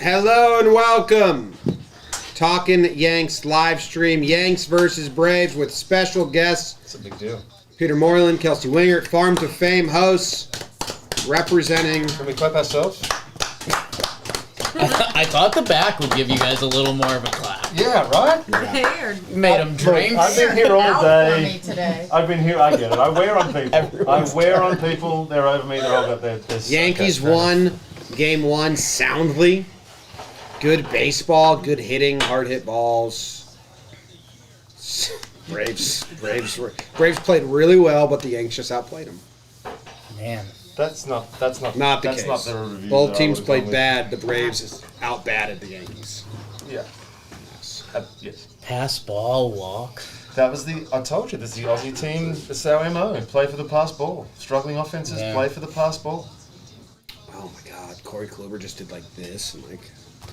Hello and welcome. Talking Yanks live stream. Yanks versus Braves with special guests. It's a big deal. Peter Moreland, Kelsey Wingert, Farm to Fame hosts, representing. Can we clap ourselves? I thought the back would give you guys a little more of a clap. Yeah, right? Made them drink. I've been here all day. Today. I've been here. I get it. I wear on people. I wear on people. They're over me. They're all got their. Yankees won Game 1 soundly. Good baseball, good hitting, hard hit balls. Braves played really well, but the Yanks just outplayed them. Man. That's not Not the that's case. not the review. Both that I teams was played going bad. The Braves outbatted the Yankees. with. Yeah. Yes. Pass ball, walk. That was I told you, this is the Aussie team. This is our MO. Play for the pass ball. Struggling offenses, play for the pass ball. Oh my God, Corey Kluber just did like this and like.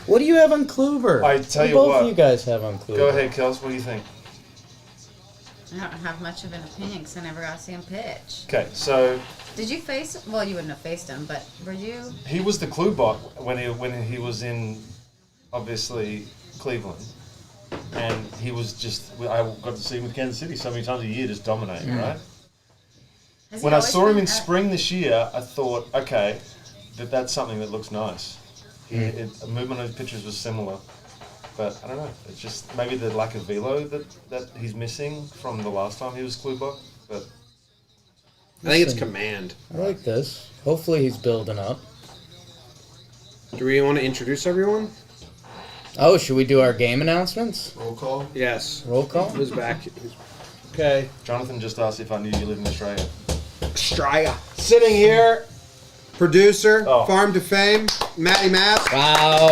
What do you have on Kluber? I tell you both what. of you guys have on Kluber. Go ahead, Kels. What do you think? I don't have much of an opinion because I never got to see him pitch. Okay, so Did you face? Well, you wouldn't have faced him, but were you? he was the clue bot when he was in, obviously, Cleveland. And he was just, I got to see him with Kansas City so many times a year, just dominating, right? Has he When I always saw him been in spring this year, I thought, okay, that's something that looks nice. The movement of his pitches was similar. But I don't know, it's just maybe the lack of velo that he's missing from the last time he was Kluber. But I think it's command. I like this. Hopefully he's building up. Do we want to introduce everyone? Oh, should we do our game announcements? roll call. Yes. Roll call? Who's back? Okay. Jonathan just asked if I knew you live in Australia. Straya. Sitting here, producer, Oh. Farm to Fame, Matty Mass. Wow.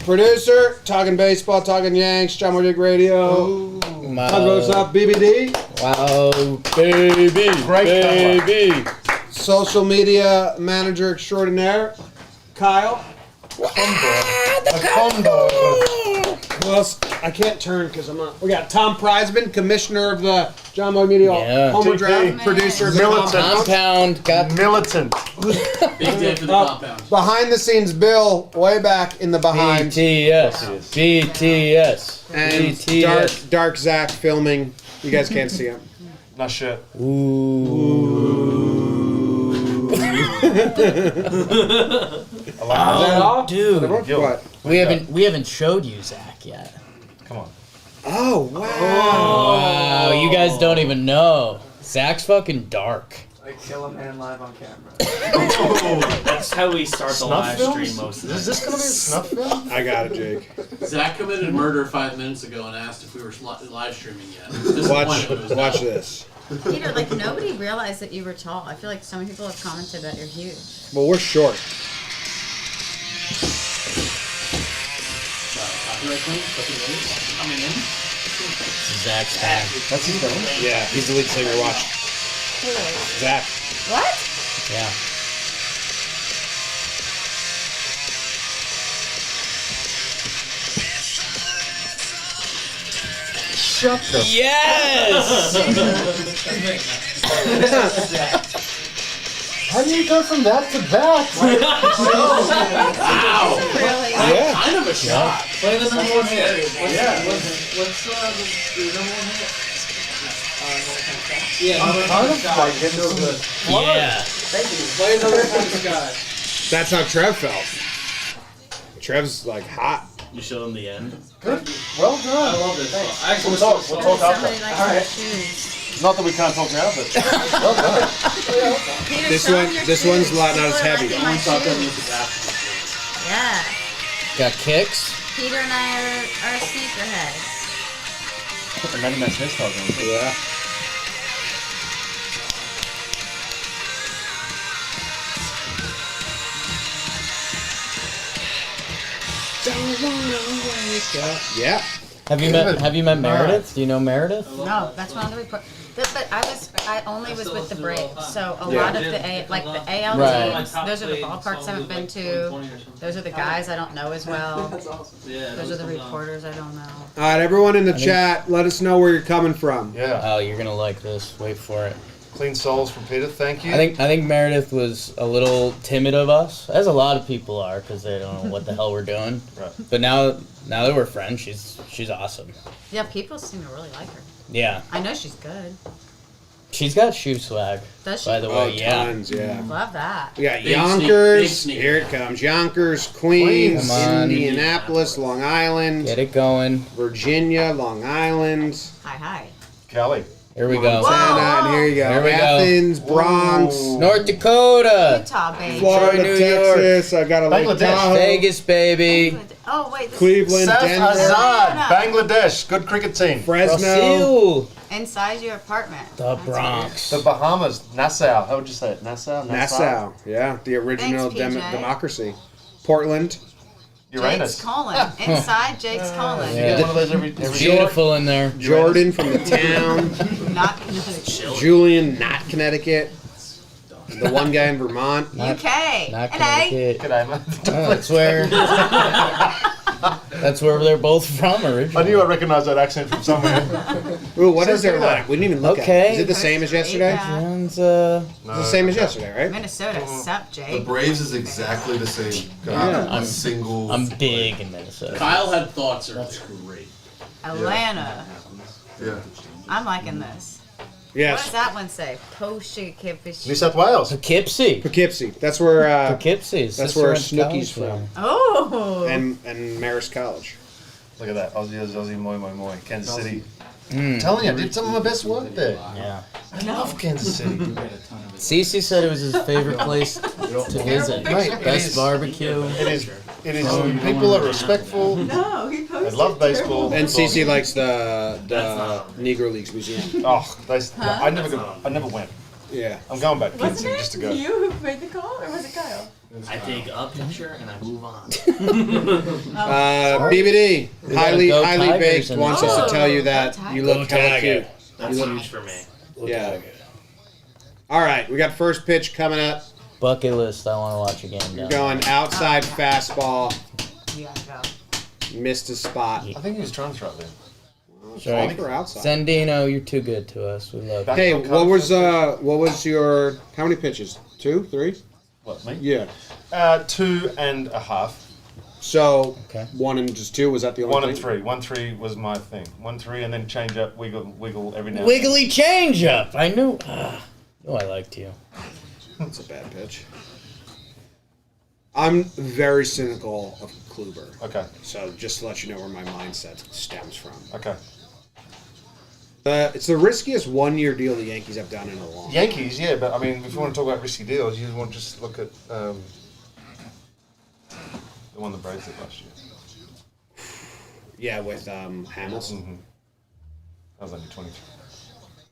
Producer, talking baseball, talking Yanks, John Moore Dick Radio. What's up, BBD? Wow, baby. Great baby. Social media manager extraordinaire, Kyle. Combo. Who else? I can't turn because I'm on. We got Tom Prizeman, commissioner of the John Moy Media Homer TP. Draft, producer of the Militant. Compound. Got Militant. Big day for the compound. behind the scenes Bill, way back in the behind. BTS. BTS. And BTS. dark Zach filming. You guys can't see him. Nice shirt. Is that all? Dude. What? We haven't showed you Zach yet. Come on. Oh, wow. Wow, you guys don't even know. Zach's fucking dark. I kill a man live on camera. That's how we start the live stream most of the Is time. this going to be a snuff film? I got it, Jake. Zach committed murder 5 minutes ago and asked if we were live streaming yet. Watch this. Peter, like nobody realized that you were tall. I feel like so many people have commented that you're huge. Well, we're short. Copyright claim? Coming in? Zach's back. That's his name. Yeah, he's the lead singer. Watch. Zach. What? Yeah. Shut the Yes! How do you go from that to that? Wow! Really? Yeah. Kind of a shot. Play the number one hit. What's the number one hit? Yeah, I'm kind of like getting so good. Yeah. Play another kind of sky. That's how Trev felt. Trev's like hot. You show them the end. Good. Well done. I love this. Actually, We'll talk after. Somebody likes Alright. your shoes. Not that we can't talk now, but Well done. Peter, This show one- them your this shoes. one's a lot not as People are heavy. liking my Stop them shoes. with the back. Yeah. Got kicks? Peter and I are sneakerheads. and then that's his talking. Yeah. Yeah. Have you met Meredith? Do you know Meredith? No, that's one of the report. But I only was with the Braves, so a lot of the AL Right. teams. Those are the ballparks I haven't been to. Those are the guys I don't know as well. Yeah, Those are the reporters I don't know. All right, everyone in the chat, let us know where you're coming from. Yeah. Oh, you're gonna like this. Wait for it. Clean souls from Peter. Thank you. I think Meredith was a little timid of us, as a lot of people are, because they don't know what the hell we're doing. Right. But now that we're friends, she's awesome. Yeah, people seem to really like her. Yeah. I know she's good. She's got shoe swag. Does she? By the way, yeah. Tons, yeah. Love that. We got Big Yonkers. sneak- big Here it comes. Yonkers, Queens, Come on. Indianapolis, Long Island, Get it going. Virginia, Long Island, Hi. Kelly. Here we go. Montana, and here you go. Here we go. Athens, Bronx, North Dakota. Utah, baby. Florida, New York. Texas. I got a Lake Bangladesh. Tahoe, Vegas, baby. Oh, wait. This Cleveland, South Denver, Azad, Bangladesh. Good cricket team. Fresno. Brazil. inside your apartment. The That's Bronx. The Bahamas. Nassau. How would you say it? Nassau? Nassau, yeah, the original Thanks, PJ. democracy. Portland, weird. Uranus. Jake's colon. Inside Jake's colon. You Yeah. get one of those every It's year. beautiful in there. Jordan from the town, Not Julian, not Connecticut, the one guy in Vermont. UK. Not LA. Connecticut. G'day, man. Oh, that's where they're both from I originally. knew I recognised that accent from somewhere. Ooh, what is Says there that. like? We didn't even look Okay. at it. Is it the same as yesterday? Yeah. And, It's the same as yesterday, right? Minnesota. Sup, The Jake? Braves is exactly the same. Got a single. I'm big in Minnesota. Kyle had thoughts earlier. great. Atlanta. Yeah. I'm liking this. What does Yes. that one say? Poughkeepsie. New South Wales. Poughkeepsie. Poughkeepsie. That's where Poughkeepsie's. that's sister where went to Snooki's college from, Oh. and Marist College. Look at that. Aussie, moi, moi, moi. Kansas City. Mm. I'm telling you, I did some of my best work there. Yeah. I love Kansas City. Cece said it was his favorite place to visit. Mate, it Best is. barbecue. It is. It is. People are respectful. No, he They posted. love baseball. And Cece likes the not- Negro Leagues Museum. Oh, I never went. Yeah. I'm going back to Kansas City just to go. who made the call, or was it Kyle? I take a picture and I move on. BBD, We gotta highly go highly Tigers baked, in wants this. us to tell you Oh, that go you look Go hella Tiger. cute. That's huge for me. Yeah. All right, we got first pitch coming up. Bucket list. I want to watch a game down. Going outside fastball, You gotta go. missed his spot. I think he was trying to throw it there. Sorry. Call for outside. Sandino, you're too good to us. We love you. Hey, what was your how many pitches? 2, 3? What, me? Yeah. 2.5. So Okay. 1 and just 2, was that the only 1 thing? and 3. 1-3 was my thing. 1-3 and then change up, wiggle every now and then. Wiggly changeup. I knew. Knew I liked you. That's a bad pitch. I'm very cynical of Kluber. Okay. So just to let you know where my mindset stems from. Okay. It's the riskiest one-year deal the Yankees have done in a long time. Yankees, yeah, but I mean, if you want to talk about risky deals, you want to just look at the one the Braves did last year. Yeah, with Hamilton. Mm-hmm. That was only 23.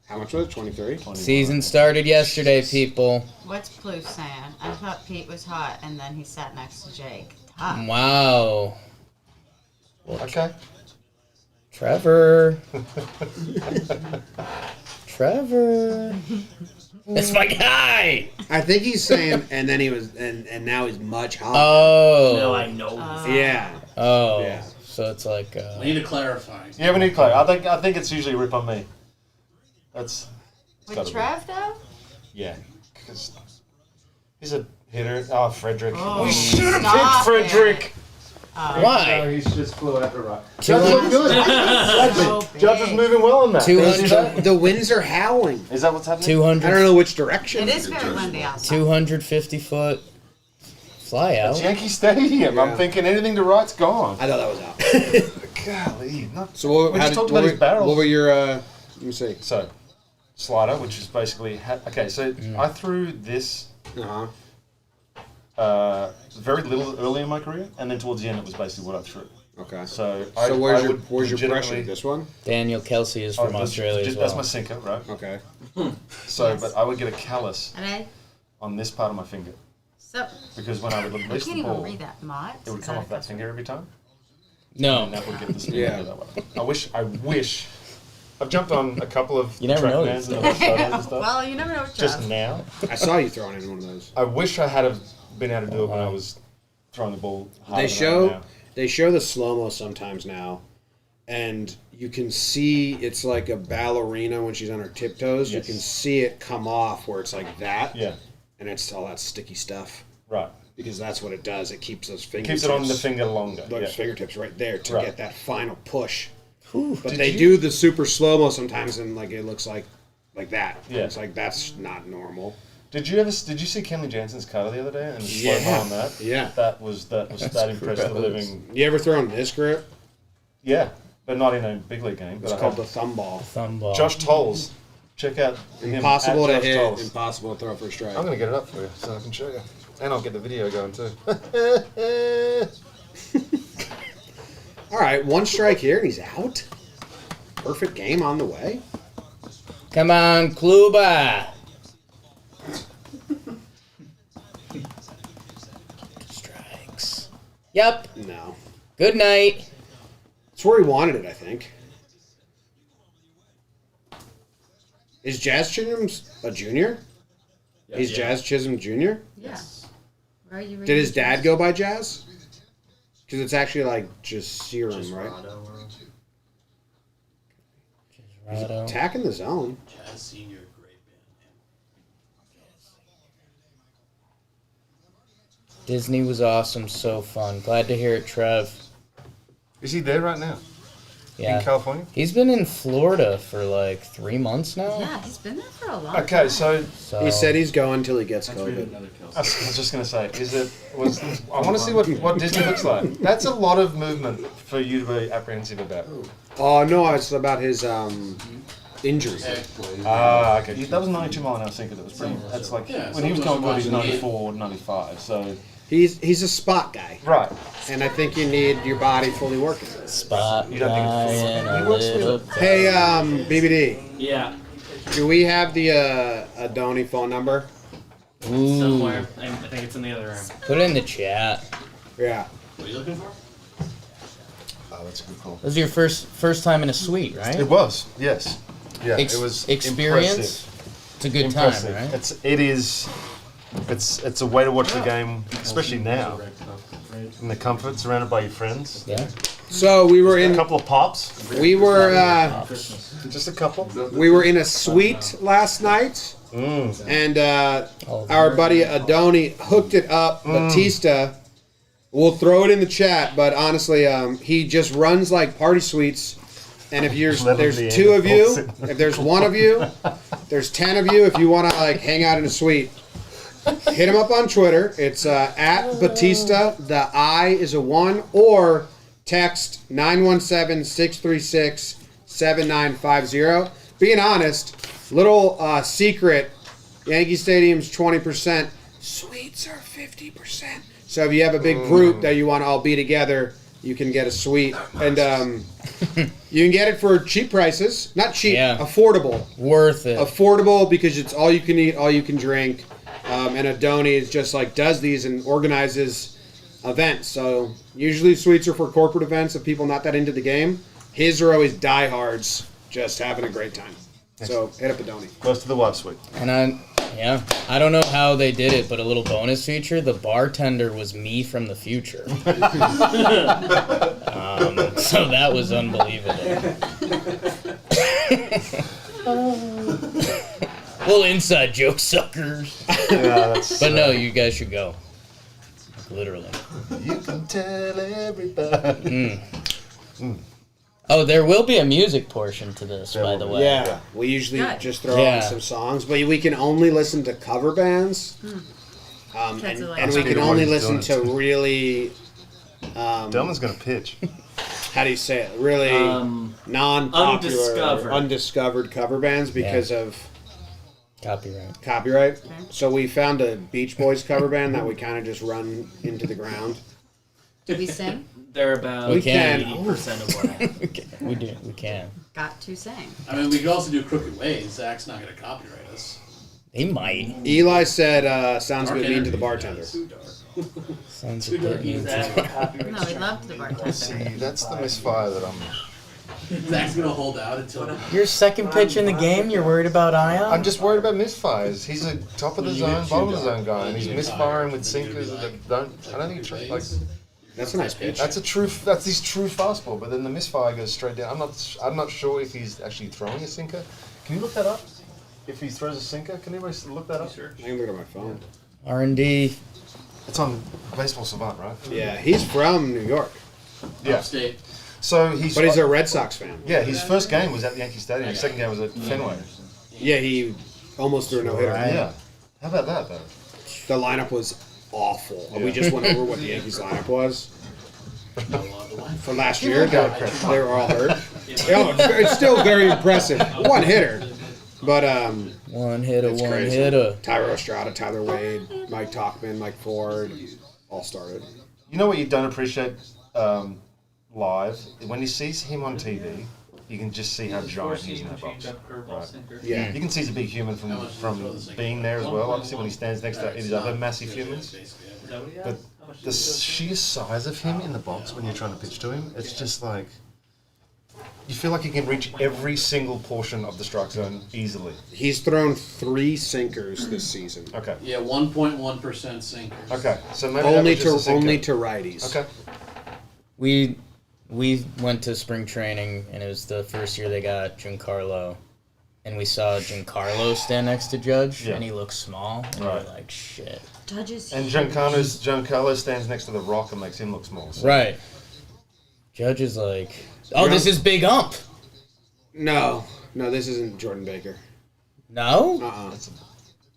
How much was it? 23? Season started yesterday, people. What's Plouffe saying? I thought Pete was hot, and then he sat next to Jake. Tough. Wow. Okay. Trevor. Trevor. That's my guy. I think he's saying, and then he was, and now he's much hotter. Now Oh. I know. Yeah. Oh. Yeah. So it's like. We need to clarify. Yeah, we need Clay. I think it's usually a rip on me. That's. it's gotta With be. Trev, though? Yeah, because he's a hitter. Oh, Frederick. Oh, we should have stop picked Frederick. Why? he's just flew after rock. Judge looked good. So Judge was big. moving well on that. 200, The winds are howling. Is that what's happening? 200, I don't know which direction. It is very windy outside. 250 foot fly It's out. Yankee Stadium. Yeah. I'm thinking anything to right's gone. I thought that was out. Golly, not So what, We just talked what, about his barrels. what were your? Let me see. so. Slider, which is basically okay. So I threw this very little early in my career, and then towards the end, it was basically what I threw. Okay. So Where's your would pressure? legitimately- This one? Daniel Kelsey is from Oh, Australia as That's well. my sinker, right? Okay. So, Yes. but I would get a callus Hello? on this part of my finger So, because when I would I release can't the even ball, read that, Mott. it would come off that finger every time, No. and that would get the spin Yeah. that way. I wish. I've jumped on a couple of You never track know bands these and other photos and stuff. Well, you never know what Just Trev. now, I saw you throwing in one of those. I wish I had have been able to do it when I was throwing the ball harder They than I am now. show the slow mo sometimes now, and you can see it's like a ballerina when she's on her tiptoes. Yes. You can see it come off where it's like that. Yeah. And it's all that sticky stuff. Right. Because that's what it does. It keeps those fingertips. Keeps it on the finger longer. Those fingertips right there to Right. get that final push. Whew. But they do the super slow-mo sometimes, and like it looks like that. Yeah. It's like that's not normal. Did you see Kenley Jansen's cutter the other day and slow mo on that? Yeah. That impressed the living. You ever thrown this grip? Yeah, but not in a big league game. It's But I called have. the thumb ball. Thumb ball. Josh Tolles. Check out him Impossible at to Josh hit, Tolles. impossible to throw for a strike. I'm gonna get it up for you so I can show you, and I'll get the video going too. All right, one strike here, and he's out. Perfect game on the way. Come on, Kluba. Strikes. Yep. No. Good night. It's where he wanted it, I think. Is Jazz Chisholm a junior? He's Jazz Chisholm Jr.? Yeah. Where are you Did his dad go by Jazz? Because it's actually like just serum, right? He's Rado. attacking the zone. Jazz Senior, great band. Disney was awesome, so fun. Glad to hear it, Trev. Is he there right now? Yeah. In California? He's been in Florida for like 3 months now. Yeah, he's been there for a long Okay, time. so So He said he's going till he gets That's really COVID. another kill. I was just gonna say, I want to see what Disney looks like. That's a lot of movement for you to be apprehensive about. Oh, no, it's about his injury. Ah, okay. That was 92 mile an hour sinker. That was pretty. That's like when he was going good, he's 94, 95. So He's a spot guy, right. and I think you need your body fully working. spot You don't think guy it's- and he a works with little it. Hey, BBD, Yeah, do we have the Adoni phone number? Ooh. somewhere. I think it's in the other room. Put it in the chat. Yeah. What are you looking for? Oh, that's a good call. This is your first time in a suite, right? It was, yes. Yeah, it was experience. impressive. It's a good Impressive. time, right? It is. It's a way to watch the game, especially now, in the comfort, surrounded by your friends. Yeah. So we were A in couple of pops, Just a couple. a suite last night, and our buddy Adoni hooked it up. Batista, we'll throw it in the chat, but honestly, he just runs like party suites. And if there's two of you, if there's one of you, there's 10 of you. If you want to like hang out in a suite, hit him up on Twitter. It's at Batista. The I is a 1, or text 917-636-7950. Being honest, little secret, Yankee Stadium's 20%. Suites are 50%. So if you have a big group that you want to all be together, you can get a suite. And you can get it for cheap prices. Not cheap, Yeah. affordable. Worth it. Affordable because it's all you can eat, all you can drink. And Adoni is just like does these and organizes events. So usually suites are for corporate events of people not that into the game. His are always diehards, just having a great time. So hit up Adoni. goes to the wife suite. And I don't know how they did it, but a little bonus feature: the bartender was me from the future. So that was unbelievable. Little inside joke, suckers. Yeah, that's. But no, you guys should go. Literally. You can tell everybody. Oh, there will be a music portion to this, by the way. Yeah, we usually Good. just throw Yeah. on some songs, but we can only listen to cover bands. And Kids are like- we can Speaking of only what he's listen to doing. really, Delman's gonna pitch. how do you say it? Really non-popular, undiscovered cover bands because of Copyright. copyright. So we found a Beach Boys cover band that we kind of just run into the ground. Do we sing? They're about We can. 80% of what I have. We do. We can. Got to sing. I mean, we could also do Crooked Ways. Zach's not going to copyright us. He might. Eli said, "Sounds Dark good mean to the Energy, bartender." yeah, too dark. Sounds Too dark. good. No, we loved the bartender. See, that's the misfire that I'm. Zach's going to hold out until. Your second pitch in the game, you're worried about Ion? I'm just worried about misfires. He's a top of the zone, bottom of the zone guy, and he's misfiring with sinkers that don't. I don't think he like. That's a nice pitch. That's his true fastball. But then the misfire goes straight down. I'm not sure if he's actually throwing a sinker. Can you look that up? If he throws a sinker, can anybody look that up? I can look at my phone. R&D. It's on Baseball Savant, right? Yeah, he's from New York. Yeah. Upstate. So But he's a Red Sox fan. Yeah, his first game was at the Yankee Stadium. His second game was at Fenway. Yeah, he almost threw a no-hitter. Yeah. How about that, though? The lineup was awful. Yeah. We just went over what the Yankees lineup was. For last year, they were all hurt. It's still very impressive. One hitter. But, One hitter, it's one crazy. hitter. Tyler Estrada, Tyler Wade, Mike Talkman, Mike Ford, all started. You know what you don't appreciate live? When you see him on TV, you can just see how giant he is in that box. Right. Yeah. You can see he's a big human from being there as well. Obviously, when he stands next to his other massive humans. But the sheer size of him in the box when you're trying to pitch to him, it's just like... You feel like he can reach every single portion of the strike zone easily. He's thrown 3 sinkers this season. Okay. Yeah, 1.1% sinker. Okay. So maybe Only that was just a sinker. only to righties. Okay. We went to spring training, and it was the first year they got Giancarlo. And we saw Giancarlo stand next to Judge, Yeah. and he looked small. And we Right. were like, shit. Judges. And Giancarlo stands next to the Rock and makes him look small. So. Right. Judge is like, oh, this is Big Ump. No, this isn't Jordan Baker. No?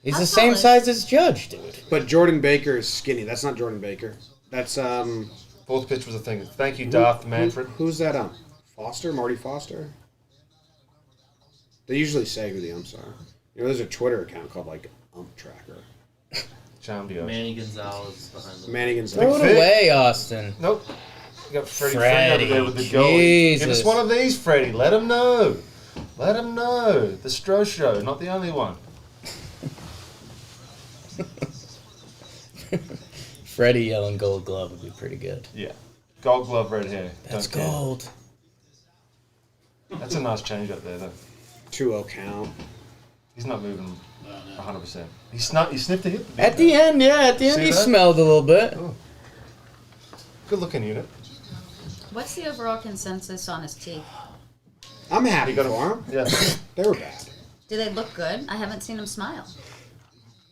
He's the same size as Judge, dude. But Jordan Baker is skinny. That's not Jordan Baker. That's, Fourth pitch was a thing. Thank you, Darth Manfred. Who's that Foster? Marty Foster? They usually say who the umps are. You know, there's a Twitter account called, like, Ump Tracker. Chambio. Manny Gonzalez is behind the Manny Throw Gonzalez. it away, Austin. Nope. You got Freddie Freddie, over there with the goalie. Give us Jesus. one of these, Freddie. Let him know. Let him know. The Stroh Show, not the only one. Freddie yelling Gold Glove would be pretty good. Yeah. Gold glove, red hair. That's Don't care. gold. That's a nice change up there, though. 2-0 count. He's not moving 100%. He sniffed the hip. At the end, See he that? smelled a little bit. Oh. Good looking unit. What's the overall consensus on his teeth? I'm happy You got for him. Yeah. They were bad. Do they look good? I haven't seen him smile.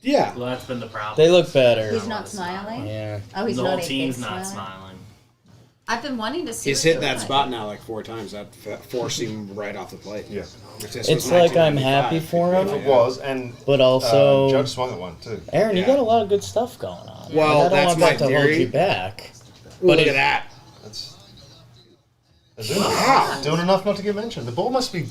Yeah. Well, that's been the problem. They look better. He's not smiling? Yeah. Oh, he's the not whole a team's big not smiler? smiling. I've been wanting to see He's what hit they that look spot like. now like 4 times. That forced him right off the plate. Yeah. It's like I'm happy for If him, it was, and but also, Judge swung at one, too. Aaron, you Yeah. got a lot of good stuff going on. Well, Like, I don't that's want my that to hold theory. you back. Ooh, look it- at that. That's Azuna. Doing enough not to get mentioned. The ball must be...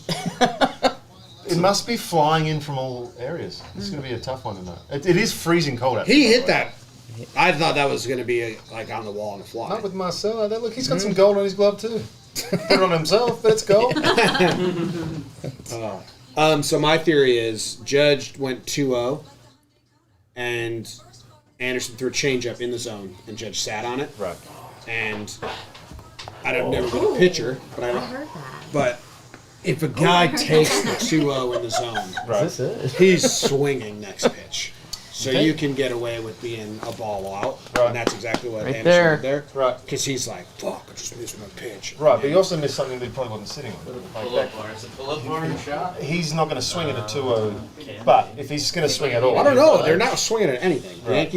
It must be flying in from all areas. This is going to be a tough one tonight. It is freezing cold out there. He hit that. I thought that was going to be like on the wall on the fly. Not with Marcelo. Look, he's got some gold on his glove too. Put it on himself, but it's gold. So my theory is Judge went 2-0, and Anderson threw a changeup in the zone, and Judge sat on it. Right. And I've never been a pitcher, but I heard that. But if a guy takes the 2-0 in the zone, Right. he's swinging next pitch. So you can get away with being a ball out. Right. And that's exactly what Right Anderson there. did there. Right. Because he's like, fuck, I just missed my pitch. Right, but he also missed something that he probably wasn't sitting on. Like Pull-up bar. It's a pull-up bar and a shot. he's not going to swing it at 2-0, but if he's going to swing at all, I don't know. They're not swinging at anything. The Right.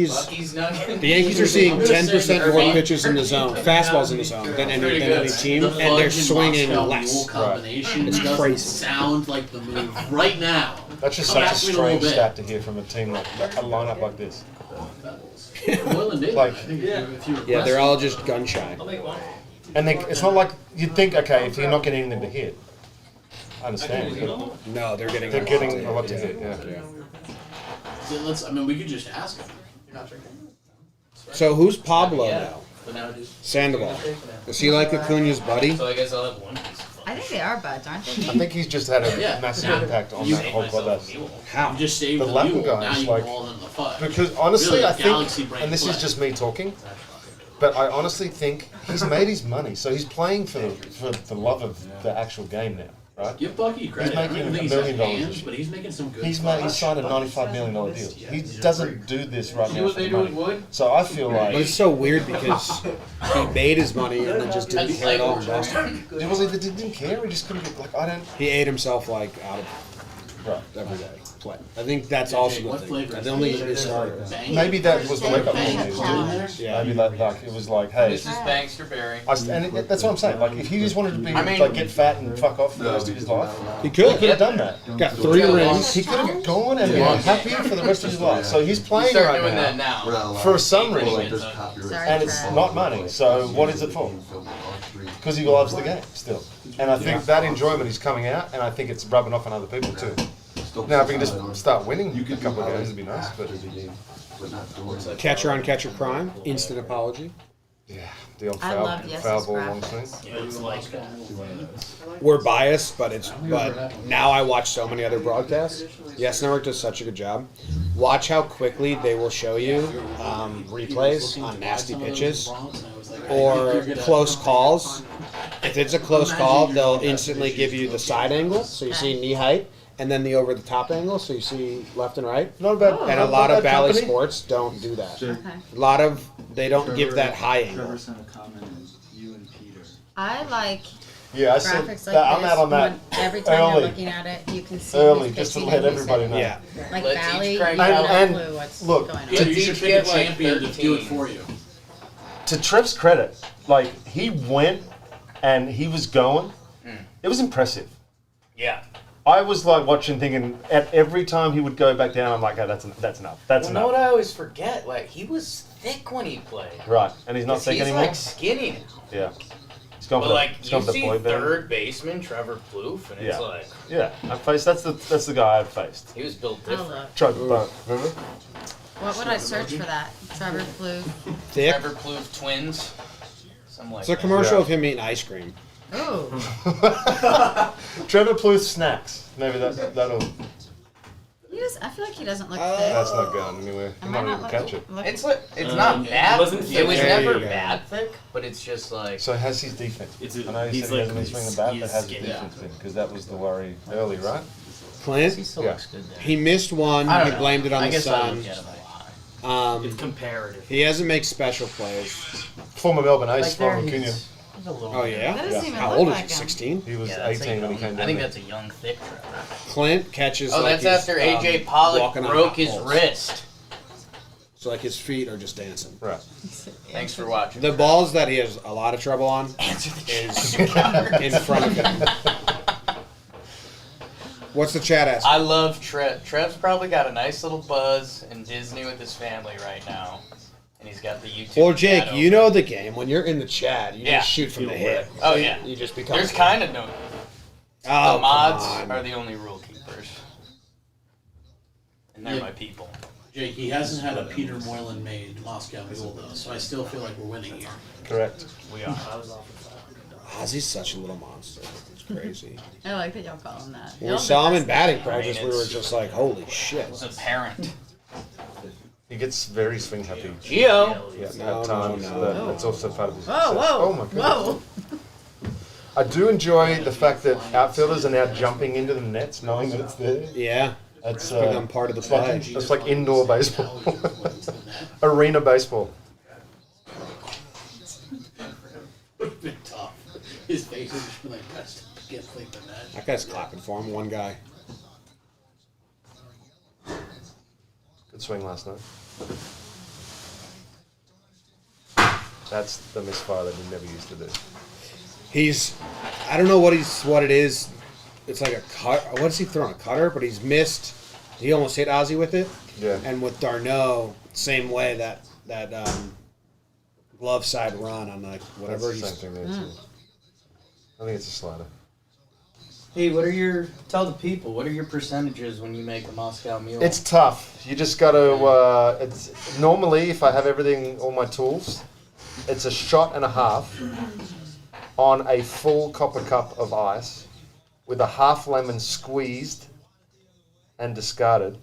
Yankees are seeing 10% more pitches in the zone, fastballs in the zone than any team, and they're swinging less. Combination It's doesn't crazy. sound like the move right now. That's just Come such a back to me in a little strange bit. stat to hear from a team like a lineup like this. Boylan did. Like- I think if you Yeah, they're all just gun shy. And it's not like you'd think, okay, if you're not getting anything to hit, I understand. But No, they're getting they're getting a lot to hit. Yeah. we could just ask him. So who's Pablo now? But now do. Sandoval. Is he like Acuna's buddy? So I guess I'll have one piece. I think they are buds, aren't they? I think he's just had a Yeah. massive Yeah. impact on You that whole clubhouse. How? You just saved The the Latin mule. guy Now is you like- go all in the fight. Because honestly, Really, I galaxy think, brain and this is play. just me talking, but I honestly think he's made his money, so he's playing for the love of the actual game now, right? Give Bucky credit. making I don't think $1 he's million got this hands, year. but he's making some good He spots. signed a $95 million deal. He doesn't do this right See now what for they the do money. with Wood? So I feel But it's like so weird because he made his money and then just didn't care at all in Boston. it was like they didn't care. He just couldn't get like I don't. He ate himself like out of Right. every day. Play. I think that's also What the thing. flavor I is don't think it? it started. Bang. Maybe that was the wake up Bang. call news Bang. too. Yeah. Maybe like it was like, hey, This is Banksterberry. that's what I'm saying. Like if he just wanted to be I mean- like get fat and fuck off for the rest of his life, He he could could. have done that. Got 3 rings. He could have gone and been happy for the rest of his life. So he's playing Start right doing that now now. for some reason, Sorry, and it's Trev. not money. So what is it for? Because he loves the game still, and I think that enjoyment is coming out, and I think it's rubbing off on other people too. Now, if he can just start winning a couple of games, it'd be nice. But Catcher on catcher crime. Instant apology. yeah, the old I foul, love Yes's foul ball long swing. graphics. It's like We're biased, but now I watch so many other broadcasts. Yes Network does such a good job. Watch how quickly they will show you replays on nasty pitches or close calls. If it's a close call, they'll instantly give you the side angle, so you see knee height, and then the over the top angle, so you see left and right. Not bad. And a lot of Bally Sports don't do that. Okay. A lot of they don't give that high angle. Trevor sent a comment in, you and Peter. I like Yeah, I said graphics like that. I'm this. out on that When every time early. you're looking at it, you can see Early, who's just to pitching let and who's everybody know. Yeah. hitting. Like Let's Bally, each you crank have out. no And clue what's look, going on. Yeah, you Each should pick get a like champion to do it 13. for you. to Trev's credit, like he went and he was going. It was impressive. Yeah. I was like watching, thinking at every time he would go back down, I'm like, oh, that's enough. That's Well, know enough. what I always forget? Like, he was thick when he played. Right, and he's not 'Cause sick he's anymore. like skinny now. Yeah, he's gone But for like, he's you gone for the see boy band. third baseman Trevor Plouffe, and it's Yeah. like, Yeah, I faced. That's the guy I've faced. he was built Oh, different. look. Tried to bone. Remember? What would I search for that? Trevor Plouffe. Thick. Trevor Plouffe twins. Something like It's a that. commercial Yeah. of him eating ice cream. Ooh. Trevor Plouffe snacks. Maybe that'll. I feel like he doesn't look thick. That's not going anywhere. He Am might I not not even catch it. looking? It's not bad. wasn't It thick. was There never you go. bad thick, but it's just like, So how's his defense? It's I know he he's said he like hasn't been swinging the bat, but he's how's his skinny. defense been? Because that was the worry early, right? he Clint, still Yeah. looks good there. he missed one. I don't He know. blamed it on I the guess I sun. look at him a lot. It's comparative. He hasn't made special plays. Former Melbourne ace, Like there, Ron Cunha. he's a little. Oh yeah. That doesn't even How look old is like he? him. 16. He was Yeah, that's a 18 when he young- came down I think there. that's a young thick Trevor. Clint catches. Oh, like that's he's, after AJ Pollock walking on broke hot his poles. wrist. So like his feet are just dancing. Right. Thanks for watching. The balls that he has a lot of trouble on Answer the is chat. in front of him. What's the chat asking? I love Trev. Trev's probably got a nice little buzz in Disney with his family right now. And he's got the YouTube. Well, Jake, chat you open. know the game. When you're in the chat, you Yeah. just shoot from the hip. Oh, yeah. You just become. There's kind of no. Oh, The mods come on. are the only rule keepers. And they're Yeah. my people. Jake, he hasn't had a Peter Moylan made Moscow Mule though, so I still feel like we're winning here. Correct. We are. Ozzy's such a little monster. It's crazy. I like that y'all call him that. When Y'all we saw him the in best. batting practice, we were just like, holy shit. It was apparent. He gets very swing happy. Geo. Yeah, No, at times. no. That's also part of his Whoa, success. whoa, Oh my goodness. whoa. I do enjoy the fact that outfielders are now jumping into the nets knowing that it's there. Yeah. That's Become part of the play. it's like indoor baseball. Arena baseball. Would've been tough. His face would just be like, that's can't think the net. That guy's clapping for him. One guy. Good swing last night. That's the misfire that he never used to do. He's, I don't know what it is. It's like a cut. What's he throwing? A cutter, but he's missed. He almost hit Ozzy with it. Yeah. And with Darno, same way that glove side run on like That's whatever the he's. same thing there too. I think it's a slider. Hey, tell the people, what are your percentages when you make a Moscow Mule? It's tough. You just got to. It's normally if I have everything, all my tools, it's a shot and a half on a full copper cup of ice with a half lemon squeezed and discarded,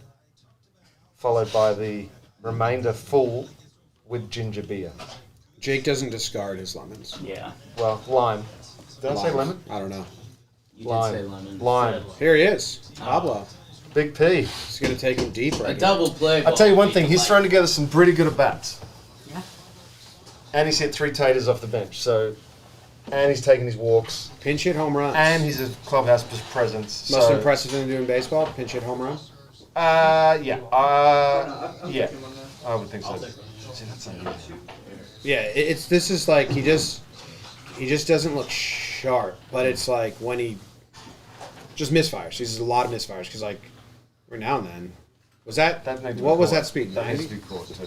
followed by the remainder full with ginger beer. Jake doesn't discard his lemons. Yeah. Well, lime. Did I say Lime. lemon? I don't know. You did Lime. say lemon. Lime. Red lemon. Here he is, Pablo. Big P. He's gonna take him deep A right here. double play. I'll tell you one thing. He's thrown together some pretty good at bats. Yeah. And he's hit 3 taters off the bench. So, and he's taking his walks. Pinch hit home runs. And he's a clubhouse presence. Most so, impressive thing to do in baseball, pinch hit home run. Yeah. Yeah. I would think so. See, that's unusual. Yeah, this is like he just doesn't look sharp, but it's like when he just misfires. He's a lot of misfires because like every now and then was that what was that speed? That 90? needs to be caught too.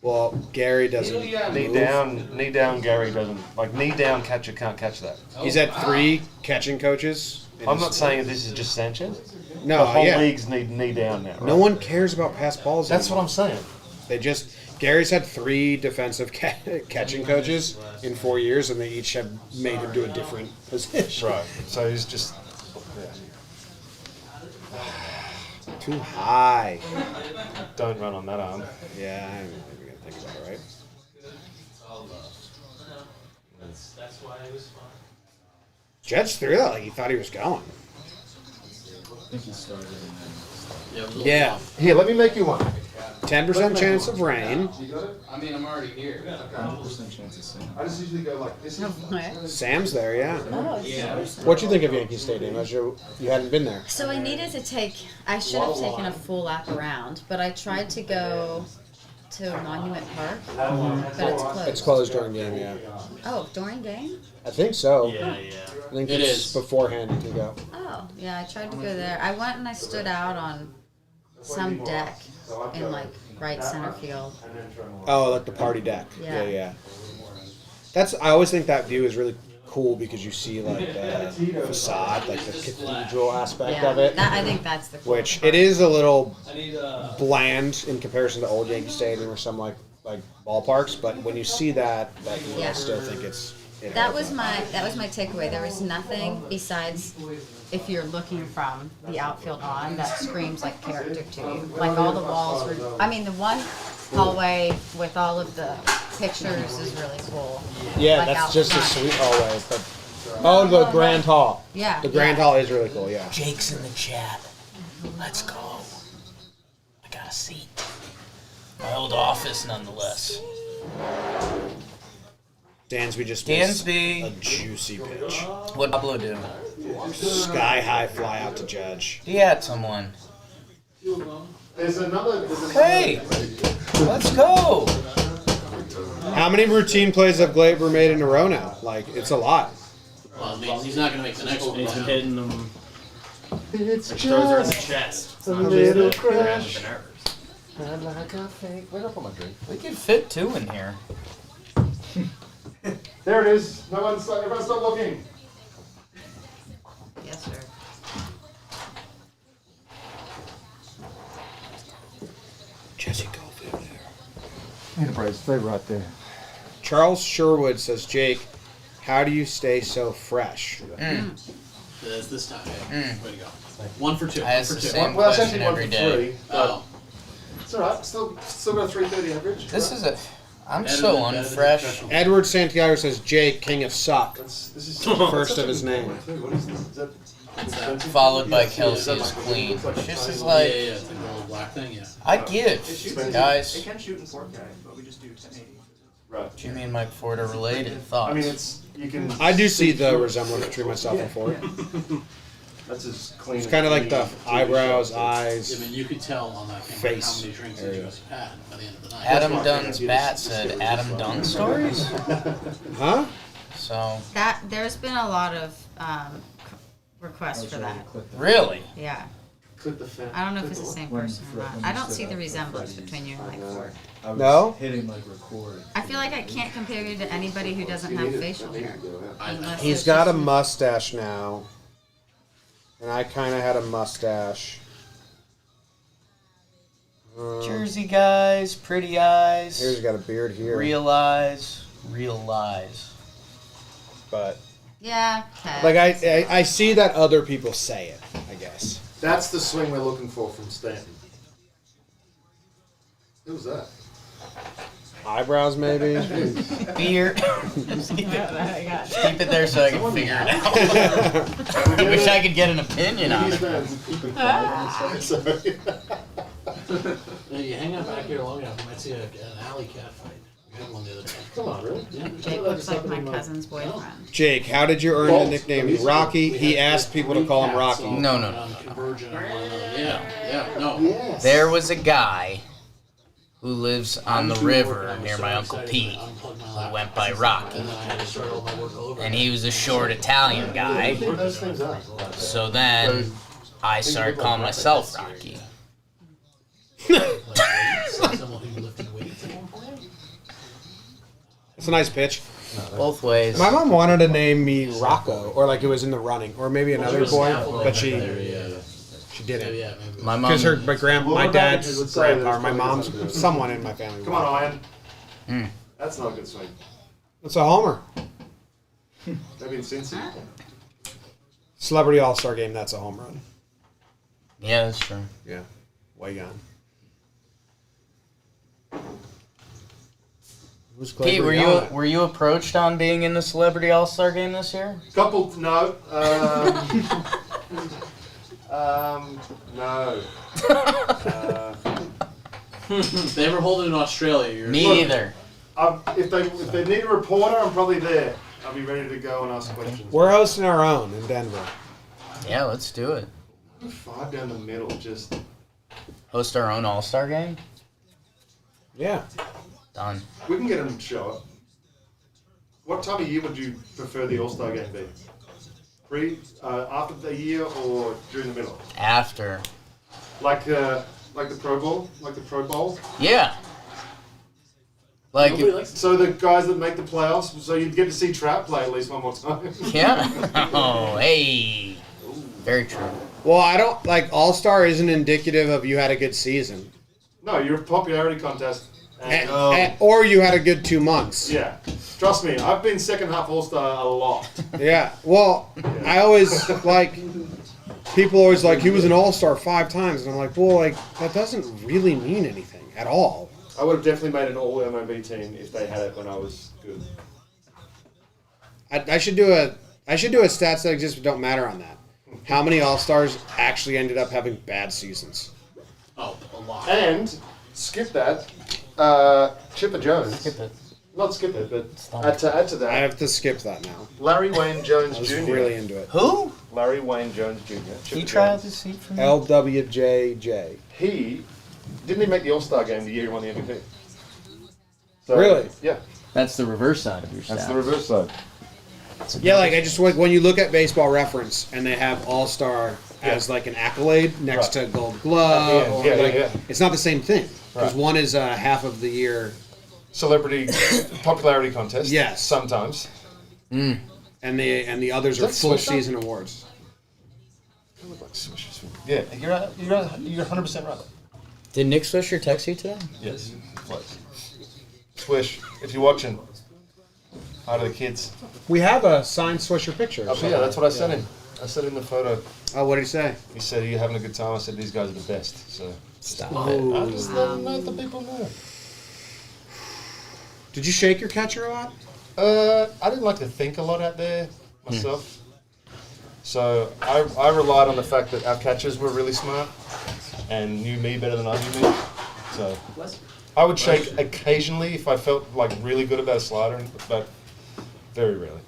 Well, Gary doesn't. Knee down. Gary doesn't like knee down. Catcher can't catch that. He's had 3 catching coaches. I'm not saying this is just Sanchez. No, The whole yeah. league's knee down now. Right? No one cares about pass balls. That's what anymore. I'm saying. They just Gary's had 3 defensive catching coaches in 4 years, and they each have made him do a different position. Right. So he's just. Too high. Don't run on that arm. Yeah, I'm gonna think about it, right? That's why it was fun. Judge threw that like he thought he was going. I think he started and then. Yeah, a little Yeah. off. Here, let me make you one. 10% chance of rain. You got it? I mean, I'm already here. 100% chance of seeing. I just usually go like this. No, what? Sam's there, yeah. Oh, Yeah. What you think of Yankee Stadium? As you hadn't been there. So I needed to I should have taken a full lap around, but I tried to go to Monument Park, but it's closed. It's closed during game, yeah. Oh, during game? I think so. Yeah. I think It it's is. beforehand you can go. Oh, yeah, I tried to go there. I went and I stood out on some deck in like right center field. Oh, like the party deck. Yeah. Yeah. I always think that view is really cool because you see like the facade, like the cathedral aspect Yeah, of it. I think that's the cool Which part. it is a little bland in comparison to old Yankee Stadium or some like ballparks, but when you see that you Yeah. still think it's. That was my takeaway. There was nothing besides if you're looking from the outfield on that screams like character to you. Like all the walls were. I mean, the one hallway with all of the pictures is really cool. Yeah, Like that's out just a front. sweet hallway. But, the Grand Hall. Yeah. The Grand Hall is really cool. Yeah. Jake's in the chat. Let's go. I got a seat. My old office, nonetheless. Dansby just missed Dansby. a juicy pitch. What'd Pablo do? Sky high fly out to Judge. He had someone. There's another. Hey! Let's go! How many routine plays have Glaber made in a row now? Like, it's a lot. Well, it means he's not going to make the next one. He's been hitting them. It's Like throws her in the just chest. It's a not little just that they're crash. the nerves. not like a fake. Where'd I put my drink? We could fit 2 in here. There it is. Everyone stop looking. Yes, sir. Jesse Goldfield there. Need a brace. Stay right there. Charles Sherwood says, Jake, how do you stay so fresh? This time. Way to go. 1 for 2. I ask 1 for the 2. same Well, it's question actually 1 every for day. 3. But Oh. it's alright. Still got a 330 average. This is a. I'm Better so than- better than unfresh. professional. Edward Santiago says, Jake, king of suck. This is First of his name. What is this? Is that Followed by Kelsey's queen. Just as like, Yeah, it's like the little black thing, yeah. I give, guys. can shoot in 4K, but we just do 1080. right? Jimmy and Mike Ford are related. Thoughts? I mean, it's you can. I do see the resemblance between myself and Ford. That's as clean. It's kind of like the eyebrows, I eyes. mean, you could tell on that camera Face how many drinks each of us had by the end of the night. Adam Dunn's bat said Adam Dunn stories. Huh? So There's been a lot of requests for that. really, Yeah. Click the fan. I don't know if it's the same person or not. I don't see the resemblance between you and Mike Ford. I was No? hitting like record. I feel like I can't compare you to anybody who doesn't have facial hair. Unless He's it's got a just- mustache now. And I kind of had a mustache. Jersey guys, pretty eyes, Here's got a beard here. real eyes, real lies. But, Yeah. Okay. like, I see that other people say it, I guess. That's the swing we're looking for from Stanton. Who was that? Eyebrows, maybe. Beer. Just keep it there so I can figure it out. I wish I could get an opinion on it. You hang out back here long enough, you might see an alley cat fight. We had one the other day. Come on, really? Yeah. Jake looks like my cousin's boyfriend. Jake, how did you earn the nickname Rocky? He asked people to call him Rocky. No. No. There was a guy who lives on the river near my Uncle Pete who went by Rocky. And he was a short Italian guy. So then I started calling myself Rocky. It's a nice pitch. Both ways. My mom wanted to name me Rocco, or like it was in the running, or maybe another boy, but she didn't. My mom. Because my dad's grandpa, or my mom's, someone in my family. Come on, Ian. That's not a good swing. It's a homer. Maybe in Cincy. Celebrity All-Star Game, that's a home run. Yeah, that's true. Yeah. Way gone. Pete, were you approached on being in the Celebrity All-Star Game this year? No. No. They ever hold it in Australia? Me either. If they need a reporter, I'm probably there. I'll be ready to go and ask questions. We're hosting our own in Denver. Yeah, let's do it. 5 down the middle, just Host our own All-Star Game? Yeah. Done. we can get them to show up. What time of year would you prefer the All-Star game be? After the year or during the middle? After. Like the Pro Bowl? Like the Pro Bowl? Yeah. So the guys that make the playoffs, so you'd get to see Trout play at least one more time. Yeah. Oh, hey. Very true. Well, I don't, like, All-Star isn't indicative of you had a good season. No, you're a popularity contest. Or you had a good 2 months. Yeah. Trust me, I've been second half All-Star a lot. Yeah. Well, I always, like, people always like, he was an All-Star 5 times. And I'm like, well, like, that doesn't really mean anything at all. I would have definitely made an All-MLB team if they had it when I was good. I should do a stats that exist but don't matter on that. How many All-Stars actually ended up having bad seasons? Oh, a lot. And, skip that, Chipper Jones. Skip it. Not skip it, but to add to that. I have to skip that now. Larry Wayne Jones I was Jr. really into it. Who? Larry Wayne Jones Jr. He tried to see for me. LWJJ. Didn't he make the All-Star game the year he won the MVP? So, Really? Yeah. That's the reverse side of your stats. That's the reverse side. Yeah, like, I just, like, when you look at Baseball Reference and they have All-Star as, like, an accolade next to Gold Glove. It's not the same thing. Because one is half of the year. Celebrity popularity contest. Yes. Sometimes. And the others are full season awards. Yeah, you're 100% right. Did Nick Swisher text you today? Yes. Swish, if you're watching, hi to the kids. We have a signed Swisher picture. Oh, yeah, that's what I sent him. I sent him the photo. Oh, what did he say? He said, "Are you having a good time?" I said, "These guys are the best." So stop it. I just let the people know. Did you shake your catcher a lot? I didn't like to think a lot out there myself. So I relied on the fact that our catchers were really smart and knew me better than I knew me. So I would shake occasionally if I felt like really good about a slider, but very rarely.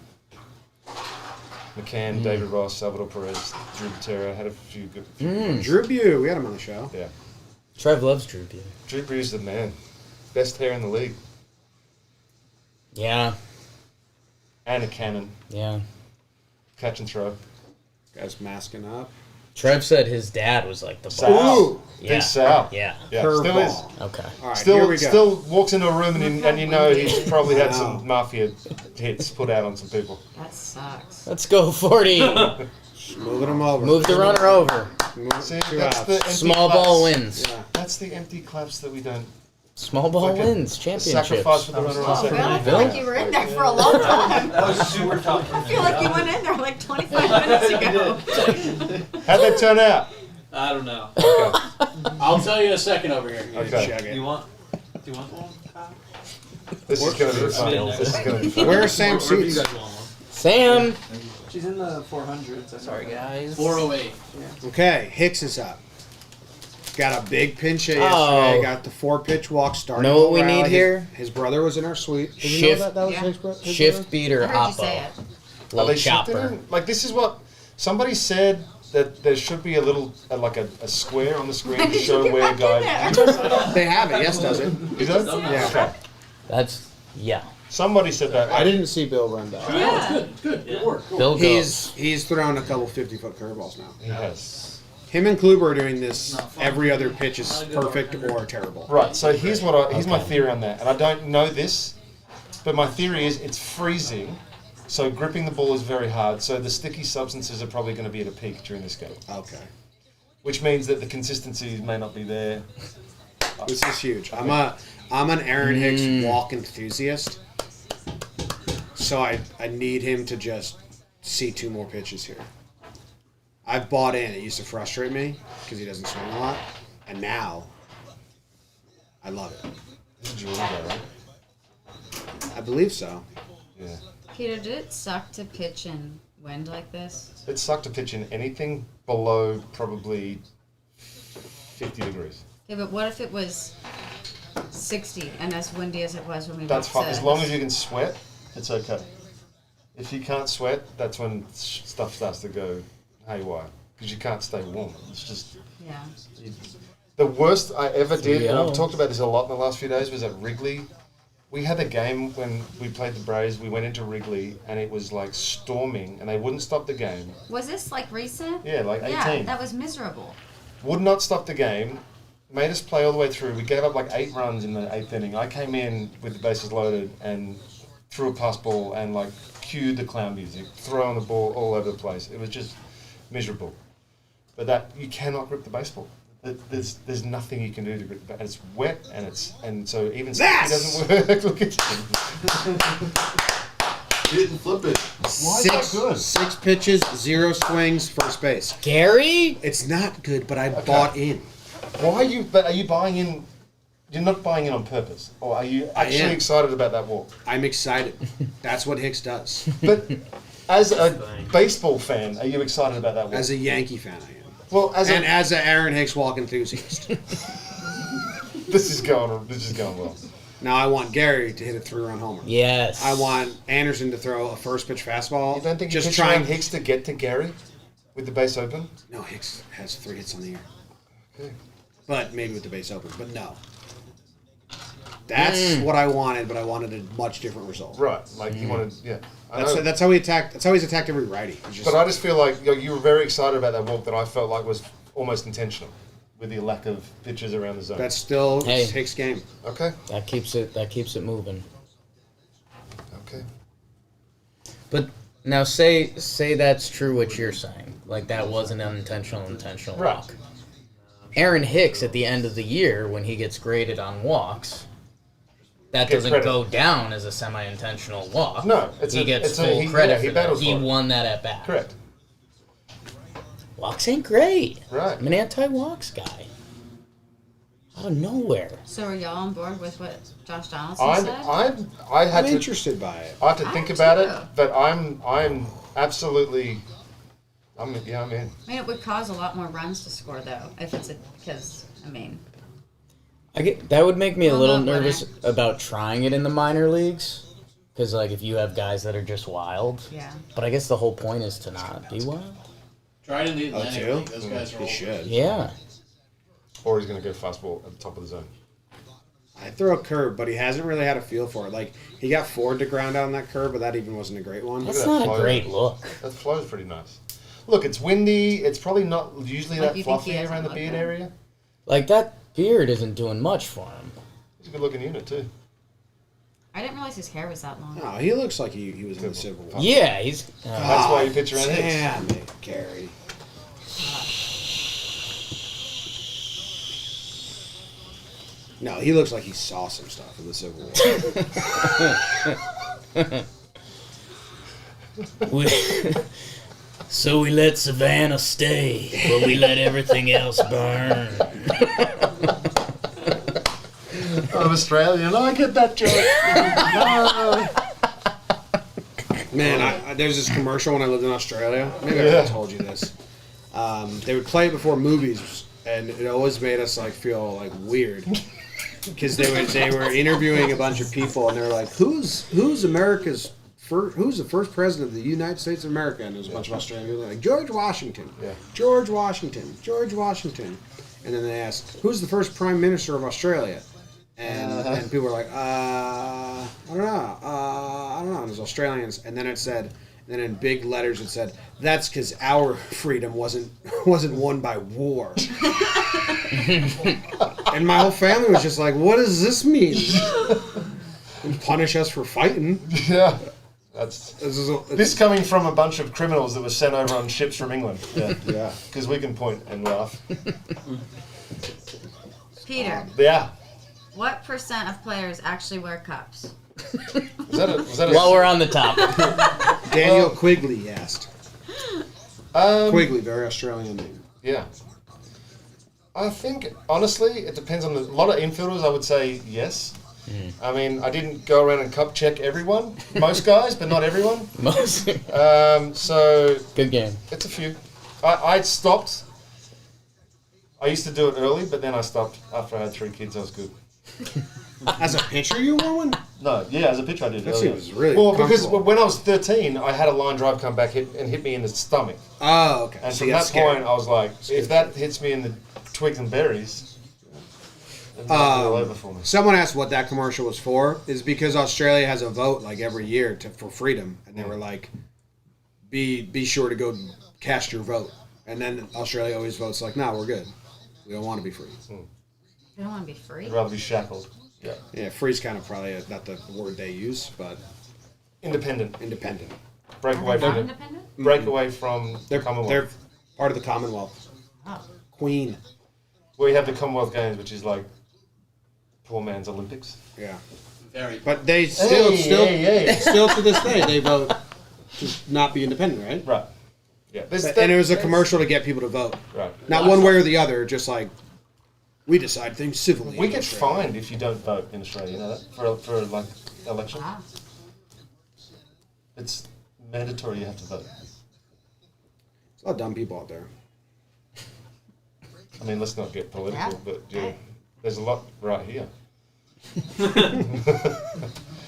McCann, David Ross, Salvador Perez, Drew Butera, had a few good. Drew Bew, we had him on the show. Yeah. Trev loves Drew Bew. Drew Bew's the man. Best hair in the league. Yeah. And a cannon. Yeah. Catch and throw. Guys masking up. Trev said his dad was like the boss. Sal. Yeah. Big Sal. Yeah. Still is. Okay. All right, Still, here we go. still walks into a room and you know he's probably had some mafia hits put out on some people. That sucks. Let's go 40. Moving them over. Move the runner over. See, that's the empty Small claps. ball wins. Yeah. That's the empty claps that we don't. Small ball Like a wins. Championships. Sacrifice for the runner on second. I feel like you were in there for a long time. That was super tough. I feel like you went in there like 25 minutes ago. How'd that turn out? I don't know. I'll tell you in a second over here. Okay. Check it. Do you want one, Kyle? This is going to be fun. This is going to be fun. Where's Sam Wherever you Seats? guys want one. Sam. She's in the 400s. Sorry, guys. 408. Okay, Hicks is up. Got a big pinch hit Oh. yesterday. Got the 4-pitch walk started. Know what we rally. need here? His brother was in our suite. Did you Shift- know that was Yeah. his Shift brother? beater I heard you say oppo. it. Are Little they shifting chopper. him? Like, this is what somebody said, that there should be a little, like a square on the screen to show where guys. They have it. Yes, does it? Is that? Yeah. Okay. That's yeah. Somebody said that. I didn't see Bill run down. Yeah. Good. Good work. Cool. Bill goes. He's thrown a couple 50-foot curveballs now. He has. Him and Kluber are doing this. Every other pitch is perfect or terrible. Right. So here's my theory on that, and I don't know this, but my theory is it's freezing, so gripping the ball is very hard. So the sticky substances are probably going to be at a peak during this game, Okay. which means that the consistency may not be there. This is huge. I'm an Aaron Hicks walk enthusiast, so I need him to just see 2 more pitches here. I've bought in. It used to frustrate me because he doesn't swing a lot, and now I love it. This is Georgia, right? I believe so. Yeah. Peter, did it suck to pitch in wind like this? It sucked to pitch in anything below probably 50 degrees. Yeah, but what if it was 60 and as windy as it was when we That's went fine. to- As long as you can sweat, it's okay. If you can't sweat, that's when stuff starts to go haywire because you can't stay warm. It's just Yeah. the worst I ever did, and 3-0. I've talked about this a lot in the last few days, was at Wrigley. We had a game when we played the Braves. We went into Wrigley and it was like storming, and they wouldn't stop the game. Was this like recent? Yeah, like 18. Yeah, that was miserable. Would not stop the game. Made us play all the way through. We gave up like 8 runs in the 8th inning. I came in with the bases loaded and threw a pass ball and like cued the clown music, throwing the ball all over the place. It was just miserable. But that you cannot grip the baseball. There's nothing you can do to grip the baseball. It's wet and so even Yes! it doesn't work. Look at Hit and flip it. Why is that good? 6 pitches, 0 swings, first base. Gary. It's not good, but I bought in. Why are you? But are you buying in? You're not buying in on purpose, or are you I actually am. excited about that walk? I'm excited. That's what Hicks does. But as a baseball fan, are you excited about that walk? As a Yankee fan, I am. Well, as And a, as an Aaron Hicks walk enthusiast. this is going well. Now I want Gary to hit a 3-run homer. Yes. I want Anderson to throw a first pitch fastball. You don't think just you're trying trying Hicks to get to Gary with the base open? No, Hicks has 3 hits on the year. Okay. But maybe with the base open. But no. That's what I wanted, but I wanted a much different result. Right, like you wanted, yeah. I know. That's how he attacked. That's how he's attacked every righty. He's just, But I just feel like you were very excited about that walk that I felt like was almost intentional with the lack of pitches around the zone. that's still Hey. Hicks' game. Okay. That keeps it moving. Okay. But now say that's true what you're saying. Like that was an intentional Right. walk. Aaron Hicks at the end of the year when he gets graded on walks, that Gets doesn't credit. go down as a semi-intentional walk. No, he gets full he credit for that. battles He for it. won that at bat. Correct. Walks ain't great. Right. I'm an anti-walks guy. Out of nowhere. So are y'all on board with what Josh Donaldson said? I had I'm to. interested by it. I have to I think am about too. it, but I'm absolutely. I'm in. I mean, it would cause a lot more runs to score though, if it's because I mean, That would make me a Well, little not nervous winner. about trying it in the minor leagues. Because, like, if you have guys that are just wild. yeah. But I guess the whole point is to not be wild. Try it in the Oh, Atlantic too? League. Those guys are He all should. Yeah. Or he's going to go fastball at the top of the zone. I throw a curve, but he hasn't really had a feel for it. Like, he got Ford to ground out on that curve, but that even wasn't a great one. That's that not a flow. great look. That flow's pretty nice. Look, it's windy. It's probably not usually Like, that you think he fluffy hasn't around the looked beard good? area. Like, that beard isn't doing much for him. He's a good looking unit too. I didn't realize his hair was that long. No, he looks like he was in the Civil War. Yeah, he's. That's why you pitch around Hicks. Damn it, Gary. No, he looks like he saw some stuff in the Civil War. So we let Savannah stay, but we let everything else burn. I'm Australian. I get that joke. Man, there's this commercial when I lived in Australia. Maybe I already told you this. They would play it before movies, and it always made us like feel like weird because they were interviewing a bunch of people, and they were like, "Who's America's first? Who's the first president of the United States of America?" And there was a bunch of Australians like George Washington, George Washington, George Washington, and then they asked, "Who's the first prime minister of Australia?" And people were like, I don't know. And it was Australians. And then it said, and then in big letters it said, "That's because our freedom wasn't won by war." And my whole family was just like, "What does this mean?" And punish us for fighting. Yeah. This coming from a bunch of criminals that were sent over on ships from England. Yeah. Because we can point and laugh. Peter. Yeah. What percent of players actually wear cups? While we're on the topic. Daniel Quigley asked. Quigley, very Australian name. Yeah. I think, honestly, it depends on a lot of infielders, I would say yes. I mean, I didn't go around and cup check everyone. Most guys, but not everyone. Most. So... Good game. It's a few. I stopped. I used to do it early, but then I stopped after I had 3 kids. I was good. As a pitcher, you wore one? No, yeah, as a pitcher I did. That seems really because when I was 13, I had a line drive come back and hit me in the stomach. Oh, okay. And So from you got that scared. point, I was like, if that hits me in the twigs and berries, it's all over for me. Someone asked what that commercial was for. Is because Australia has a vote like every year for freedom, and they were like, "Be sure to go cast your vote." And then Australia always votes like, "No, we're good. We don't want to be free." You don't want to be free? I'd rather be shackled. Yeah. Yeah, free's kind of probably not the word they use, but independent. Break Are away they from not it. independent? Break away from the Commonwealth. They're part of the Commonwealth. Oh. Queen. We have the Commonwealth Games, which is like poor man's Olympics. Yeah. Very. But they still to this day they vote to not be independent, right? Right. Yeah. And it was a commercial to get people to vote. Right. Not one way or the other, just like we decide things civilly. We in get Australia. fined if you don't vote in Australia. You know that for like election. Ah. It's mandatory. You have to vote. There's a lot of dumb people out there. I mean, let's not get political, Yeah. but yeah, there's a lot right here.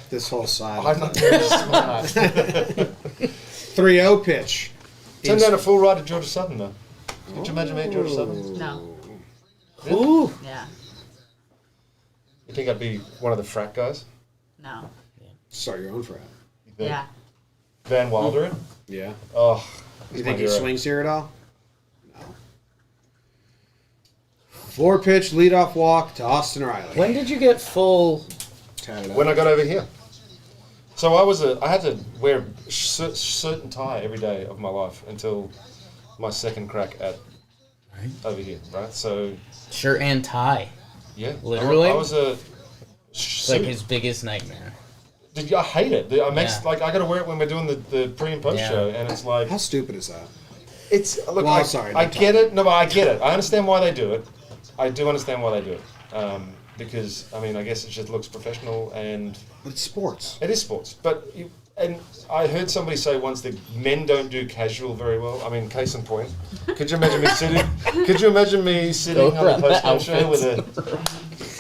This whole side. I'm not very smart. 3-0 pitch. Turn down a full ride to Georgia Southern though. Could you imagine me, Georgia Southern? No. Ooh. Yeah. You think I'd be one of the frat guys? No. Start your own frat. You think? Yeah. Van Wilder it? Yeah. Oh. You think he swings here at all? No. 4-pitch leadoff walk to Austin Riley. When did you get full? When I got over here. So I had to wear suit and tie every day of my life until my second crack at over here, right? So Shirt and tie. yeah, Literally? I was a It's like his biggest nightmare. I hate it. I Yeah. like I got to wear it when we're doing the pre and post Yeah. show, and it's like How stupid is that? it's look. Well, sorry, I don't get it. No, but I get it. I understand why they do it. I do understand why they do it. Because I mean, I guess it just looks professional, and But it's sports. it is sports. But and I heard somebody say once that men don't do casual very well. I mean, case in point. Could you imagine me sitting? Could you imagine me sitting on the post show with a?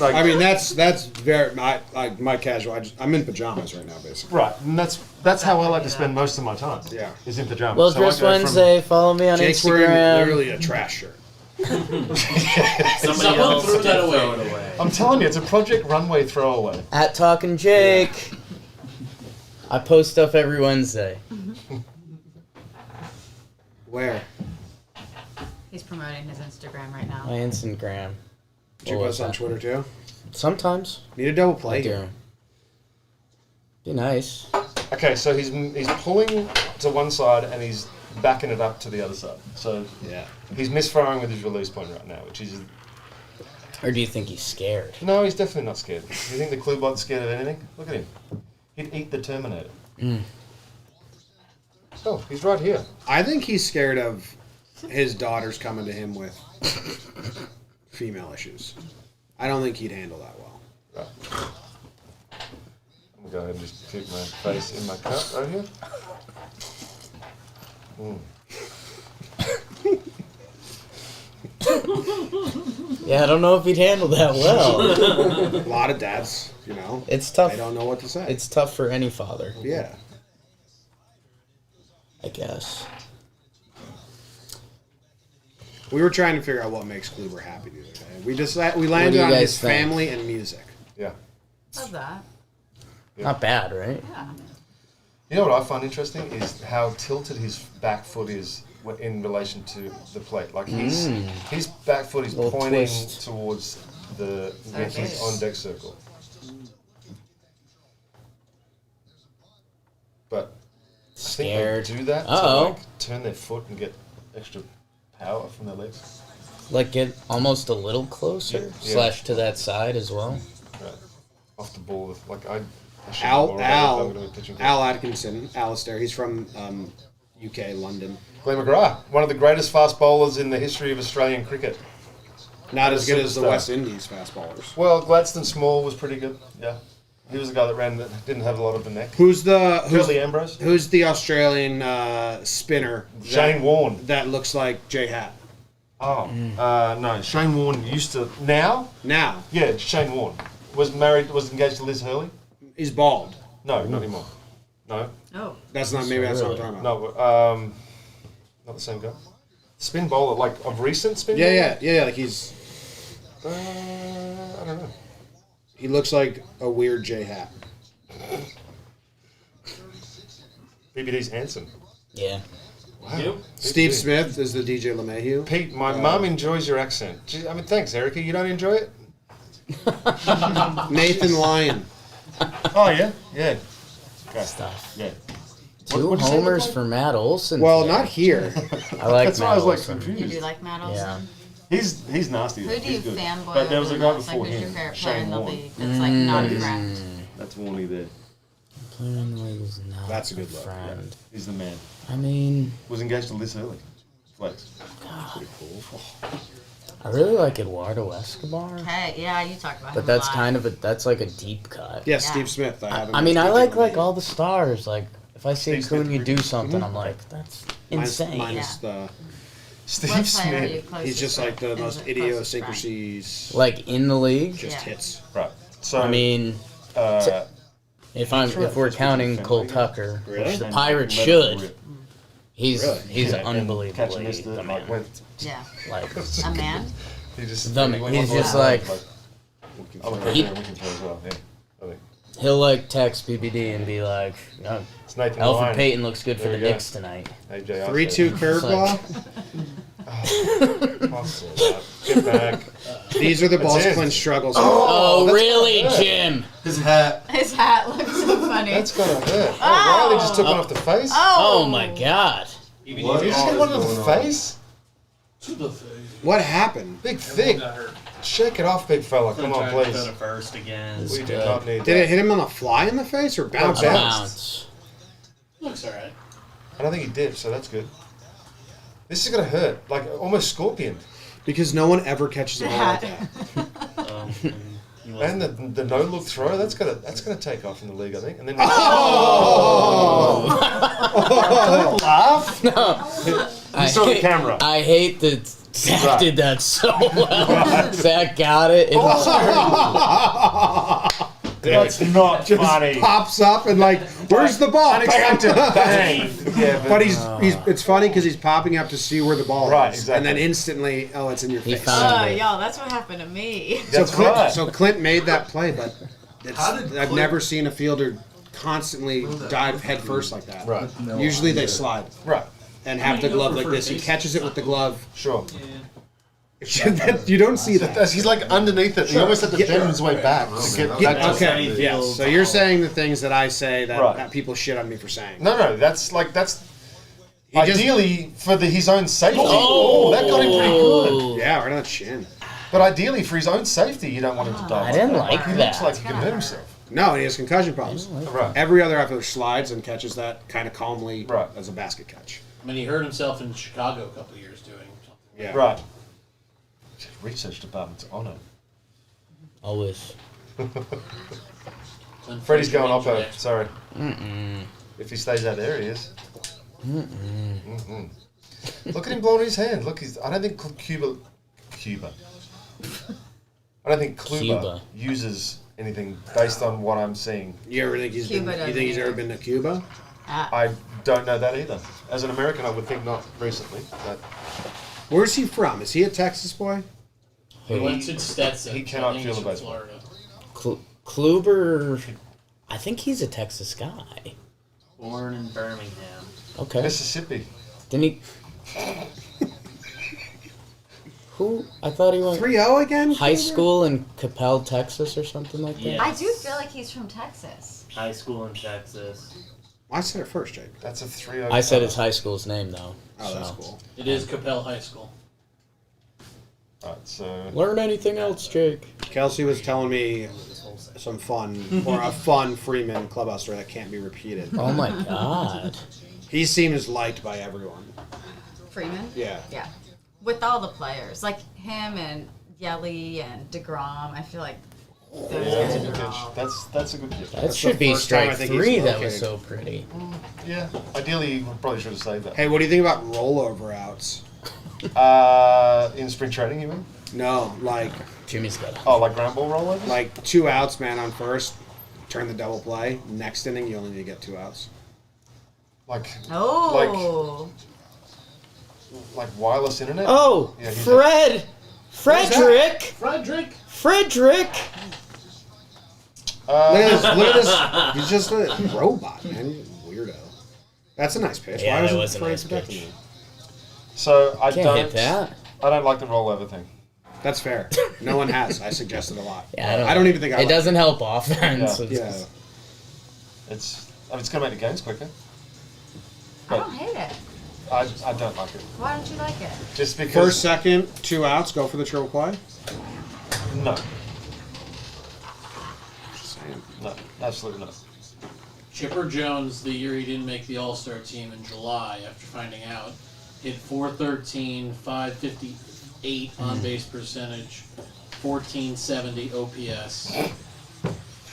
Like, I mean, that's very my casual. I'm in pajamas right now, basically. right, and that's how I like to spend most of my time. Yeah. Is in pajamas. Well, So I Dress go from- Wednesday. Follow me on Jake's Instagram. wearing literally a trash shirt. Somebody Someone else threw can that throw away. it away. I'm telling you, it's a Project Runway throwaway. At Talkin' Jake. I post stuff every Wednesday. Where? He's promoting his Instagram right now. My Instagram. Do you What post was on that? Twitter too? Sometimes. Need a double I play do. here. Be nice. Okay, so he's pulling to one side and he's backing it up to the other side. So Yeah. he's misfiring with his release point right now, which is Or do you think he's scared? no, he's definitely not scared. You think the Clubot's scared of anything? Look at him. He'd eat the Terminator. Oh, he's right here. I think he's scared of his daughters coming to him with female issues. I don't think he'd handle that well. Right. I'm gonna go ahead and just keep my face in my cup right here. Yeah, I don't know if he'd handle that well. A lot of dads, It's tough. they don't know what to say. It's tough for any father, Yeah. I guess. We were trying to figure out what makes Kluber happy the other day. We do landed you on guys his think? family and music. Yeah. Love that. Not bad, right? Yeah. You know what I find interesting is how tilted his back foot is in relation to the plate. Like his back foot is Little pointing twist. towards the Yankees on deck circle. But Scared. I think they do that Uh-oh. to like turn their foot and get extra power from their legs. Like get almost a little closer, Yeah. / to that side as well. Right. Off the ball with I should know more about it if I'm gonna be pitching. Al Atkinson, Alistair. He's from UK, London. Glenn McGrath, one of the greatest fast bowlers in the history of Australian cricket. Not as good as the superstar. West Indies fast bowlers. Well, Gladstone Small was pretty good. Yeah, he was the guy that didn't have a lot of the neck. Who's Curly Ambrose? Who's the Australian spinner? Shane Warne. That looks like J Hat. Oh, no, Shane Warne used to now. Now Yeah, Shane Warne was engaged to Liz Hurley. he's bald. No, not anymore. No, Oh. That's not maybe that's what I'm talking about. no, not the same guy. Spin bowler, like of recent spin. Yeah. bowler? Like he's I don't know. he looks like a weird J Hat. BBD's handsome. Yeah. Wow. Yep. Steve Smith is the DJ LeMahieu. Pete, my mum enjoys your accent. Gee, I mean, thanks, Erica. You don't enjoy it? Nathan Lyon. Oh yeah, yeah. Okay. Stuff. Yeah. 2 what'd you say homers about for Matt Olson. Well, today. not here. I like That's why Matt I was like Olson. You confused. do like Matt Olson? Yeah. He's nasty. Who though. do you He's good. fanboy But there was a over guy the most? before Like, who's your him, favorite player in Shane the Warne. league that's like not a friend? That's Warney there. He's not That's a good look, friend. He's the man. I mean, Was engaged to Liz Hurley. Flex. I really like Eduardo Escobar, Hey, yeah, you talked about him but a that's lot. kind of that's like a deep cut. Yeah, Yeah. Steve Smith. I mean, I like all the stars. Like, if I see Steve Smith Acuna do pretty- something, I'm like, that's insane. minus the. Steve What player are you Smith. closest He's just with? like the Is most it closest friend? idiosyncrasies. Like in the league, Just Yeah. hits. Right. So I mean, uh, if Sure, we're that's counting good Cole defense. Tucker, Really? which the and Pirates let it should, rip. he's Really? he's Yeah, and unbelievably catch and miss the, the like, man. went, Yeah. Like A man? he just The he man. went He's on just the like- line, I'm a He- we can throw as well. Yeah. I think. he'll like text BBD and be like, "Oh, It's Nathan Alfred Lyon. Payton looks good for There the you go. Knicks tonight." AJ 3-2 curveball. Get back. These are the balls it. Clint struggles. Oh, that's really, good. Jim? His hat. His hat looks so funny. That's gotta hurt. Oh, Riley just took one off the face. Oh my God! What? Did you just get one off the face? To the face. What happened? Big thick. Got hurt. Shake it off, big fella. Come on, Go to please. first again. We do good. not need Did that. it hit him on the fly in the face or bounce? No, A bounce. bounce. Looks alright. I don't think he did, so that's good. This is gonna hurt, like almost scorpion. Because no one ever catches a ball like Hat. that. He wasn't- And the no look throw, that's gonna take off in the league, I think. And then don't laugh. I saw the hate- camera. I hate that Zach Right. did that so well. Zach got it. That's not Just funny. pops up and like, where's the ball? Unexpected. Bang. Yeah, But he's it's funny because he's popping up to see where the ball Right, is, exactly. and then instantly, oh, it's in your He face. found Oh, it. y'all, that's what happened to me. So That's Clint, right. so Clint made that play, but How did I've Clint- never seen a fielder constantly dive head first like that. Right. Usually they slide Right. and have the glove like this. He catches it with the glove. Sure. You don't see that. He's like underneath it. He almost had to bend his way back to get Yeah, back to okay. it. Yeah. So you're saying the things that I say that, Right. that people shit on me for saying. No, that's He just- ideally for his own safety. Oh. That got him pretty good. Yeah, right on the chin. But ideally for his own safety, you don't want him to die. I didn't that. like He that. looks like he can hurt himself. No, he has concussion problems. Right. Every other outfielder slides and catches that kind of calmly Right. as a basket catch. I mean, he hurt himself in Chicago a couple of years doing something. Yeah. Right. Research department's on it. Always. Freddie's going oppo. Sorry. If he stays out there, he is. Look at him blowing his hand. Look, I don't think Cuba. I don't think Kluber uses anything based on what I'm seeing. You ever think he's ever been to Cuba? I don't know that either. As an American, I would think not recently. But where's he from? Is he a Texas boy? He went to Stetson. He cannot feel the baseball. Kluber, I think he's a Texas guy. Born in Birmingham. Okay. Mississippi. Didn't he? Who? I thought he went 3-0 again? high school in Coppell, Texas or something like that. Yes. I do feel like he's from Texas. High school in Texas. I said it first, Jake. That's a 3-0. I said his high school's name, though. Oh, that's cool. It is Coppell High School. Alright, so... Learn anything else, Jake? Kelsey was telling me some a fun Freeman Clubhouse story that can't be repeated. Oh my God. He seems liked by everyone. Freeman? Yeah. Yeah. With all the players. Like him and Yelly and DeGrom. I feel like those guys That's a good are pitch. all... That's a good pitch. That should be first time I strike think he's 3 that located. was so pretty. Yeah. Ideally, you probably should have saved that. Hey, what do you think about rollover outs? In spring training, you mean? No, like Jimmy's got it. Oh, like ground ball rollovers? like 2 outs, man, on first. Turn the double play. Next inning, you only need to get 2 outs. Like Oh. like wireless internet? Oh, Yeah, he's Frederick! Frederick! Look at this. He's just a robot, man. He's a weirdo. That's a nice pitch. Yeah, Why that wasn't was a nice Fred protecting pitch. him? So I Can't don't hit that. I don't like the rollover thing. That's fair. No one has. I suggested a lot. Yeah, I don't even think I It like doesn't help offense. Yeah. Yeah. It's going to make the games quicker. I don't hate it. I don't like it. Why don't you like it? Just because First, second, 2 outs, go for the triple play. no, Just saying. no, absolutely not. Chipper Jones, the year he didn't make the All-Star team in July after finding out, hit .413, .558 on-base percentage, 1470 OPS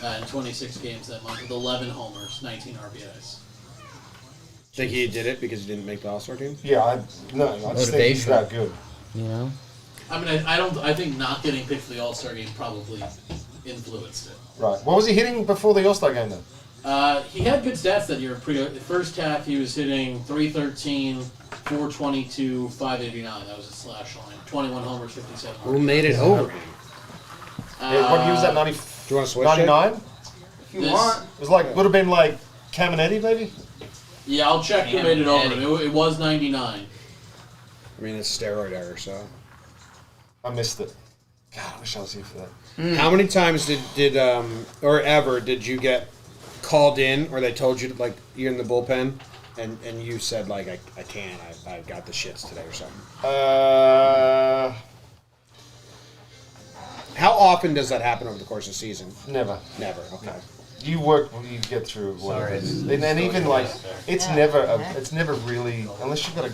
in 26 games that month with 11 homers, 19 RBIs. Think he did it because he didn't make the All-Star team? Yeah, I just think he's Motivation. that good. You know? I mean, I think not getting picked for the All-Star game probably influenced it. Right. What was he hitting before the All-Star game then? He had good stats that year. The first half, he was hitting .313, .422, .589. That was his slash line. 21 homers, 57 Who made it over him? What year was that? 90, Do you want to switch it? 99? If you want. It was like would have been like Caminetti maybe. Yeah, I'll check who made it over him. It was 99. I mean, it's steroid error, so. I missed it. God, I wish I was here for that. How many times did you get called in, or they told you, like, you're in the bullpen, and you said, like, I can't, I've got the shits today or something? How often does that happen over the course of the season? Never. Never, okay. You work, you get through whatever it is. And even like, it's never really, unless you've got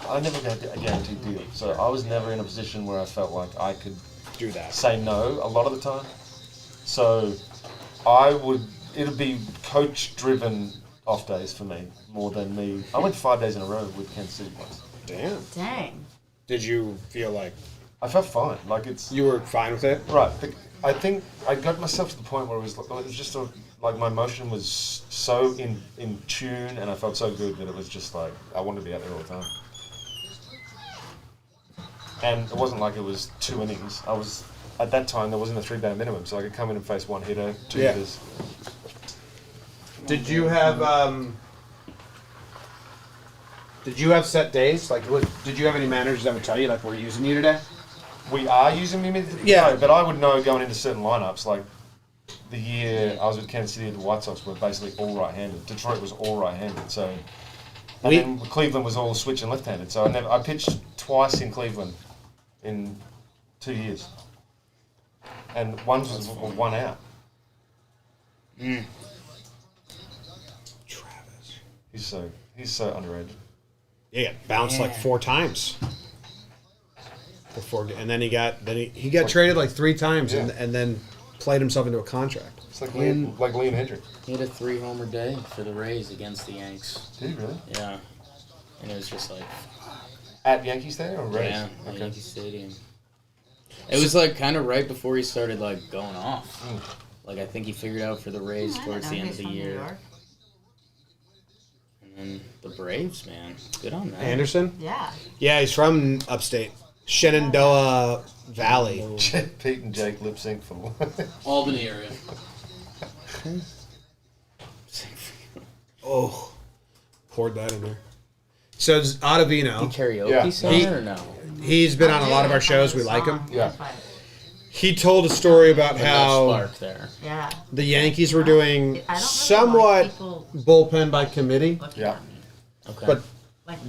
I never got a guaranteed deal. So I was never in a position where I felt like I could Do that. say no a lot of the time. So it'd be coach-driven off days for me more than me. I went 5 days in a row with Kansas City once. Damn. Dang. Did you feel like I felt fine. Like it's you were fine with it? right. I think I got myself to the point where it was just like my emotion was so in tune, and I felt so good that it was just like I wanted to be out there all the time. And it wasn't like it was 2 innings. I was at that time there wasn't a 3-batter minimum, so I could come in and face 1 hitter, 2 Yeah. hitters. Did you have set days? Like, did you have any managers that would tell you, like, we're using you today? We are using me, Yeah. no, but I would know going into certain lineups. Like the year I was with Kansas City, the White Sox were basically all right-handed. Detroit was all right-handed, so then Cleveland was all switching left-handed. So I pitched twice in Cleveland in 2 years, and one was 1 out. Travis. He's so underrated. Yeah, bounced like 4 times. And then he got traded like 3 times, Yeah. and then played himself into a contract. It's like Liam Hendrick. He had a 3-homer day for the Rays against the Yanks. Did he really? Yeah. And it was just like... At Yankee Stadium or Rays? Yeah, at Yankee Stadium. It was like kind of right before he started like going off. Like I think he figured out for the Rays towards the end of the year. And then the Braves, man. Good on that. Anderson? Yeah. Yeah, he's from upstate. Shenandoah Valley. Pete and Jake lip sync for Albany area. Oh, poured that in there. So it's Ottavino. Karaoke song or no? He's been on a lot of our shows. We like him. Yeah. He told a story about how Spark there. Yeah. the Yankees were doing I don't somewhat people bullpen by committee, Yeah. Okay. but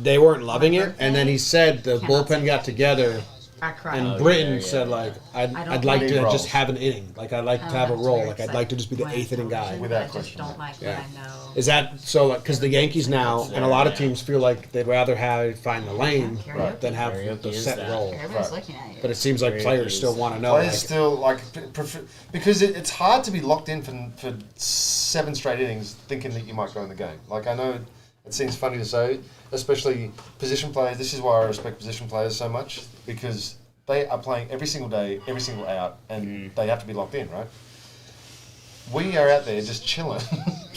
they weren't loving it. And then he said the bullpen got together, I cried. and Oh, Britain yeah, said yeah. like, I I'd don't like like to roles. just have an inning. Like I'd like to have a role. Like I'd like to just be the 8th inning guy. Without I just question. don't like Yeah. what I know. Is that so? Because the Yankees now, and a lot of teams feel like they'd rather find the lane Right. than have Karaoke the is set that. role. Everybody's looking at you. But it seems like Karaoke players is- still want to know. Players Like, still because it's hard to be locked in for 7 straight innings thinking that you might go in the game. Like I know it seems funny to say, especially position players. This is why I respect position players so much because they are playing every single day, every single out, and they have to be locked in, right? We are out there just chilling.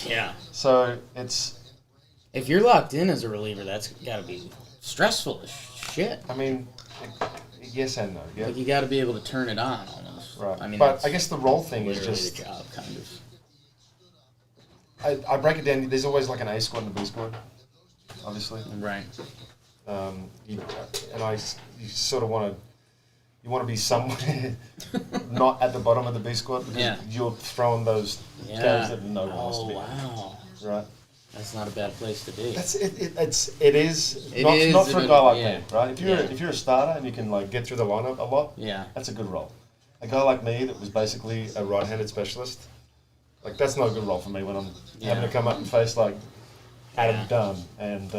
Yeah. So it's, If you're locked in as a reliever, that's got to be stressful as shit. I mean, yes and no. Yeah. Like you got to be able to turn it on almost. Right. I mean, but that's I guess the role thing is literally just, the job, kind of. I break it down. There's always like an A squad and a B squad, obviously. Right. You sort of want to. You want to be somewhere not at the bottom of the B squad because Yeah. you're throwing those guys that no one wants to Oh be. wow. Right. That's not a bad place to be. That's it. It is. It Not, is not for a a bit- guy like yeah. me, right? If you're a starter and you can like get through the lineup a lot, Yeah. that's a good role. A guy like me that was basically a right-handed specialist, like that's not a good role for me when I'm having to come up and face like Adam Dunn and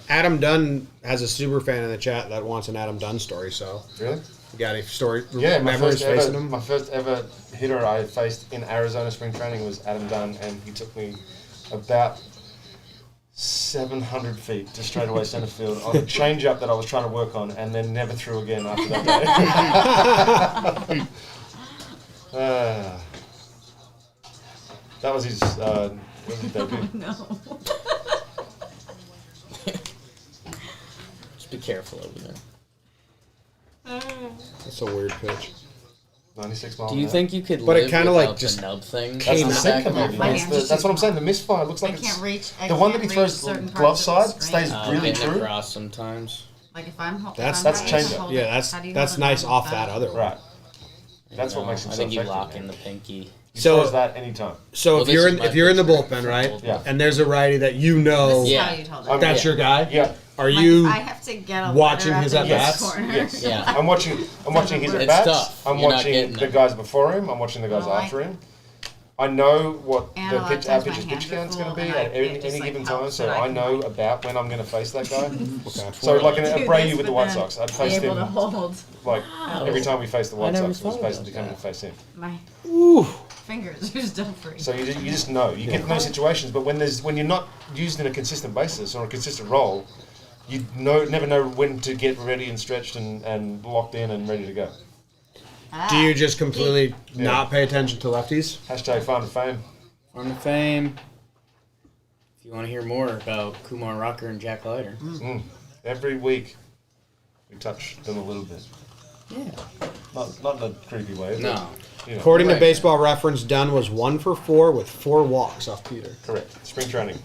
Adam Dunn has a super fan in the chat that wants an Adam Dunn story. So really. you got any story? Yeah, memories facing him? my first ever hitter I faced in Arizona spring training was Adam Dunn, and he took me about 700 feet to straightaway center field on a change-up that I was trying to work on, and then never threw again after that day. That was his debut. No. Just be careful over there. That's a weird pitch. 96 miles. Do you think you could But it live kinda, without like, just the nub thing? That's came the out. sinker, maybe. My hand's just That's what I'm too saying. The misfire looks like I it's can't reach. the one that he throws certain glove parts of the side screen. stays really hitting true. across sometimes. Like if I'm That's change up. Yeah, that's nice off that other one. Right. That's what makes him I so think you effective, lock man. in the pinky. He So- throws that anytime. So Well, if this you're is in my if you're in the picture. bullpen, right? Yeah. And there's a righty that you know This is Yeah. how you told it. I'm- that's your guy. Yeah. Are you? I have to get a watching letter his up in at-bats? this corner. Yes. Yeah. I'm watching his It's at bats. tough. I'm You're not watching getting the it. guys before him. I'm watching the guys Well, after him. I know what And the a lot of pitch, our times my pitcher's hands pitch are count's going to full be and at any, it just, any like, given time, helps so that I I can, know like- about when I'm going to face that guy. Okay. So like an Do Abreu this, with the but White then Sox, I'd be face able to him hold like every time we faced the White never Sox, it was thought basically about coming to face him. My fingers are still free. So you just know you get in those situations, but when you're not used in a consistent basis or a consistent role, you never know when to get ready and stretched and locked in and ready to go. Do you just completely not pay attention to lefties? Hashtag Farm to Fame. Farm to Fame. If you want to hear more about Kumar Rocker and Jack Leiter. Every week we touch them a little bit. Yeah. Not in a creepy way. but, No. you know, According to Right. Baseball Reference, Dunn was 1 for 4 with 4 walks off Peter. correct. Spring training.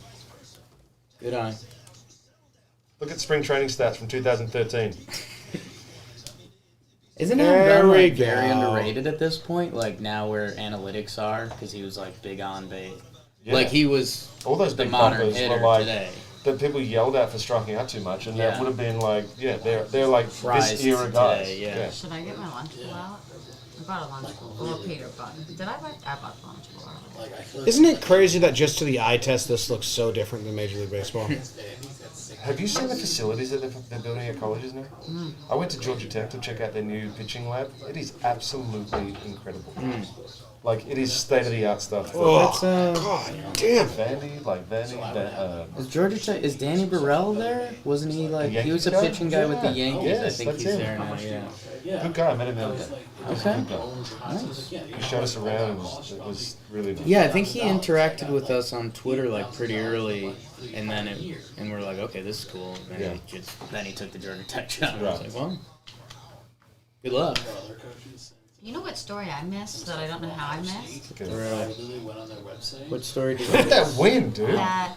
Good eye. Look at spring training stats from 2013. Isn't There Adam Dunn we like very go. underrated at this point? Like now where analytics are, because he was like big on base. Yeah. Like he was All those the big modern bumpers hitter were like today. that people yelled at for striking out too much, and Yeah. that would have been like, yeah, they're like Prized this era today, guys. yeah. Should I get my lunchable out? I bought a lunchable. Well, Peter bought. Did I buy? I bought the lunchable out. Isn't it crazy that just to the eye test, this looks so different than Major League Baseball? Have you seen the facilities that they're building at colleges now? I went to Georgia Tech to check out their new pitching lab. It is absolutely incredible. Like, it is state-of-the-art stuff. God damn. Is Georgia Tech? Is Danny Burrell there? Wasn't he like? He was a pitching guy with the Yankees. Yes, I think that's he's him. there now. Yeah. Good guy. I met him the other day. Okay. Nice. He showed us around. It was really nice. Yeah, I think he interacted with us on Twitter like pretty early, and then and we're like, okay, this is cool. And then he took the Georgia Tech job. I was like, well, good luck. You know what story I missed that I don't know how I missed? What story did Look at that wind, dude. That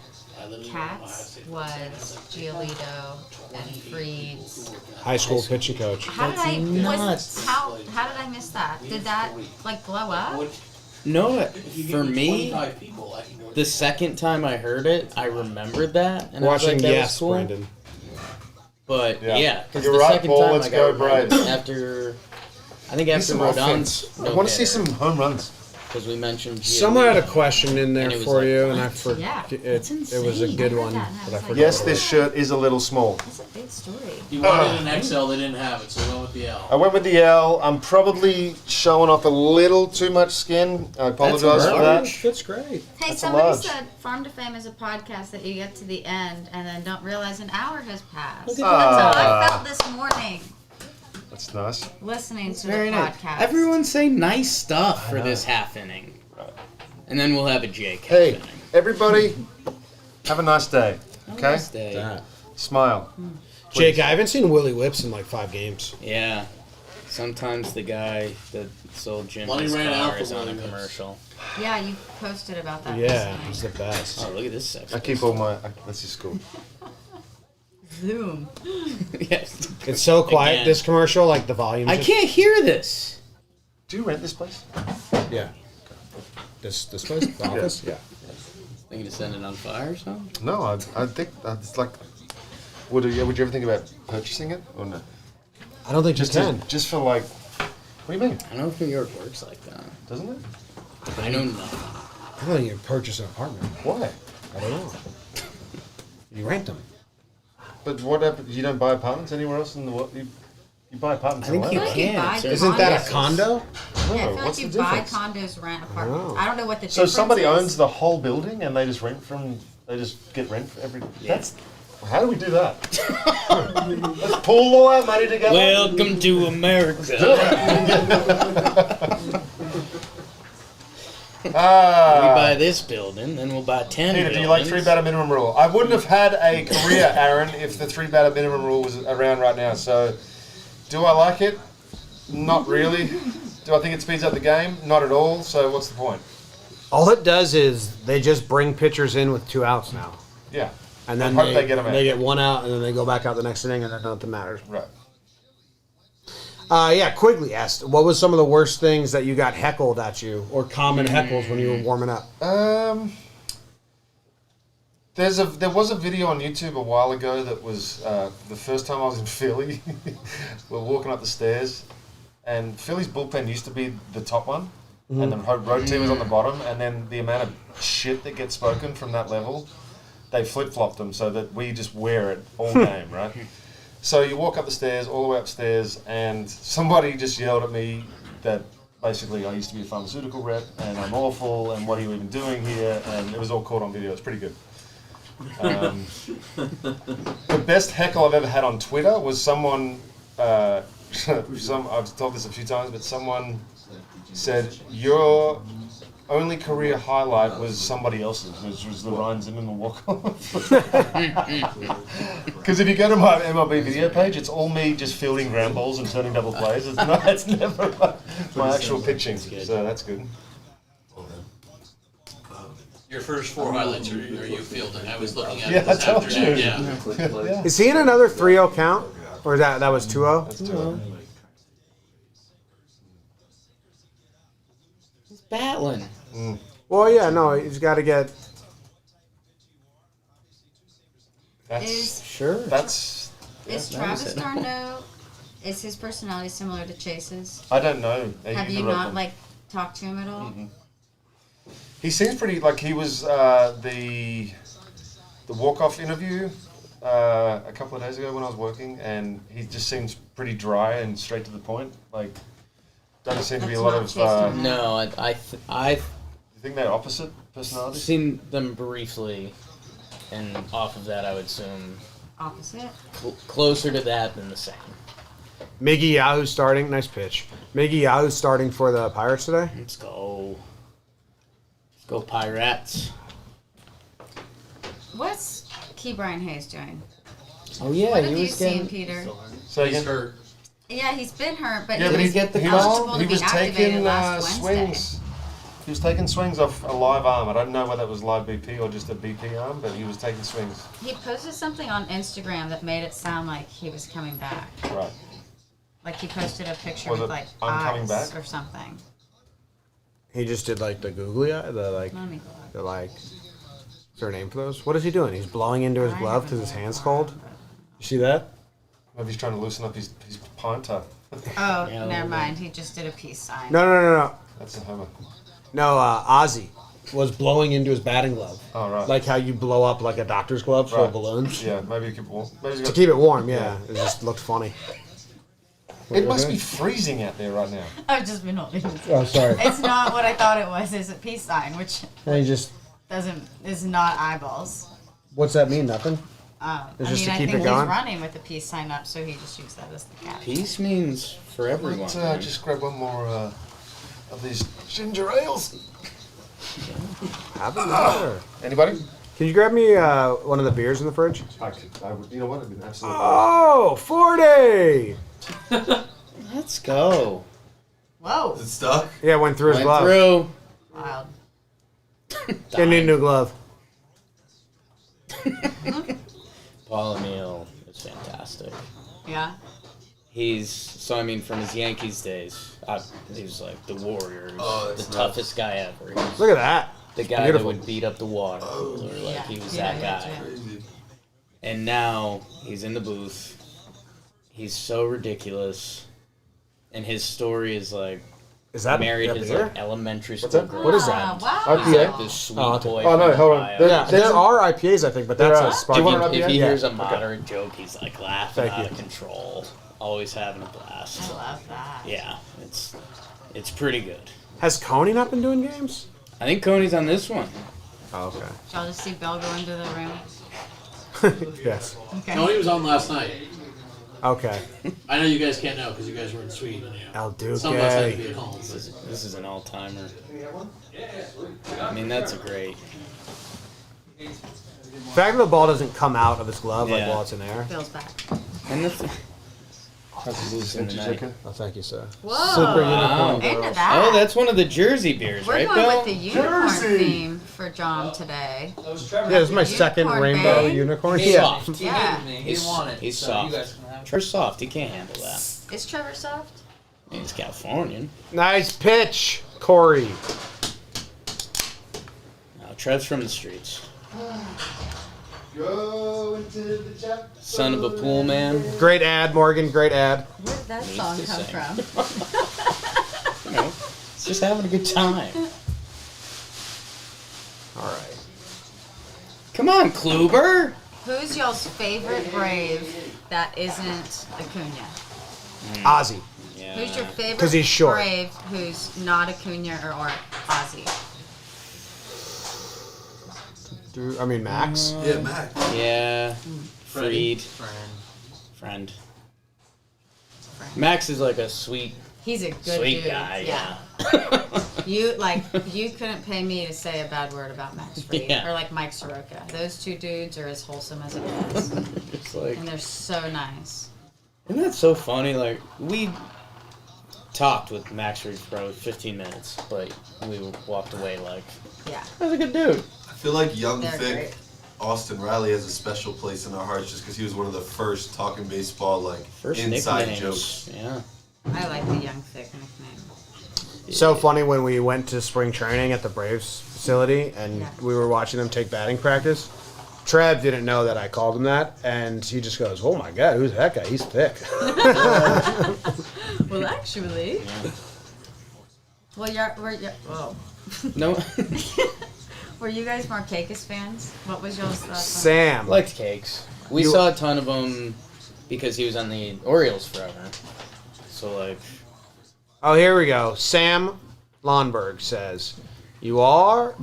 Katz was Giolito and Freed's High school pitching coach. How did I nuts. how did I miss that? Did that like blow up? No, for me, the second time I heard it, I remembered that, and I was Watching like, that was Yes, cool. Brandon. But yeah, because You're the right, second Paul, time let's I go, got Brian. after, I think after Some Rodon's, offense. I want to see some home runs. because we mentioned Someone had a Giolito. question in there And it was for like, you, and I what? forgot. Yeah. It was a insane. good I heard one, that and I but I was forgot. like, Yes, this shirt is a little small. That's a big story. You wanted an XL, they didn't have it, so we went with the L. I went with the L. I'm probably showing off a little too much skin. I apologize for that. That's great. Hey, That's a somebody large. said Farm to Fame is a podcast that you get to the end and then don't realize an hour has passed. That's that. how I felt this morning That's nice. listening to Very the nice. podcast. Everyone say nice stuff for this half inning. And then we'll have a Jake half Hey, inning. everybody, have a nice day. Okay? Nice day. Smile. Jake, I haven't seen Willie Whips in like 5 games. Yeah. Sometimes the guy that sold Jim Money his ran out car for is on a Willie Whips. commercial. Yeah, you posted about that. Yeah, this he's the best. Oh, look at this sex. I keep all my. This is cool. Zoom. Yes. It's so quiet, Again. this commercial, like the volume. I can't hear this. Do you rent this place? Yeah. This place? The office? Yeah. Thinking to send it on fire or something? No, I think it's like. Would you ever think about purchasing it or no? I don't think Just you can. just for like. What do you mean? I don't know if New York works like that. Doesn't it? I know nothing. I don't think you can purchase an apartment. Why? I don't know. You rent them. But what happens? You don't buy apartments anywhere else in the world. You buy apartments. I think in you Atlanta. feel like you can. buy It's- Isn't that a condos. condo? Yeah, I feel what's like you the buy difference? condos, rent apartments. Oh. I don't know what the So difference somebody is. owns the whole building and they just rent from. They just get rent for every. Yeah. That's. How do we do that? Let's pool all our money together. Welcome to America. We buy this building, then we'll buy 10 Peter, buildings. do you like 3-batter minimum rule? I wouldn't have had a career, Aaron, if the 3-batter minimum rule was around right now. So, do I like it? Not really. Do I think it speeds up the game? Not at all. So, what's the point? All it does is they just bring pitchers in with 2 outs now. Yeah. And then hope they, they get 'em out. they get 1 out, and then they go back out the next inning, and then nothing matters. Right. Yeah, Quigley asked, what was some of the worst things that you got heckled at you, or common heckles when you were warming up? There was a video on YouTube a while ago that was the first time I was in Philly. We're walking up the stairs, and Philly's bullpen used to be the top one, and the road team was on the bottom, and then the amount of shit that gets spoken from that level, they flip-flopped them so that we just wear it all game, right? So you walk up the stairs, all the way upstairs, and somebody just yelled at me that basically I used to be a pharmaceutical rep, and I'm awful, and what are you even doing here? And it was all caught on video. It's pretty good. The best heckle I've ever had on Twitter was someone, I've told this a few times, but someone said, your only career highlight was somebody else's, which was the Ryan Zimmerman walk-off. Because if you go to my MLB video page, it's all me just fielding ground balls and turning double plays. It's never my actual pitching, so that's good. Your first 4 highlights are you fielding. I was looking at Yeah, it this I told afternoon. you. Yeah. Is he in another 3-0 count? Or that was 2-0? That's two. He's battling. Well, yeah, no, he's got to get... Is Sure. That's. is Travis d'Arnaud? Is his personality similar to Chase's? I don't know. Have you not like talked to him at all? He seems pretty like he was the walk-off interview a couple of days ago when I was working, and he just seems pretty dry and straight to the point. Like, Doesn't seem to be a That's lot not of. chasing No, I've You think they're opposite personalities? seen them briefly, and off of that, I would assume Opposite. closer to that than the same. Miggy Yahoo starting. Nice pitch. Miggy Yahoo starting for the Pirates today. Let's go. Let's go Pirates. What's Key Brian Hayes doing? Oh yeah, What he have you was seen, getting. Peter? So He's again, hurt. Yeah, he's been hurt, but yeah, he but was get the eligible to he be was activated taking last Wednesday. swings. He was taking swings off a live arm. I don't know whether it was live BP or just a BP arm, but he was taking swings. He posted something on Instagram that made it sound like he was coming back. Right. Like he posted a picture Was with it, like "I'm coming eyes back"? or something. He just did like the googly eye, Let me look. the like. Is there a name for those? What is he doing? He's blowing into his glove because his hand's cold. You see that? Maybe he's trying to loosen up his pointer. Oh, Yeah, a little never bit. mind. He just did a peace sign. No. That's a homer. No, Ozzy was blowing into his batting glove. Oh, right. Like how you blow up like a doctor's glove full of balloons. Yeah, maybe you could. Maybe he's To got, keep it warm, yeah. It just looked funny. it must be freezing out there right now. I've just been holding it. Oh, sorry. It's not what I thought it was. It's a peace sign, which And he just, is not eyeballs. what's that mean? Nothing? It's I just mean, to I keep think it going? he's running with the peace sign up, so he just used that as the cap. Peace means for everyone. Let's man. just grab one more of these ginger ales. Have another. Anybody? Can you grab me one of the beers in the fridge? I would. You know what? I'd be absolutely. Oh, 40! Let's go. Whoa! Is it stuck? Yeah, went through his Went glove. through. Wild. Gonna need a new glove. Paul Emile is fantastic. Yeah. From his Yankees days, he was like the Warriors, Oh, the that's toughest guy ever. He was Look at that. the guy Beautiful. that would beat up the water. Or like Yeah, he was yeah, that yeah, guy. yeah. Crazy. And now he's in the booth. He's so ridiculous. And his story is like Is that married that his beer? like elementary school that? girl. What is that? Wow. He's IPA? like this sweet Oh, okay. boy. Oh, no, from hold on. Ohio. Yeah, there are IPAs, I think, but that's There a are. sparkling. Do you want an If IPA? he hears a Okay. moderate joke, he's like laughing Thank out you. of control. Always having a blast. I love that. Yeah, it's pretty good. Has Coney not been doing games? I think Coney's on this one. Oh, okay. Shall I just see Bill go into the room? Yes. Okay. Tony was on last night. Okay. I know you guys can't know because you guys were in Sweden. Yeah. El Duque. Some of us had to be at home. This is an all timer. I mean, that's a great. The fact that the ball doesn't come out of his glove like Yeah. while it's in air. Bill's back. And the how's it losing tonight? Oh, thank you, sir. Whoa. Super Wow. unicorn Into girls. that. Oh, that's one of the Jersey beers, We're right, going Bill? with the unicorn theme for John today. Yeah, this is my second Unicorn rainbow bag? unicorn. He's Yeah. soft. Yeah. He's soft. Trevor's soft. He can't handle that. Is Trevor soft? He's Californian. Nice pitch, Corey. No, Trev's from the streets. Go into the chat. Son of a pool man. Great ad, Morgan. Great ad. Where did that Needs song to come sing. from? You know, it's just having a good time. All right. Come on, Kluber. Who's y'all's favorite Brave that isn't Acuna? Ozzy. Yeah. Who's your favorite 'Cause he's short. Brave who's not Acuna or Ozzy? I mean, Max. Yeah, Mac. Yeah. Freed. Friend. Max is like a sweet He's a good Sweet dude. guy, yeah. You couldn't pay me to say a bad word about Max Fried Yeah. or like Mike Soroka. Those two dudes are as wholesome as it gets, It's like, and they're so nice. isn't that so funny? Like, we talked with Max Reed for probably 15 minutes, but we walked away like, Yeah, that's a good dude. I feel like young, they're thick great. Austin Riley has a special place in our hearts just because he was one of the first talking baseball, like, First inside nicknames. jokes. Yeah. I like the young thick nickname. So funny when we went to spring training at the Braves facility and Yeah. we were watching them take batting practice. Trev didn't know that I called him that, and he just goes, "Oh my God, who's that guy? He's thick." Well, actually, well, whoa. No, Were you guys Markakis fans? What was y'all's thoughts? Sam. liked cakes. We You- saw a ton of them because he was on the Orioles forever. So, like, Oh, here we go. Sam Lonberg says, You are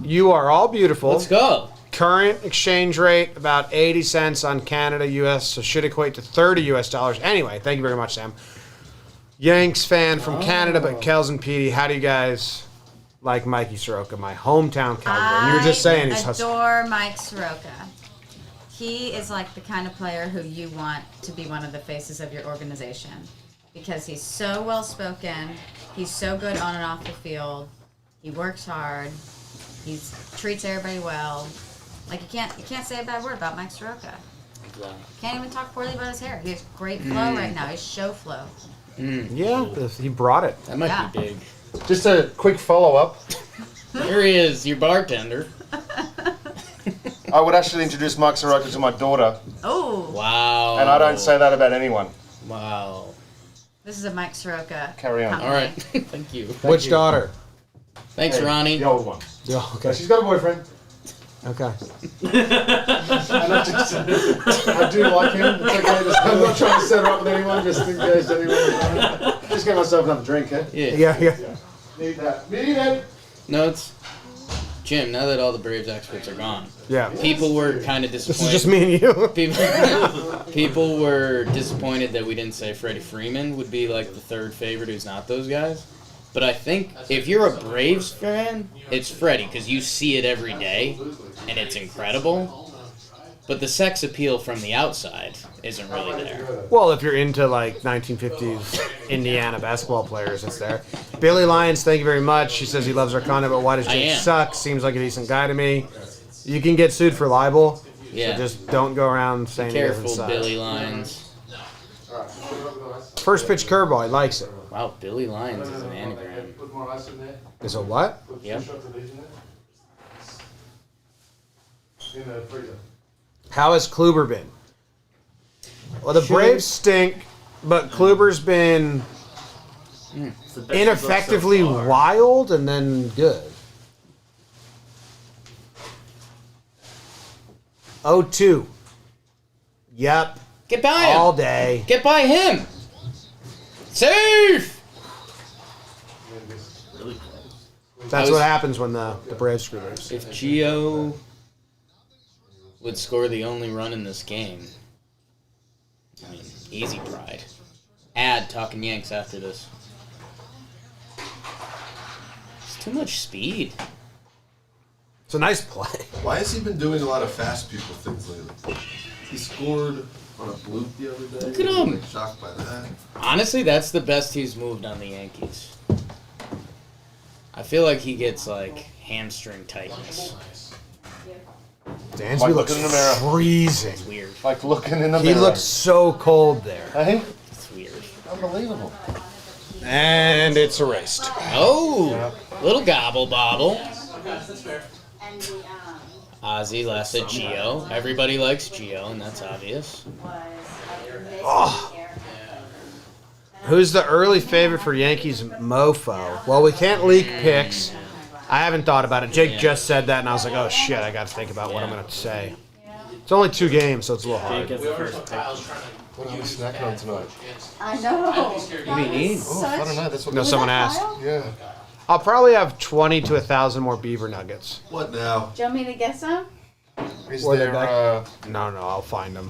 all beautiful. Let's go. Current exchange rate about 80 cents on Canada, U.S., so should equate to 30 U.S. dollars. Anyway, thank you very much, Sam. Yanks fan from Canada, but Kels and Petey, how do you guys like Mikey Soroka, my hometown Cowboy? You were just saying he's adore Mike Soroka. He is like the kind of player who you want to be one of the faces of your organization because he's so well spoken. He's so good on and off the field. He works hard. He treats everybody well. Like you can't say a bad word about Mike Soroka. Can't even talk poorly about his hair. He has great flow right now. He's show flow. Yeah, he brought it. That might be big. Just a quick follow-up. Here he is, your bartender. I would actually introduce Mike Soroka to my daughter. Oh. Wow. And I don't say that about anyone. Wow. This is a Mike Soroka. Carry on. All right. Thank you. Which daughter? Thanks, Ronnie. The old one. Yeah, okay. She's got a boyfriend. Okay. And I do like him. It's okay. I'm not trying to set her up with anyone, just in case anyone. Just get myself another drink, eh? Yeah. Need that. Need it. No, it's Jim. Now that all the Braves experts are gone, Yeah. people were kind of disappointed. This is just me and you. People were disappointed that we didn't say Freddie Freeman would be like the third favorite who's not those guys. But I think if you're a Braves fan, it's Freddie because you see it every day, and it's incredible. But the sex appeal from the outside isn't really there. Well, if you're into like 1950s Indiana basketball players, it's there. Billy Lyons, thank you very much. She says he loves our content, but why does Jake suck? Seems like a decent guy to me. You can get sued for libel, Yeah. so just don't go around saying he doesn't Careful, suck. Billy Lyons. First pitch curveball, he likes it. Wow, Billy Lyons is an anagram. Is a what? Yep. How has Kluber been? Well, the Braves stink, but Kluber's been ineffectively wild and then good. 0-2. Yep. Get by him. All day. Get by him. Safe. That's what happens when the Braves screw theirs. If Gio would score the only run in this game, I mean, easy pride. Talking Yanks after this. It's too much speed. It's a nice play. Why has he been doing a lot of fast people things lately? He scored on a bloop the other day. Look at him. Like, shocked by that. Honestly, that's the best he's moved on the Yankees. I feel like he gets, like, hamstring tightness. Dansby Like looks looking in the mirror. freezing. It's weird. Like looking in the He mirror. looks so cold there. Hey? It's weird. Unbelievable. And it's erased. Oh! Little gobble bobble. Ozzy last said Gio. Everybody likes Gio, and that's obvious. Oh. Who's the early favorite for Yankees mofo? Well, we can't leak picks. I haven't thought about it. Jake just said that, and I was like, oh, shit, I got to think about what I'm going to say. It's only 2 games, so it's a little hard. Jake has the first pick. What are we snacking on tonight? I know. What do you need? Oh, I don't know. That's what. No, someone asked. Yeah. I'll probably have 20 to 1,000 more beaver nuggets. What now? Do you want me to get some? Is Where they there? back? No, I'll find them.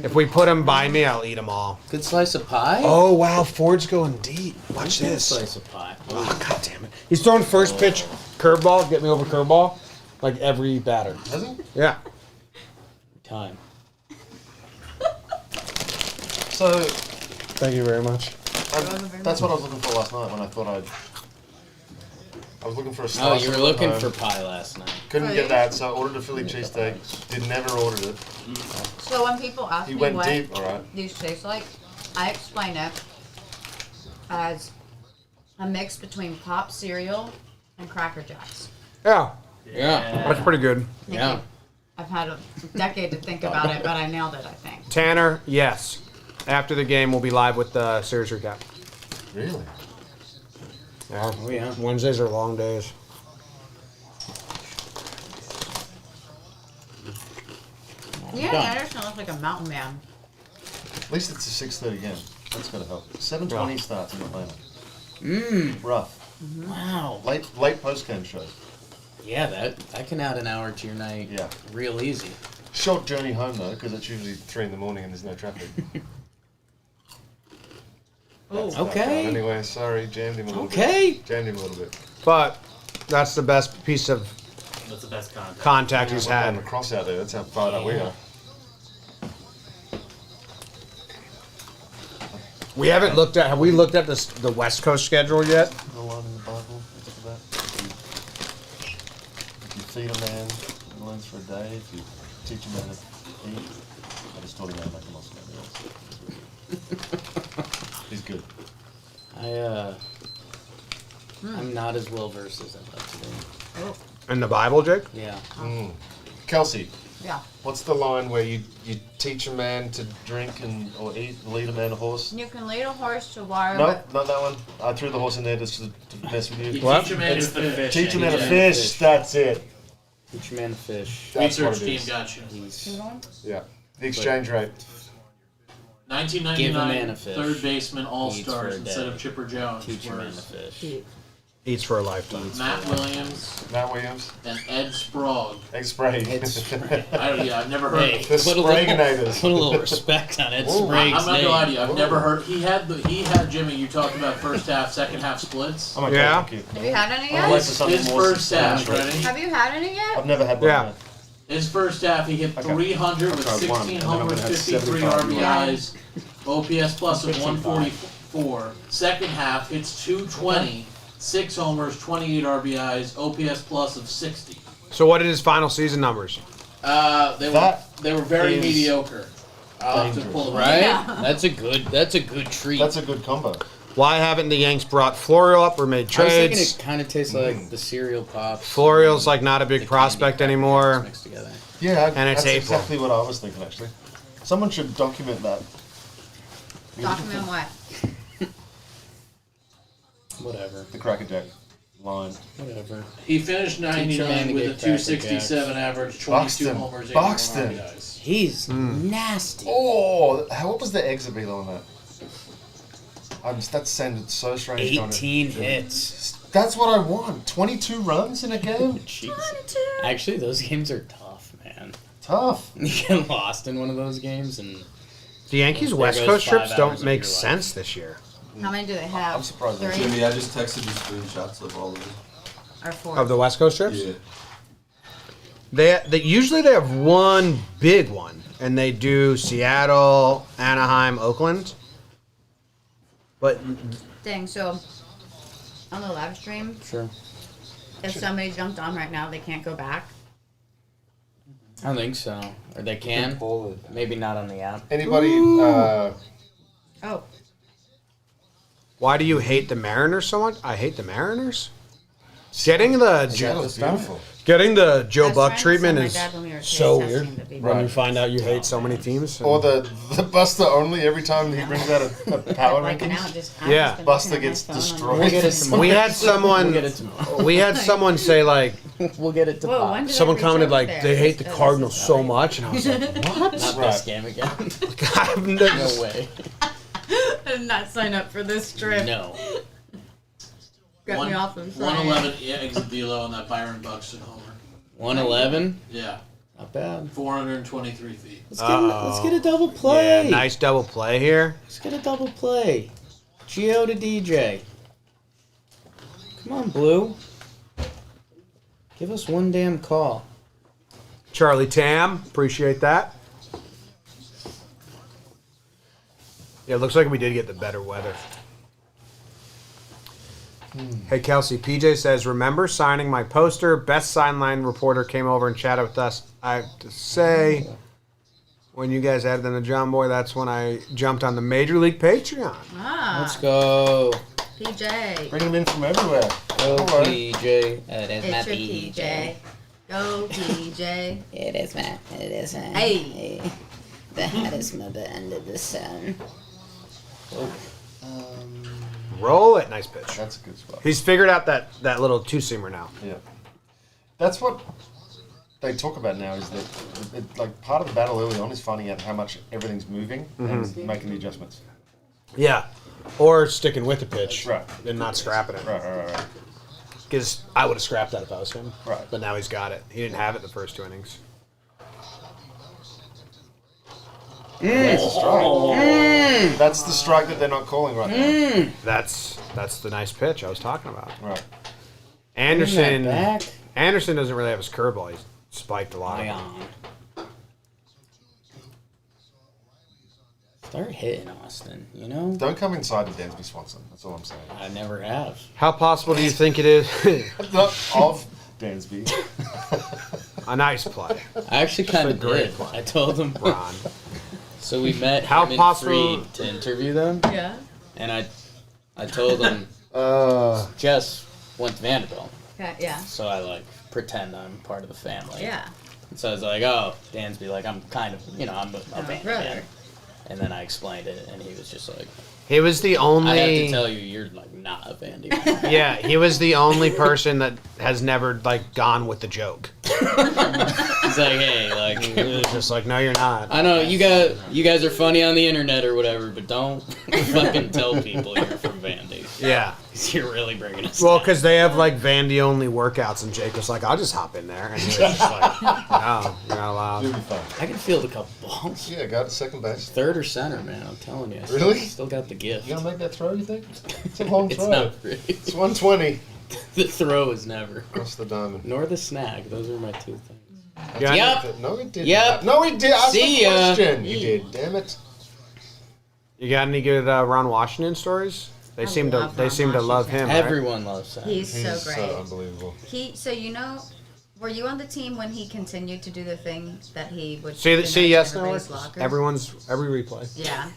If we put them by me, I'll eat them all. Good slice of pie? Oh, wow, Ford's going deep. Watch Good this. slice of pie. Oh, God damn it. He's throwing first pitch curveball, get me over curveball, like every batter. Has he? Yeah. Time. So Thank you very much. that's what I was looking for last night when I thought I was looking for a Oh, slice. you were looking for pie last night. Couldn't get that, so I ordered a Philly cheesesteak. Never ordered it. So when people ask He me went what deep, all right. these taste like, I explain it as a mix between pop cereal and Cracker Jacks. Yeah, Yeah. that's pretty good. Thank Yeah. you. I've had a decade to think about it, but I nailed it, I think. Tanner, yes. After the game, we'll be live with the series recap. Really? Yeah. Oh, yeah. Wednesdays are long days. Yeah, Done. Anderson looks like a mountain man. At least it's a 6:30 game. That's gotta help. 7:20 starts in Atlanta. Rough. Wow. Late post-game show. Yeah, that can add an hour to your night. Yeah. Real easy. Short journey home though, because it's usually 3 in the morning and there's no traffic. Okay. Anyway, sorry, jammed him a little bit. Okay. Jammed him a little bit. But that's the best piece of That's the best content. contact he's We're down had. the cross out there. That's how far out we are. We haven't looked at. Have we looked at the West Coast schedule yet? The line in the Bible. Look at that. If you feed a man, he learns for a day. If you teach a man to eat, I just taught him how to make a Moscow meals. He's good. I'm not as well versed as I'd like to be. In the Bible, Jake? Yeah. Kelsey, Yeah. what's the line where you teach a man to drink or eat, lead a man a horse? You can lead a horse to water. No, not that one. I threw the horse in there just to mess with you. You What? teach a man It's to the fish. fish. Teach a man to Yeah. fish. That's it. Teach a man to fish. That's what Research it team is. got you. He's Yeah. The exchange rate. 1999, Give a man a fish. third baseman all Eats for stars a instead day. of Chipper Jones. teach a man to was fish. Eats for a lifetime. Matt Williams Matt Williams. and Ed Sprague. Egg spray. I've never heard. Hey, Of The put a little Spraguenators. respect on it. I'm Sprague's not gonna name. lie to you. I've never heard. He had Jimmy. You talked about first half, second half splits. Oh my Yeah. God, thank you. Have you had any I'd yet? like for something His more first half, substantial. ready? Have you had any yet? I've never had one. Yeah. no. His first half, he hit Okay. 300 with I tried one, 16 and then I'm homers, gonna have 53 75. RBIs, OPS plus of 144. Second half hits 220, 6 homers, 28 RBIs, OPS plus of 60. So what are his final season numbers? They were very is mediocre. I'll have to pull them Right? Yeah. That's a good treat. That's a good combo. Why haven't the Yanks brought Florial up or made I was thinking trades? it kind of tastes like the cereal pops. Florial's like not a big The prospect candy anymore. mixed together. Yeah, And it's that's April. exactly what I was thinking actually. Someone should document that. Document what? Whatever. The Crackerjack line. Whatever. He finished Teach a man 99 to with a get Cracker 267 average, 22 Buxton. homers, 81 Buxton. RBIs. He's nasty. Oh, what was the exit below on that? That sounded so strange. going to- 18 hits. That's what I want. 22 runs in a game? Jeez. Actually, those games are tough, man. Tough. You get lost in one of those games, and The Yankees There West goes Coast 5 trips hours don't of make your life. sense this year. How many do they have? I'm surprised. 3 Jimmy, I just texted you screenshots of all of them. or 4? Of the West Coast trips? Yeah. They usually they have one big one, and they do Seattle, Anaheim, Oakland. But Dang, so on the live stream, sure. if somebody jumped on right now, they can't go back. I don't think so. Or they can. Maybe not on the app. Anybody? Oh, why do you hate the Mariners so much? I hate the Mariners. Getting the Seattle's beautiful. getting the Joe I was Buck trying to treatment send my is dad when we were kids, so that weird. seemed to be When you really- find out you hate so many teams. Or the Buster only every time he brings out a power Like an rankings. hour, just, I've Yeah. just been Buster looking at my gets phone on destroyed. We'll get it tomorrow. We had We'll someone. get it tomorrow. We had someone say like We'll get it Whoa, tomorrow. when did someone I commented reach like out they there? hate the Oh, this Cardinals is so right. much, and I was like, what? Not Right. this game again. I've No never- way. I did not sign up for this trip. No. Got me off the side. 111 exit velo on that Byron Buxton homer. 111. Yeah, Not bad. 423 feet. Let's get a double play. Yeah, nice double play here. Let's get a double play. Gio to DJ. Come on, Blue. Give us one damn call. Charlie Tam, appreciate that. Yeah, it looks like we did get the better weather. Hey, Kelsey, PJ says, remember signing my poster? Best sideline reporter came over and chatted with us. I have to say, when you guys added them to John Boy, that's when I jumped on the Major League Patreon. Ah, Let's go. PJ. Bring them in from everywhere. Go, Hello. PJ. That is my It's your PJ. Go, PJ. It is my. It is my. Hey. The hottest mother under the sun. Roll it. Nice pitch. That's a good spot. He's figured out that little two-seamer now. Yeah. That's what they talk about now is that like part of the battle early on is finding out how much everything's moving and making the adjustments. Yeah. Or sticking with the pitch. Right. And not scrapping it. Right. Because I would have scrapped that if I was him. Right. But now he's got it. He didn't have it the first 2 innings. That's the strike. That's the strike that they're not calling right now. That's the nice pitch I was talking about. Right. Anderson Bring that back. Anderson doesn't really have his curveball. He's spiked a lot. Start hitting Austin, you know? Don't come inside to Dansby Swanson. That's all I'm saying. I never have. How possible do you think it is? Not of Dansby. A nice play. I actually kind of great did. play. I told him. Ron. So we met How him and possible- Freed to interview them, Yeah. and I told him Jess went to Vanderbilt, Okay, yeah. so I like pretend I'm part of the family. Yeah. And so I was like, oh, Dansby, like I'm kind of, I'm a Vandy brother. fan. And then I explained it, and he was just like, He was the only. I have to tell you, you're like not a Vandy fan. Yeah, he was the only person that has never like gone with the joke. He's like, hey, like, He was just like, no, you're not. I know you guys are funny on the internet or whatever, but don't fucking tell people you're from Vandy. Yeah. 'Cause you're really bringing us Well, down. because they have like Vandy only workouts, and Jake was like, I'll just hop in there, and he was just like, no, you're not allowed. You'll be fine. I can field a couple balls. Yeah, got it second base. Third or center, man. I'm telling you. Really? Still got the gift. You gonna make that throw, you think? It's a long It's throw. not really. It's 120. The throw is never. Across the diamond. Nor the snag. Those are my two things. Yep. No, he did. Yep. No, he did. Ask See the ya. question. You did. Damn it. You got any good Ron Washington stories? They seem to love Ron love him. Right? Everyone loves that. He's so He's great. so unbelievable. Were you on the team when he continued to do the thing that he would See, donate to yes, no. everybody's lockers? Every replay. Yeah.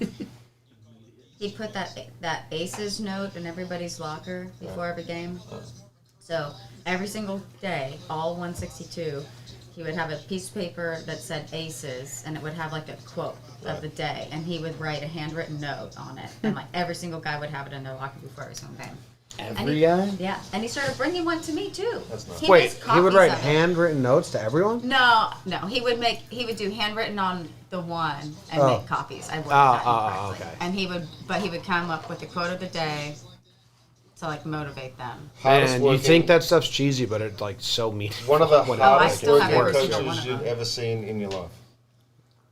He put that Aces note in everybody's locker before every game. So every single day, all 162, he would have a piece of paper that said Aces, and it would have like a quote of the day, and he would write a handwritten note on it, and like every single guy would have it in their locker before every single game. Every guy? Yeah, and he started bringing one to me too. That's nice. He Wait, makes he would copies write of it. handwritten notes to everyone? No, he would do handwritten on the one and Oh. make copies. I worded that oh, incorrectly. okay. And he would come up with the quote of the day to like motivate them. Hardest And you working- think that stuff's cheesy, but it's like so meaningful. One of the when I hardest still have working every single one coaches of you've them. ever seen in your life.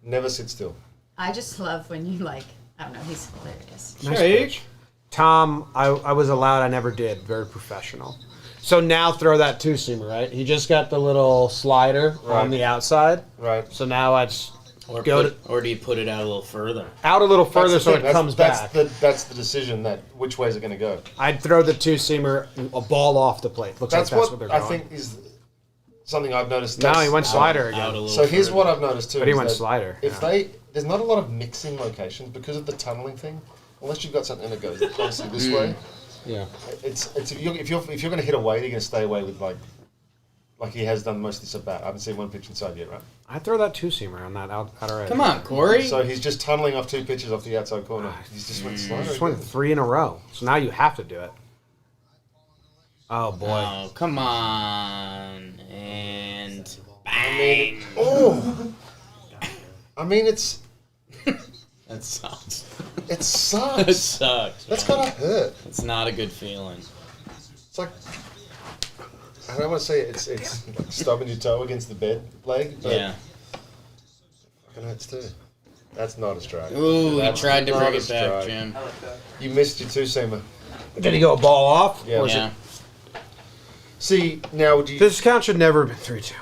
Never sit still. I just love when you like, I don't know, he's hilarious. Nice pitch. Tom, I was allowed. I never did. Very professional. So now throw that two-seamer, right? He just got the little slider on Right. the outside. Right. So now I just Or go or do you put it out a little further? out a little further That's the so thing. it comes back. That's the decision that which way is it going to go. I'd throw the two-seamer, a ball off the plate. Looks That's like that's what what they're I going. think is something I've noticed. No, he that's- went slider Out again. a little So here's further. what I've noticed too. But he is went that slider, If yeah. there's not a lot of mixing locations because of the tunneling thing. Unless you've got something that goes obviously this way. Yeah. It's if you're going to hit away, you're going to stay away with like he has done most of this at bat. I haven't seen one pitch inside yet, right? I'd throw that two-seamer on that outer edge. Come on, Corey. So he's just tunneling off two pitches off the outside corner. He's just went slider. Just went 3 in a row. So now you have to do it. Oh, boy. Oh, come on. And bang. I mean, it's That sucks. it That sucks. sucks. That's man. gotta hurt. It's not a good feeling. It's like I don't want to say it's like stubbing your toe against the bed leg, but Yeah. fucking hurts too. That's not a strike. Ooh, he That's tried to not bring a it back, strike. Jim. I like that. You missed your two-seamer. Did he go a ball off? Yeah. Was Yeah. See now, This count should never have been 3-2.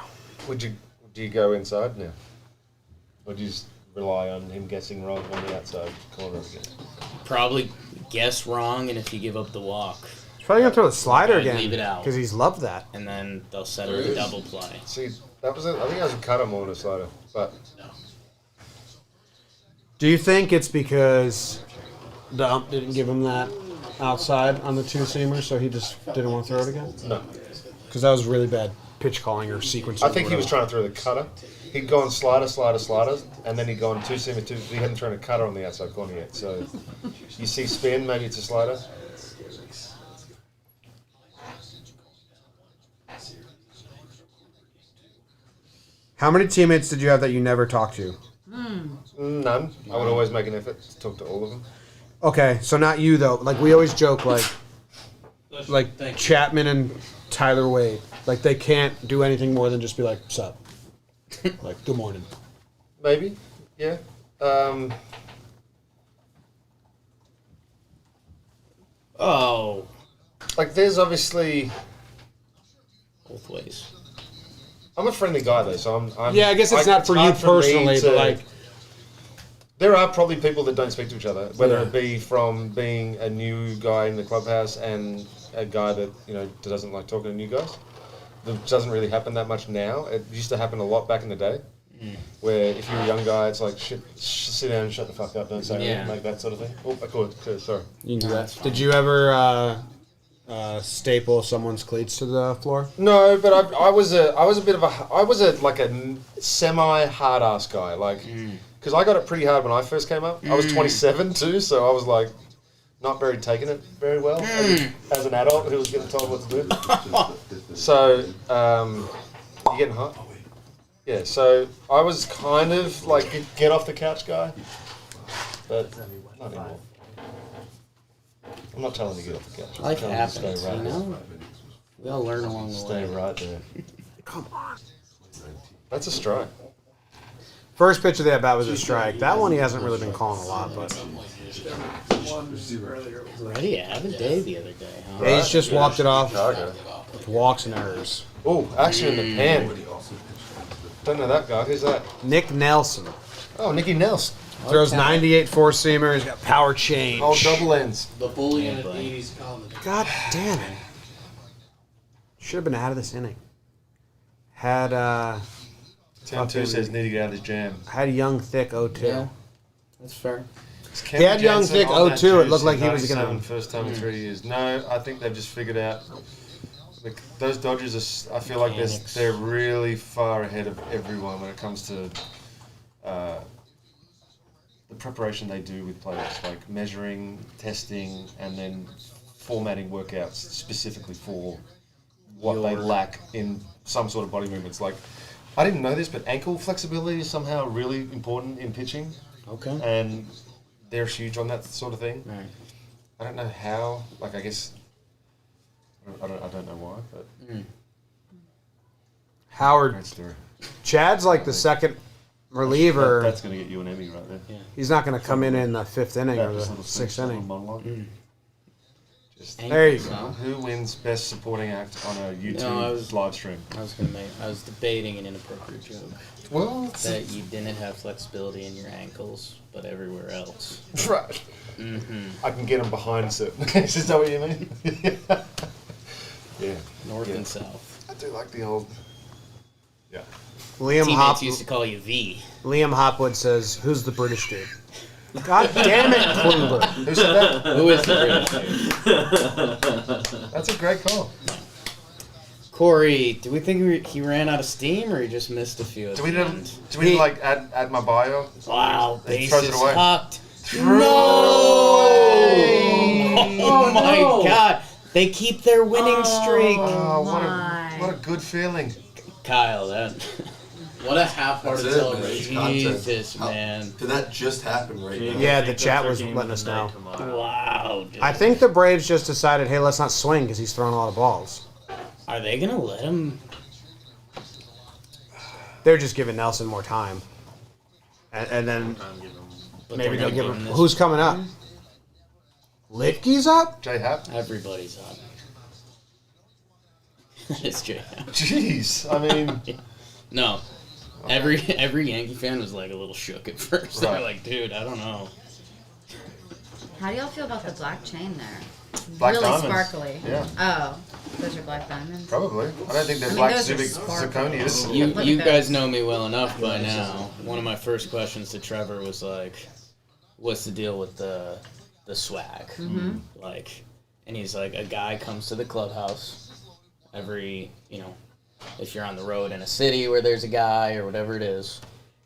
do you go inside now, or do you just rely on him guessing wrong on the outside corner again? Probably guess wrong, and if you give up the walk, He's probably going to throw the slider I'd again. leave it out. Because he's loved that. and then they'll set up the double play. See, I think that was a cutter more than a slider, but Do you think it's because the ump didn't give him that outside on the two-seamer, so he just didn't want to throw it again? no. Because that was really bad pitch calling or sequencing. I think he was trying to throw the cutter. He'd gone slider, and then he'd gone two-seamer, two. He hadn't thrown a cutter on the outside corner yet. So you see spin, maybe it's a slider. How many teammates did you have that you never talked to? None. I would always make an effort to talk to all of them. Okay, so not you though. Like we always joke, like Thank you. Chapman and Tyler Wade, like they can't do anything more than just be like, "Sup," like "Good morning." Maybe, yeah. Oh, Like there's obviously. both ways. I'm a friendly guy though, so I'm Yeah, I guess it's not for you hard me personally, but like, there are probably people that don't speak to each other, whether Yeah. it be from being a new guy in the clubhouse and a guy that doesn't like talking to new guys. It doesn't really happen that much now. It used to happen a lot back in the day, where if you're a young guy, it's like sit down and shut the fuck up, don't say anything, like that sort of thing. Oh, of course, sorry. you can do that. Did you ever staple someone's cleats to the floor? No, but I was a semi hard ass guy, like because I got it pretty hard when I first came up. I was 27 too, so I was like not very taking it very well as an adult who was getting told what to do. So you getting hot? Yeah. So I was kind of like get off the couch guy, but not anymore. I'm not telling you to get off the couch. Life I'm telling you to happens, stay right you know? We all learn along the Stay way. right there. Come on. That's a strike. First pitch of the at bat was a strike. That one he hasn't really been calling a lot, but Ready to have a day the other day, huh? yeah, he's just walked it off Chicago. with walks and errors. Oh, action in the pen. Don't know that guy. Who's that? Nick Nelson Oh, Nicky Nelson. throws 98 four-seamer. He's got power change. Oh, double ends. The bully in an 80s comedy. God damn it. Should have been out of this inning. Had 10-2 says need to get out of his jam. had young thick 0-2. Yeah, that's fair. He had young thick 0-2. It looked like he was gonna. First time in 3 years. No, I think they've just figured out. Like, those Dodgers are. I feel like Mechanics. they're really far ahead of everyone when it comes to the preparation they do with players, like measuring, testing, and then formatting workouts specifically for what they lack in some sort of body movements. Like, I didn't know this, but ankle flexibility is somehow really important in pitching, Okay. and they're huge on that sort of thing. Right. I don't know how. Like, I guess I don't know why, but Howard. great story. Chad's like the second reliever. That's going to get you an Emmy right there. Yeah. He's not going to come in the fifth inning or Just the little sixth little inning. monologue. Just There you go. who wins best supporting act on a YouTube No, I was- live stream? I was debating an inappropriate joke Well, that you didn't have flexibility in your ankles, but everywhere else. right. Mm-hmm. I can get them behind certain things. Is that what you mean? Yeah. North Yeah. and south. I do like the old. Yeah. Liam Teammates used to call you V. Liam Hopwood says, "Who's the British dude?" God damn it, Kluber. Who said that? Who is the British dude? That's a great call. Corey, do we think he ran out of steam or he just missed a few? At Do we the need end? to like add my bio? Wow, He throws it bases away. hooked. No! Oh my God! They keep their winning streak. Oh, my. what a good feeling. Kyle, that. What a half-hearted That's it, man. celebration. Content. Jesus, man. Did that just happen right now? Yeah, the chat was letting us know. Wow, dude. I think the Braves just decided, hey, let's not swing because he's throwing a lot of balls. Are they gonna let him? They're just giving Nelson more time. And then But maybe they're they'll not give giving him. this- Who's coming up? Litke's up? J Hap. Everybody's up. It's Jay. Jeez, I mean, No. Every Yankee fan was like a little shook at first. They're Right. like, dude, I don't know. How do y'all feel about the black chain there? Black really diamonds. sparkly. Yeah. Oh, those are black diamonds. probably. I don't think they're I mean, black those are Civic sparkly. zirconias. You Look you at guys those. know me well enough by now. One of my first questions to Trevor was like, "What's the deal with the swag?" Mm-hmm. Like, and he's like, "A guy comes to the clubhouse every, if you're on the road in a city where there's a guy or whatever it is,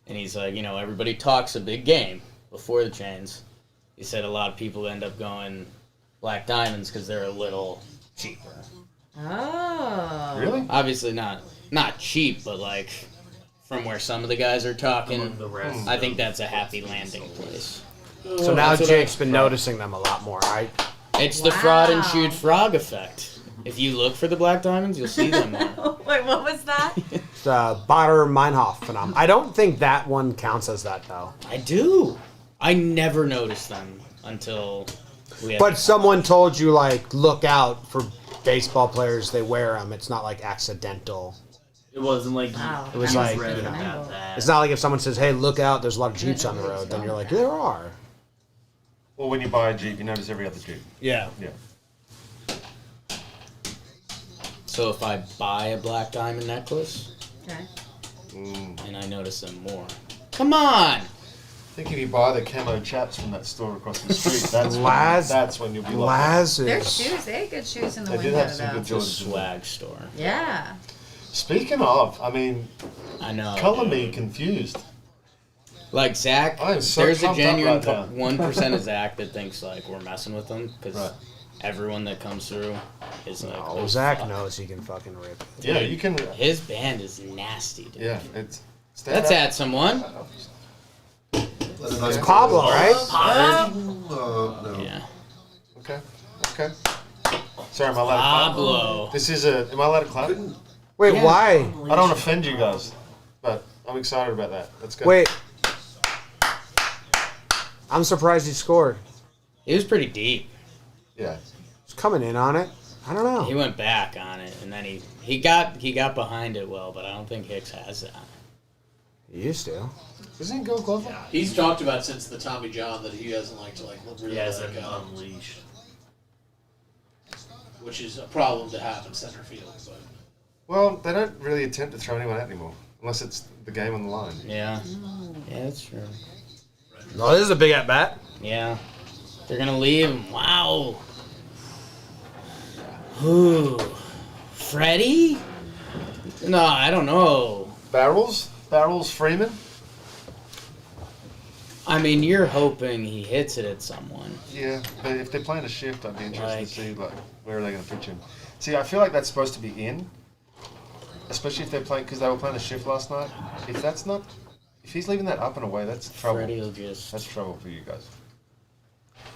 and he's like, everybody talks a big game before the chains." He said a lot of people end up going black diamonds because they're a little cheaper. Oh. Really? Obviously not cheap, but like from where some of the guys are talking, The rest. I think that's a happy landing place. So now That's what Jake's been noticing them a lot more, right? It's the fraud and shoot frog effect. If you look for the black diamonds, you'll see them more. Wait, what was that? It's the Bader-Meinhof phenomenon. I don't think that one counts as that, though. I do. I never noticed them until we had. But someone told you, like, look out for baseball players. They wear them. It's not, like, accidental. It wasn't like Wow. It was I like, must read have about been that. It's not like if someone says, hey, look out, there's a lot of Jeeps on the road. Then you're like, there are. Well, when you buy a Jeep, you notice every other Jeep. Yeah. Yeah. So if I buy a black diamond necklace Okay. and I notice them more. Come on! I think if you buy the camo chaps from that store across the street, that's when you'll be like. Their Lazes. shoes, they had good shoes in the They did window, have some good though. It's a Jordans. swag store. Yeah. Speaking of, I mean, I know. color dude. me confused. Like Zach, I am so there's a pumped up genuine right now. 1% of Zach that thinks like we're messing with them because Right. everyone that comes through is like, Oh, oh, Zach fuck. knows he can fucking rip. Yeah, you can. His band is nasty, dude. Yeah, it's. That's at someone. It's Pablo, right? No. Yeah. Okay. Okay. Sorry, am I allowed to clap? Pablo. This is a. Am I allowed to clap? Wait, Yeah. why? I don't want to offend you guys, but I'm excited about that. Let's go. Wait. I'm surprised he scored. He was pretty deep. Yeah. He's coming in on it. I don't know. He went back on it, and then he got behind it well, but I don't think Hicks has that. He used to. Isn't he Gold Glove? Yeah, he's talked about since the Tommy John that he doesn't like to really He has let an it go, unleashed. which is a problem to have in center field. But Well, they don't really attempt to throw anyone out anymore, unless it's the game on the line. Yeah. Yeah, that's true. Oh, this is a big at bat. Yeah. They're gonna leave him. Wow. Ooh. Freddie? No, I don't know. Barrels Freeman. I mean, you're hoping he hits it at someone. Yeah, but if they're playing a shift, I'd be interested Like- to see where are they going to pitch him. See, I feel like that's supposed to be in, especially if they're playing because they were playing a shift last night. If he's leaving that up and away, that's trouble. Freddie will just. That's trouble for you guys.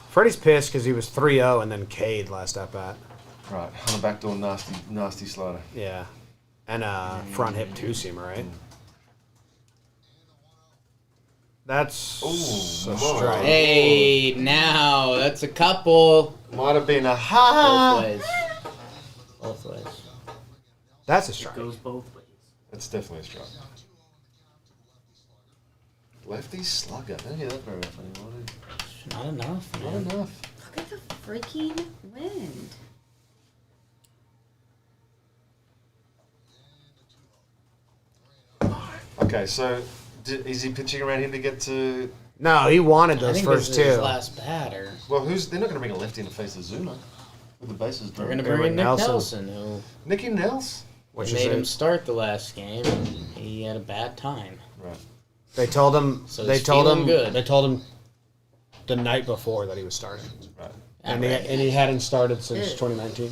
Freddie's pissed because he was 3-0 and then K'd last at bat. Right, on the backdoor, nasty slider. Yeah. And front hip two-seamer, right? That's Ooh, a boy. strike. Hey, now that's a couple. Might have been a Both ha. ways. Both ways. That's a It strike. goes both ways. That's definitely a strike. Lefty slugger. Don't hear that very often anymore. do you? Not enough, Not man. enough. Look at the freaking wind. Okay, so is he pitching around him to get to? No, he wanted I those think first this is his two. last batter. Well, they're not going to bring a lefty in the face of Zuna with the bases We're drawn. gonna bring in Nick Nelson. Nelson, who Nicky Nels. Which made him is start the last game, and he had a bad time. Right. they told him. So They he's told feeling him. good. They told him the night before that he was starting, Right. and he hadn't started since Ew. 2019.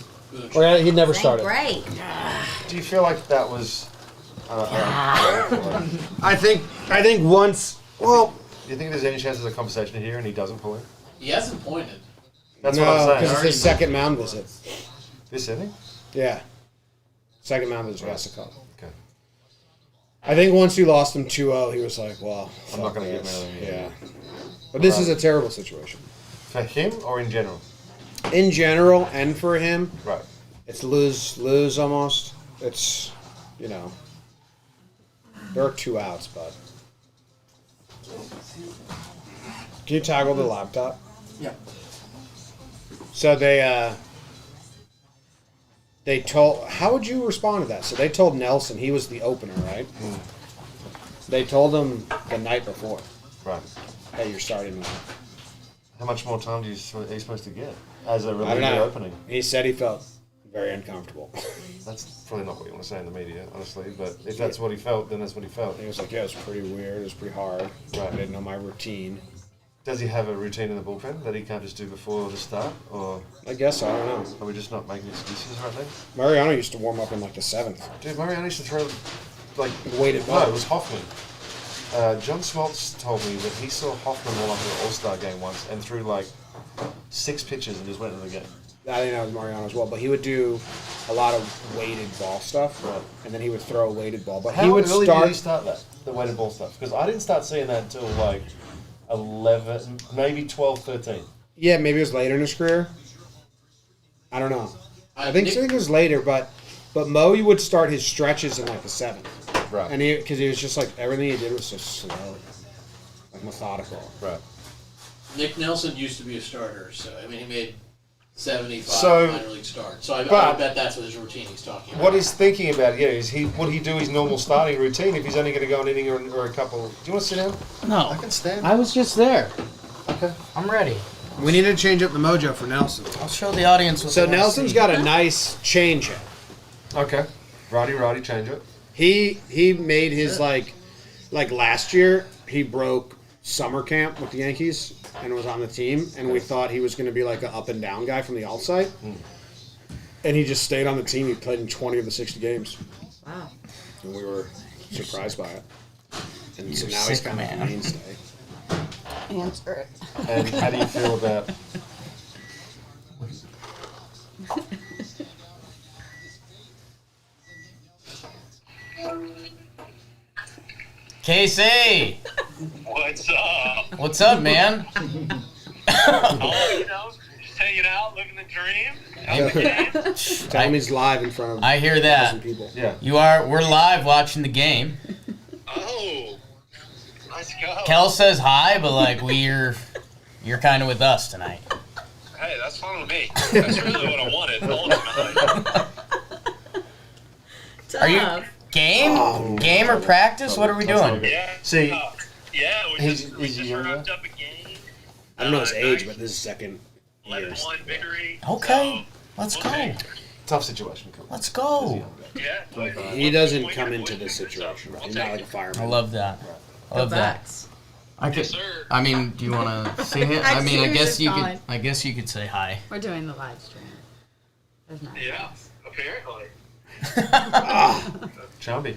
Or yeah, he'd never Ain't started. great. Do you feel like that was? I think once. Well, Do you think there's any chance there's a conversation here and he doesn't pull in? he hasn't pointed. That's no, what I'm because saying. it's his second mound visit. This inning? Yeah, second mound visit has to come. Okay. I think once we lost him 2-0, he was like, "Well, I'm not fuck gonna get this." mad at him. Yeah, but this is a terrible situation For him or in general? in general, and for him, Right. it's lose almost. It's there are 2 outs, but can you toggle the laptop? Yeah. So they told. How would you respond to that? So they told Nelson he was the opener, right? They told him the night before Right. that you're starting now. How much more time are you supposed to get as a I don't reliever know. opening? He said he felt very uncomfortable. That's probably not what you want to say in the media, honestly. But if that's what he felt, then that's what he felt. He was like, "Yeah, it was pretty weird. It was pretty hard. Right. I didn't know my routine." Does he have a routine in the bullpen that he can't just do before the start, or I guess so, I don't know. are we just not making excuses right now? Mariano used to warm up in like the 7th. Dude, Mariano used to throw like Weighted no, balls. it was Hoffman. John Smoltz told me that he saw Hoffman roll up to an All-Star game once and threw like 6 pitches and just went into the game. I think that was Mariano as well, but he would do a lot of weighted ball stuff, Right. and then he would throw a weighted ball. But How he would early did he start. start that, the weighted ball stuff? Because I didn't start seeing that until like 11, maybe 12, 13. Yeah, maybe it was later in his career. I don't know. I think it was later, but Mo would start his stretches in like the 7th, Right. and because he was just like everything he did was so slow, like methodical. Right. Nick Nelson used to be a starter, so I mean he made 75 So- minor league starts. So I but- bet that's what his routine he's talking about. What he's thinking about, would he do his normal starting routine if he's only going to go an inning or a couple? Do you want to sit down? No. I can stand. I was just there. Okay. I'm ready. We need to change up the mojo for Nelson. I'll show the audience what So they wanna Nelson's see. got a nice changeup. Okay. Righty, change it. He made his like last year he broke summer camp with the Yankees and was on the team, and we thought he was going to be like an up and down guy from the outside, and he just stayed on the team. He played in 20 of the 60 games, Wow. and we were surprised by it. And so You're now he's sick, kind of man. a mainstay. Answer it. And how do you feel about? Casey! What's up? What's up, man? Oh, just hanging out, living the dream. How's the game? Tell him he's live in front of I hear that. 1,000 people. Yeah. We're live watching the game. Oh, let's go. Kel says hi, but like you're kind of with us tonight. Hey, that's fine with me. That's really what I wanted, ultimately. Are you game or practice? What are we doing? Yeah. See, yeah, we he's just younger. wrapped up a game. I don't know his age, but this is second year. 11-1 victory. Okay, let's go. Tough situation. Let's go. Yeah. He doesn't come into this situation. He's not like a fireman. I love that. I love that. Bucks. Yes, sir. I mean, do you want to see him? I mean, He I was guess just you calling. could. I guess you could say hi. We're doing the live stream. There's not. Yeah, apparently. Chumby.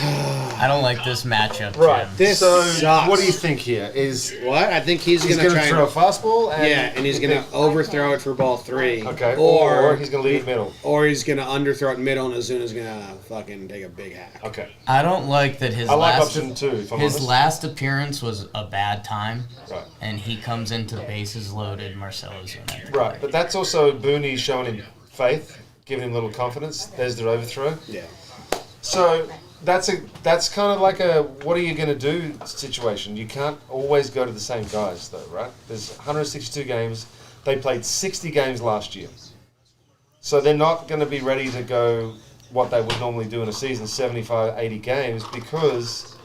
I don't like this matchup. Right. Jim. This So, sucks. what do you think here? Is What? I think he's he's going to going to try throw a fastball? and he's going to overthrow it for ball 3. Okay. Or he's going to leave it middle. Or he's going to underthrow it middle, and Azuna's going to fucking take a big hack. Okay. I don't like that his I like last option 2. If I'm his honest. last appearance was a bad time, Right. and he comes into bases loaded. Marcelo Zuna. Right, but that's also Booney showing him faith, giving him a little confidence. There's their overthrow. Yeah. So that's kind of like a what are you going to do situation. You can't always go to the same guys though, right? There's 162 games. They played 60 games last year, so they're not going to be ready to go what they would normally do in a season, 75, 80 games, because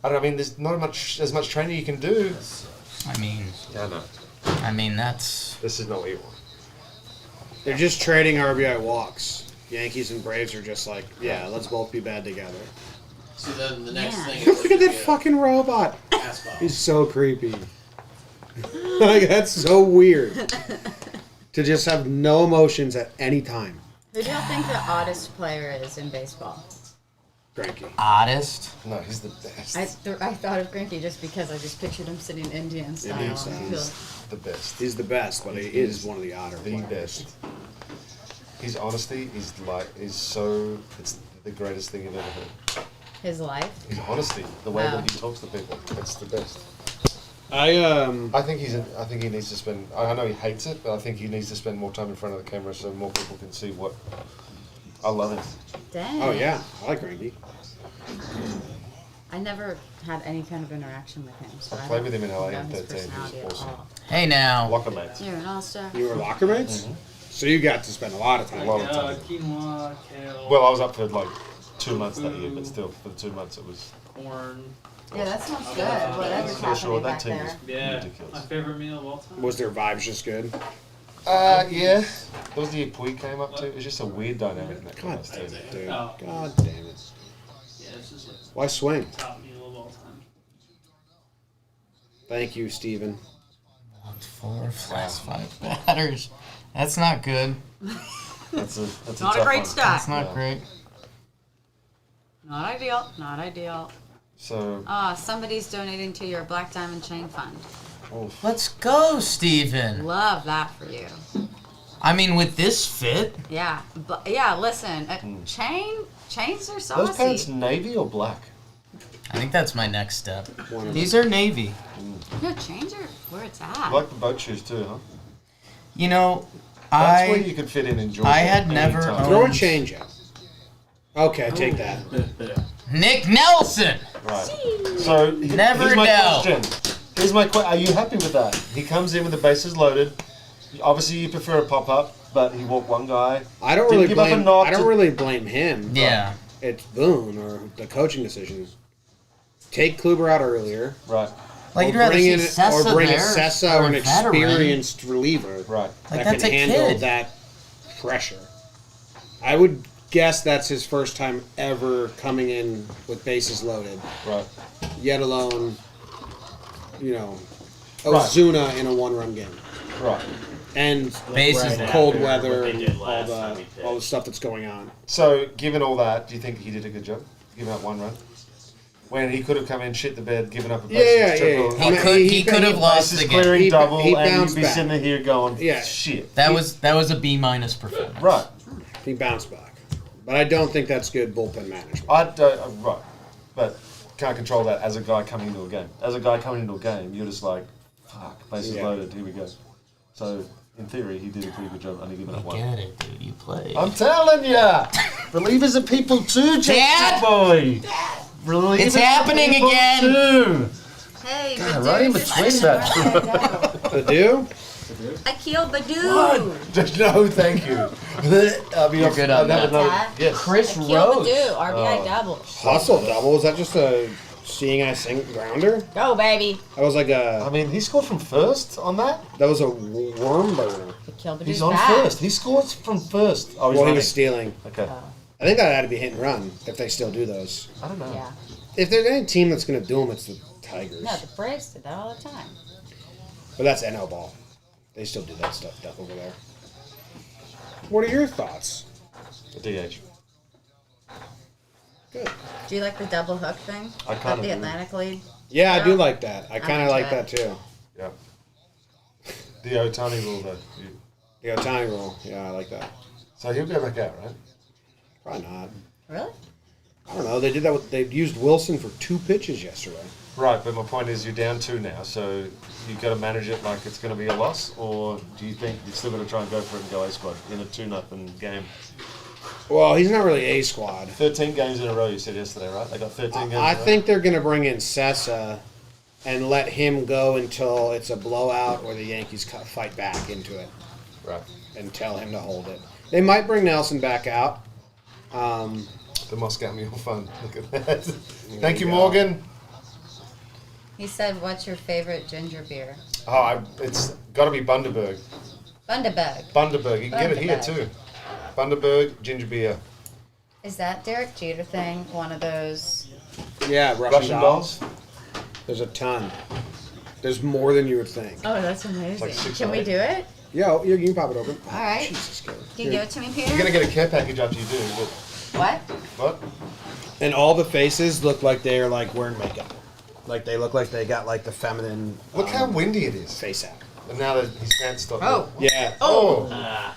I don't know. I mean, there's not as much training you can do. I No. mean that's This is not what you want. They're just trading RBI walks. Yankees and Braves are just like, yeah, let's both be bad together. So then the next Yeah. thing is Look at that fucking robot. fastball. He's so creepy. Like, that's so weird. To just have no emotions at any time. Who do y'all think the oddest player is in baseball? Granky. oddest. No, he's the best. I thought of Grinky just because I just pictured him sitting Indian style. Indian on style. the field. The best. He's the best, but he is one of the odder The players. best. His honesty is it's the greatest thing you've ever heard. His life. His honesty, the way Wow. that he talks to people, it's the best. I think he needs to spend. I know he hates it, but I think he needs to spend more time in front of the camera so more people can see what. I love him. Dang. Oh yeah, I like Granky. I never had any kind of interaction with him. So I I played don't with him in LA know in his 13. He was personality at awesome. all. Hey now. Locker mates. You're an all-star. You were locker mates? So you got to spend a lot of time. A lot of time. Quinoa, kale, Well, I was up for like 2 months that year, but still, for the 2 months it was. corn. Yeah, that sounds good. Whatever's For sure, happening that back team there. was Yeah, ridiculous. my favorite meal of all time. Was their vibes just good? Yeah. That was the year Puig came up too. It was just a weird dynamic in that God class damn too. it, dude. Oh. God damn it. Yeah, it's just like Why swing? top meal of all time. Thank you, Steven. 4 last 5 batters. That's not good. That's a Not a tough great one. start. That's not great. Not ideal. Not ideal. So. Somebody's donating to your Black Diamond Chain Fund. Oof. Let's go, Steven. Love that for you. I mean, with this fit. Yeah, but yeah. Listen, chains are saucy. Those pants navy or black? I think that's my next step. These are navy. No, chains are where it's at. I like the boat shoes too, huh? You know, That's where you could fit in Georgia. I had never anytime. owned... Throw a change up. Okay, take that. Nick Nelson. Right. So Never here's my know. question. Here's my question. Are you happy with that? He comes in with the bases loaded. Obviously, you prefer a pop up, but he walked one guy. I don't Didn't really give up a blame. nod I don't to- really blame him. Yeah. It's Boone or the coaching decisions. Take Kluber out earlier. Right. Like, Or you'd rather bring see in, Sessa or bring a there Sessa or or an a veteran. experienced reliever Right. Like, that that's can a handle kid. that pressure. I would guess that's his first time ever coming in with bases loaded, Right. yet alone, you know, Right. Ozuna in a one-run game. Right. And Bases loaded. cold After weather what they did and last time he pitched. all the stuff that's going on. So, given all that, do you think he did a good job? Giving up one run? When he could have come in, shit the bed, given up a bases, Yeah. triple, He could have lost bases the game. clearing double, he and bounced you'd be back. sitting here going, Yeah. shit. That was a B- performance. Right. He bounced back. But I don't think that's good bullpen management. I don't, right. But can't control that as a guy coming into a game. As a guy coming into a game, you're just like, fuck, bases Yeah. loaded, here we go. So, in theory, he did a pretty good job only giving up one. Get it, dude. You play. I'm telling ya! Relievers are people too, Dad! Jackson boy! Relievers It's are happening people again! Too. Hey, God, right in between that. Badu? Akil Badu. Just no, thank you. I'll be You're good on that. Yes. Chris Akil Rose. Badu, RBI double. Hustle double? Is that just a seeing eye sing grounder? Go, baby. That was like I a mean, he scored from first on that. that was a worm burner. Akil Badu's He's on back. first. He scores from first. Oh, he's Well, he running. was stealing. Okay. I think that had to be hit and run if they still do those. I don't know. Yeah. If there's any team that's going to do them, it's the Tigers. No, the Braves did that all the time. But that's NL ball. They still do that stuff over there. What are your thoughts? The DH. Good. Do you like the double hook thing? I kinda Of the do. Atlantic League? Yeah, I do Yeah. like that. I kind of into like it. that too. Yeah. The Otani rule, though. The Otani rule. Yeah, I like that. So he'll go back out, right? Probably not. Really? I don't know. They did that. They used Wilson for 2 pitches yesterday. Right, but my point is you're down 2 now, so you've got to manage it like it's going to be a loss, or do you think you're still going to try and go for it and go A squad in a 2-0 game? Well, he's not really A squad. 13 games in a row, you said yesterday, right? They got 13 games I in a row? think they're going to bring in Sessa and let him go until it's a blowout or the Yankees fight back into it. Right. And tell him to hold it. They might bring Nelson back out. The Moss got me all fun. Look at that. Thank you, go. Morgan. He said, what's your favorite ginger beer? Oh, it's got to be Bundaberg. Bundaberg. Bundaberg. You can get it here, Bundaberg. too. Bundaberg ginger beer. Is that Derek Jeter thing one of those? Yeah, Russian dolls. There's a ton. There's more than you would think. Oh, that's amazing. Like 6 Can or we 8. do it? Yeah, you can pop it open. All right. Jesus, Kelly. Can you give it to me, Peter? You're going to get a care package after you do, but What? what? And all the faces look like they are like wearing makeup. Like they look like they got like the feminine. Look how windy it is. Face app. And now that his pants stopped. Oh. Yeah. Oh.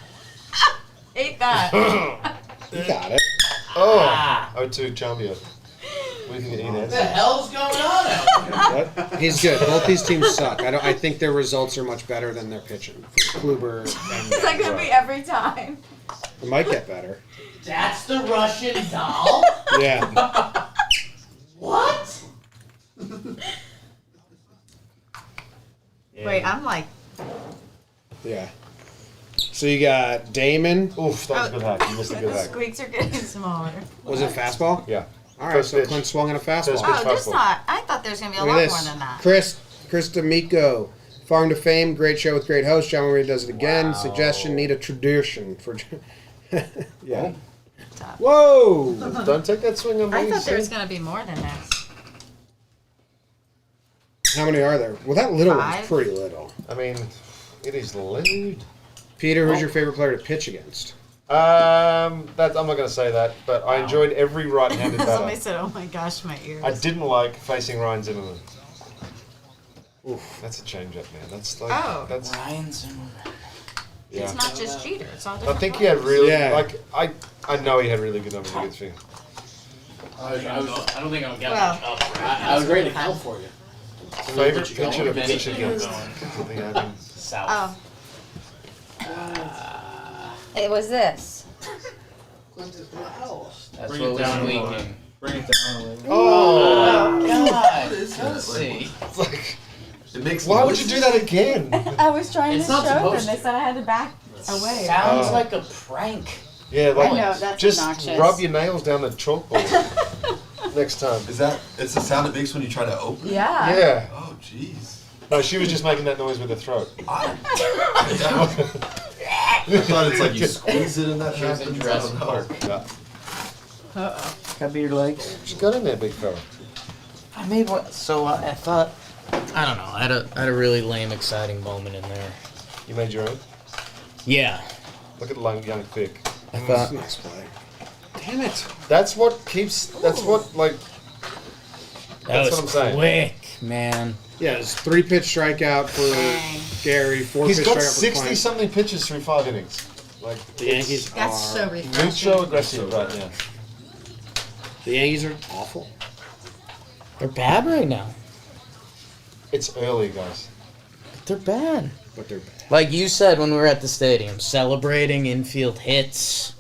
Ate that. You got it. Oh. O2 Chambio. What do you think of What the Inez? hell's going on out here? What? He's good. Both these teams suck. I think their results are much better than their pitching. Kluber and Is that gonna be every time? it might get better. That's the Russian doll? Yeah. What? Wait, I'm like, Yeah. So you got Damon. Oof, that was a good hack. You missed a the good hack. squeaks are getting smaller. Was it fastball? Yeah. All right. First So pitch. Clint swung on a First fastball. pitch. Oh, there's fastball. not. I thought there was gonna be a Look lot at more this. than that. Chris D'Amico. Farm to Fame, great show with great host. John Marie does it again. Wow. Suggestion, need a tradition for. Yeah. Top. Whoa! Don't take that swing on me. I thought there was son. gonna be more than this. How many are there? Well, that little one's 5. pretty little. I mean, it is lewd. Peter, who's your favorite player to pitch against? I'm not going to say that, but I enjoyed every right-handed Somebody batter. said, "Oh my gosh, my ears." I didn't like facing Ryan Zimmerman. Oof, that's a change-up, man. That's like that's Ryan Zimmerman. yeah. It's not just Jeter. It's all I different. think he had really Yeah. I know he had really good numbers against me. I don't think I'll get Well, much up. I was ready to help for you. Favorite you go. pitcher to Benny pitch should against? go. I think I mean, South. It was this. That's Bring what it was down a squeaking. little. Bring it down a little. Oh, God. What is that? Let's see. it's like, It makes. why would you do that again? I was trying It's to not show them. supposed They to. said I had to back away. Sounds Oh. like a prank. Yeah, like I know, that's just obnoxious. rub your nails down the chalkboard next time. Is that? It's the sound it makes when you try to open. Yeah. Yeah. Oh, jeez. No, she was just making that noise with her throat. I thought it's like you squeeze it in that She was in happens. I Jurassic don't know. Park. Yeah. Uh-oh. Can I be your legs? She got in there, big fella. I made one. So I thought, I don't know. I had a really lame, exciting moment in there. You made your own? Yeah. Look at the young pick. I thought. Nice play. Damn it. That's what keeps. That's what like. That That's was what I'm saying. quick, man. Yeah, it's 3-pitch strikeout for Gary, 4-pitch He's got strikeout for Clint. 60-something pitches through 5 innings. Like The Yankees That's are so refreshing. mucho aggressive right now. the Yankees are awful. They're bad right now. It's early, guys. They're bad. But they're bad. Like you said when we were at the stadium, celebrating infield hits.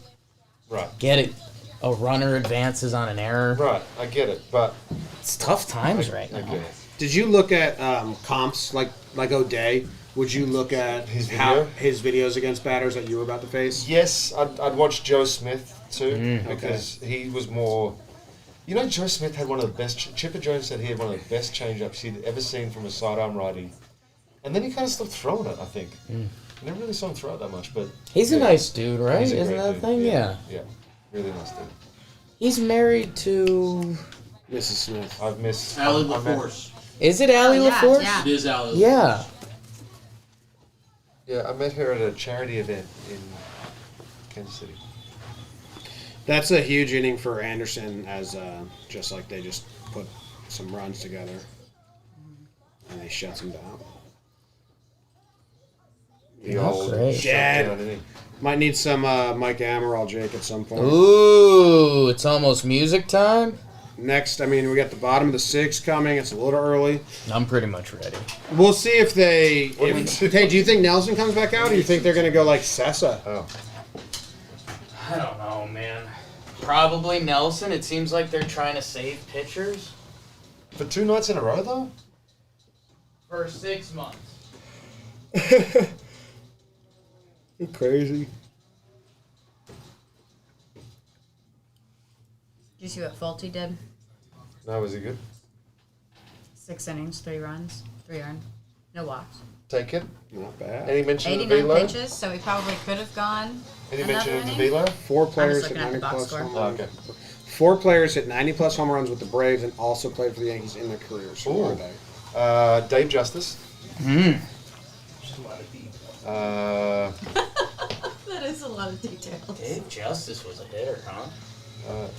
Right. Get it. A runner advances on an error. Right. I get it, but It's tough times right I now. get it. Did you look at comps like O'Day? Would you look at His how video? his videos against batters that you were about to face? Yes, I'd watch Joe Smith too Mm. because he was more. You know, Joe Smith had one of the best. Chipper Jones said he had one of the best changeups he'd ever seen from a sidearm righty, and then he kind of stopped throwing it. I think. I never really saw him throw it that much, but He's a yeah, nice dude, right? he's a Isn't great that a dude. thing? Yeah. Yeah, really nice dude. He's married to. Mrs. Smith. I've missed. Allie I met- LaForce. Is it Allie Oh, yeah, LaForce? yeah. It is Allie. Yeah. Yeah, I met her at a charity event in Kansas City. That's a huge inning for Anderson as just like they just put some runs together and they shuts him down. The Not old great. Dad. shutdown inning. Might need some Mike Amaral, Jake, at some point. Ooh, it's almost music time. Next, I mean, we got the bottom of the 6th coming. It's a little early. I'm pretty much ready. We'll see if they. What do we do? Hey, do you think Nelson comes back out, or do you think they're going to go like Sessa? Oh, I don't know, man. Probably Nelson. It seems like they're trying to save pitchers for 2 nights in a row though. for 6 months. You're crazy. Did you see what Fulte did? No, was he good? 6 innings, 3 runs, 3 earned, no walks. Take it. Not bad. Any mention of 89 Velo? pitches, so he probably could have gone. Any mention another of inning. Velo? 4 players hit looking at the 90 box plus score. home Oh, runs. okay. 4 players hit 90 plus home runs with the Braves and also played for the Yankees in their careers. Who Ooh. are they? Dave Justice. Hmm. That is a lot of details. Dave Justice was a hitter, huh?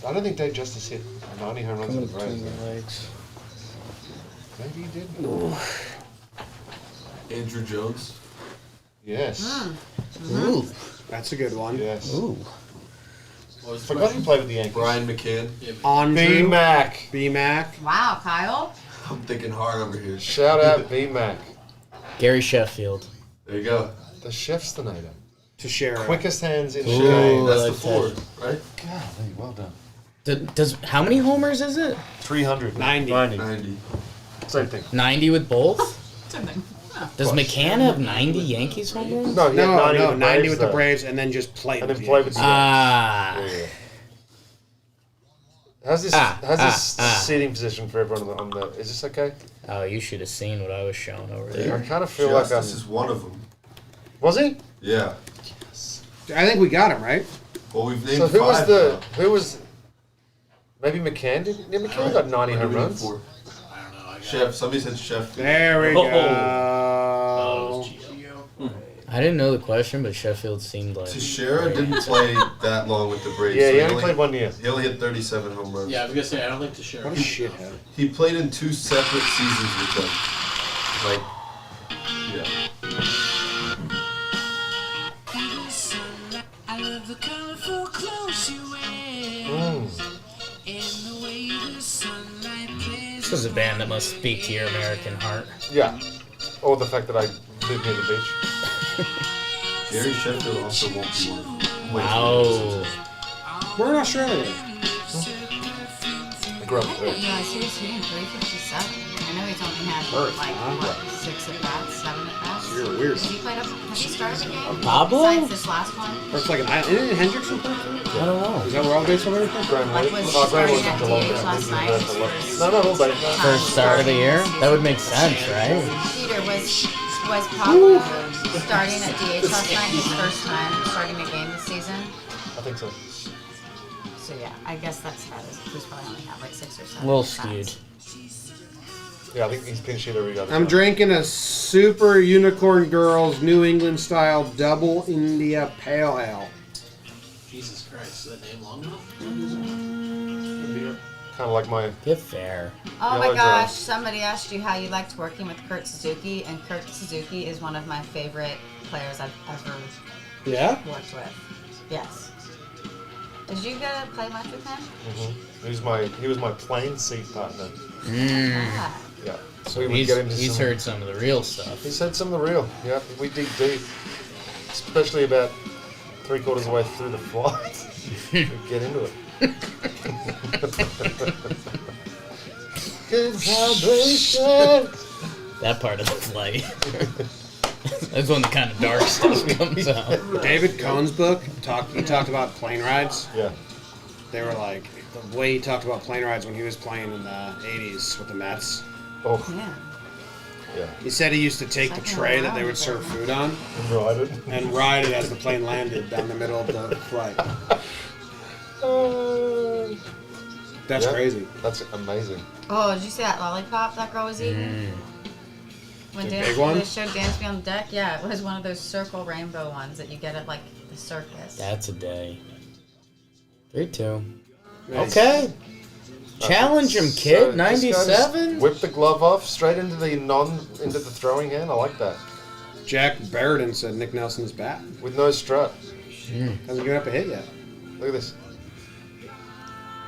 I don't think Dave Justice hit 90 home runs with the Braves. though. legs. Maybe he did. Andrew Jones. Yes. Ooh. That's a good one. Yes. Ooh. What was the Forgot he question? played with the Yankees. Brian McCann. Andrew. B-Mac. B-Mac. Wow, Kyle. I'm thinking hard over here. Shout out B-Mac. Gary Sheffield. There you go. The chef's the nader. Teixeira. Quickest hands in the Ooh. game. That's I the like Ford, right? Golly, well done. Does how many homers is it? 300. 90. 90. Same thing. 90 with both? Something. Does McCann have 90 Yankees home runs? No, he had 90 No, with the 90 Braves, with the though. Braves and then just played And with then the played with Yankees. the Ah. Yeah. How's this? Seating position for everyone on the? Is this okay? Oh, you should have seen what I was showing over I there. kind of feel like I'm. Justice is one of them. Was he? Yeah. I think we got him, right? Well, we've named So who was 5 the? now. Who was? Maybe McCann did. Yeah, McCann got 90 What home do we need runs. for? I don't know. Chef. Somebody said chef. There we Oh. go. Oh, it was Gio. I didn't know the question, but Sheffield seemed like... Teixeira didn't play that long with the Braves. Yeah, so he only played 1 year. He only hit 37 home runs. Yeah, I was gonna say I don't think Teixeira. What a shithead. He played in 2 separate seasons with them. Like, yeah. This is a band that must speak to your American heart. Yeah. Or the fact that I live near the beach. Gary Sheffield also won't be one. Wow. We're in Australia. I grew up there. Yeah, he was hitting 357. I know he's only had like what, 6 at bats, 7 at bats. You're weird. Has he played up? Has he started a game? Pablo? Besides this last one? Looks like an island. Isn't it Hendrickson? I don't know. Is that where all baseball everything? Graham Like Wood. was Oh, Graham starting Wood's at in Geelong. DH last night. No, all day. First start of the year? That would make sense, right? Peter, was Pablo starting at DH last night, his first time starting a game this season? I think so. So yeah, I guess that's how it is. He's probably only had like 6 or 7. A little times. skewed. Yeah, I think he's pinch hit every other I'm time. drinking a Super Unicorn Girls New England style Double India Pale Ale. Jesus Christ, is that name long enough? Kind of like my... Get fair. Oh my Yellow gosh, dress. somebody asked you how you liked working with Kurt Suzuki, and Kurt Suzuki is one of my favorite players I've ever Yeah? worked with. Yes. Did you get to play much with him? He was my plane seat partner. Ah. Yeah. So we would get him to He's some... heard some of the real stuff. He said some of the real. Yeah, we dig deep. Especially about 3/4 of the way through the flight. We get into it. Good vibration. That part of the flight. That's when the kind of dark stuff comes out. David Cohn's book, he talked about plane rides. Yeah. They were like, the way he talked about plane rides when he was playing in the 80s with the Mets. Oh, Yeah. yeah. He said he used to take the tray that they would serve food on And ride it. and ride it as the plane landed down the middle of the flight. That's Yeah. crazy. That's amazing. Oh, did you see that lollipop that girl was eating? When The Dan, big one? they showed Dance Beyond the Deck, yeah, it was one of those circle rainbow ones that you get at like the circus. That's a day. 3-2. Nice. Okay. Challenge him, kid. So this guy just 97? Whip the glove off straight into the throwing hand. I like that. Jack Barrington said Nick Nelson's bat. With no strut. Hasn't given up a hit yet. Look at this.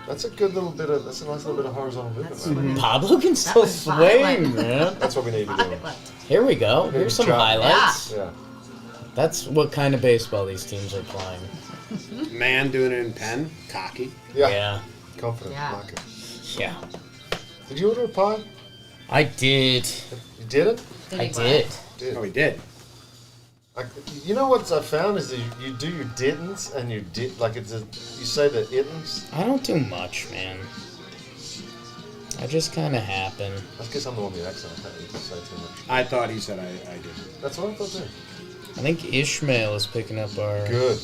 That's a good little bit of. That's a nice little bit of horizontal movement. Right? Pablo can still was swing, violent. man. That's what we need to be doing. Here we go. Here's some Chop. highlights. Yeah. That's what kind of baseball these teams are playing. Man doing it in pen. Cocky. Yeah. Yeah. Confident. Yeah. Like it. Yeah. Did you order a pie? I did. You did it? Did I he did. Oh, he did. Like, you know what I found is that you do your didn't and you did like it's a you say the itn't. I don't do much, man. I just kind of happen. I guess I'm the one with the accent. I can't really say too much. I thought he said I did. That's what I thought too. I think Ishmael is picking up our... Good.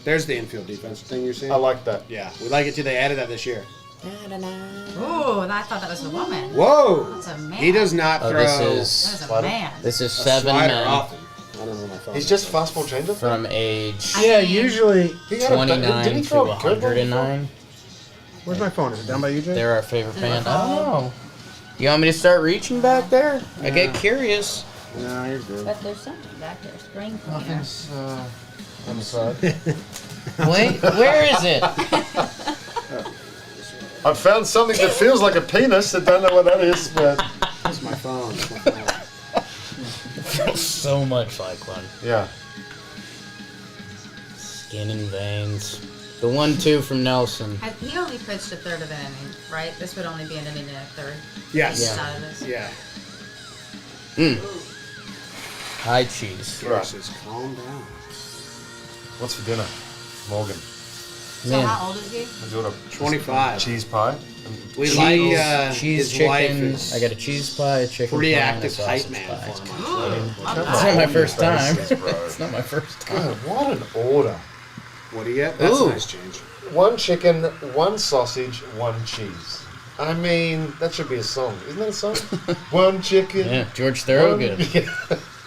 There's the infield defense thing you're seeing. I like that. Yeah, we like it too. They added that this year. Oh, I thought that was a woman. Whoa! That's a man. He does not Oh, throw this That is is a Slider? man. this is a 7 slider men often. I don't know my phone. He's just fastball changeup. from age Yeah, usually. He had a- 29 didn't he to throw a curveball 109. Where's my phone? Is it down by you, Jay? They're our favorite band. I don't know. You want me to start reaching back there? I get curious. No, you're good. But there's something back there, spring cleaner. Nothing's on the side. Wait, where is it? I found something that feels like a penis. I don't know what that is, but It's my phone. It's my phone. Feels so much like one. yeah. Skin and veins. The 1-2 from Nelson. He only pitched a third of an inning, right? This would only be an inning and a third. Yes. Each side of this. Yeah. High cheese. Versus calm down. What's for dinner? Morgan. So Man. how old is he? I do a 25. cheese pie. We Cheese, like cheese his wife chicken. is I got a cheese pie, a chicken pretty pie, and a active hype sausage man pie. for him. It's not my first time. Faces, bro. It's not my first time. God, what an order. What do you get? That's Ooh. a nice change. 1 chicken, 1 sausage, 1 cheese. I mean, that should be a song. Isn't that a song? 1 chicken. Yeah, George Thorogood. Yeah.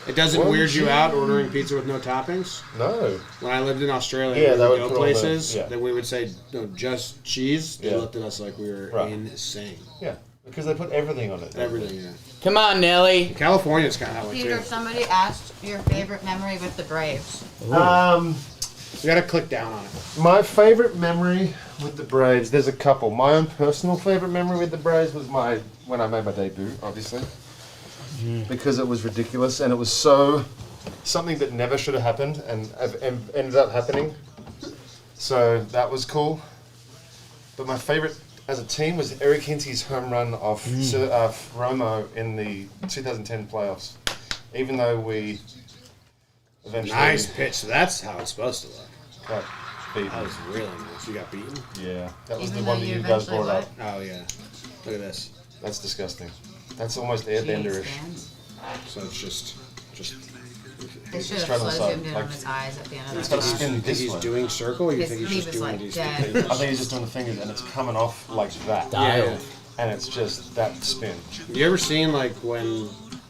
It doesn't weird you out ordering pizza with no toppings? No. When I lived in Australia, Yeah, we they would would go put all the- places, yeah. then we would say, no, just cheese. They Yeah. looked at us like we were Right. insane. Yeah, because they put everything on it. Everything, yeah. Come on, Nelly. California's kind of that way, Peter, too. somebody asked your favorite memory with the Braves. You gotta click down on it. My favorite memory with the Braves, there's a couple. My own personal favorite memory with the Braves was when I made my debut, obviously. Because it was ridiculous and it was something that never should have happened and ended up happening. So that was cool. But my favorite as a team was Eric Hinsey's home run off Romo in the 2010 playoffs. Even though we eventually... Nice pitch. So that's how it's supposed to look. got beaten. That was really nice. You got beaten? Yeah. That was Even the one though that you you guys eventually brought up. Oh, yeah. Look at this. That's disgusting. That's almost Jeez, airbender-ish. man. So it's just They should It's have right on the slow side, zoomed in like- on his eyes at the end of It's that got to shot. spin You think this he's way. doing circle, or you think he's He just was, doing like, these dead. fingers? I think he's just doing the fingers and it's coming off like that. Dialed. And it's just that spin. You ever seen, like, when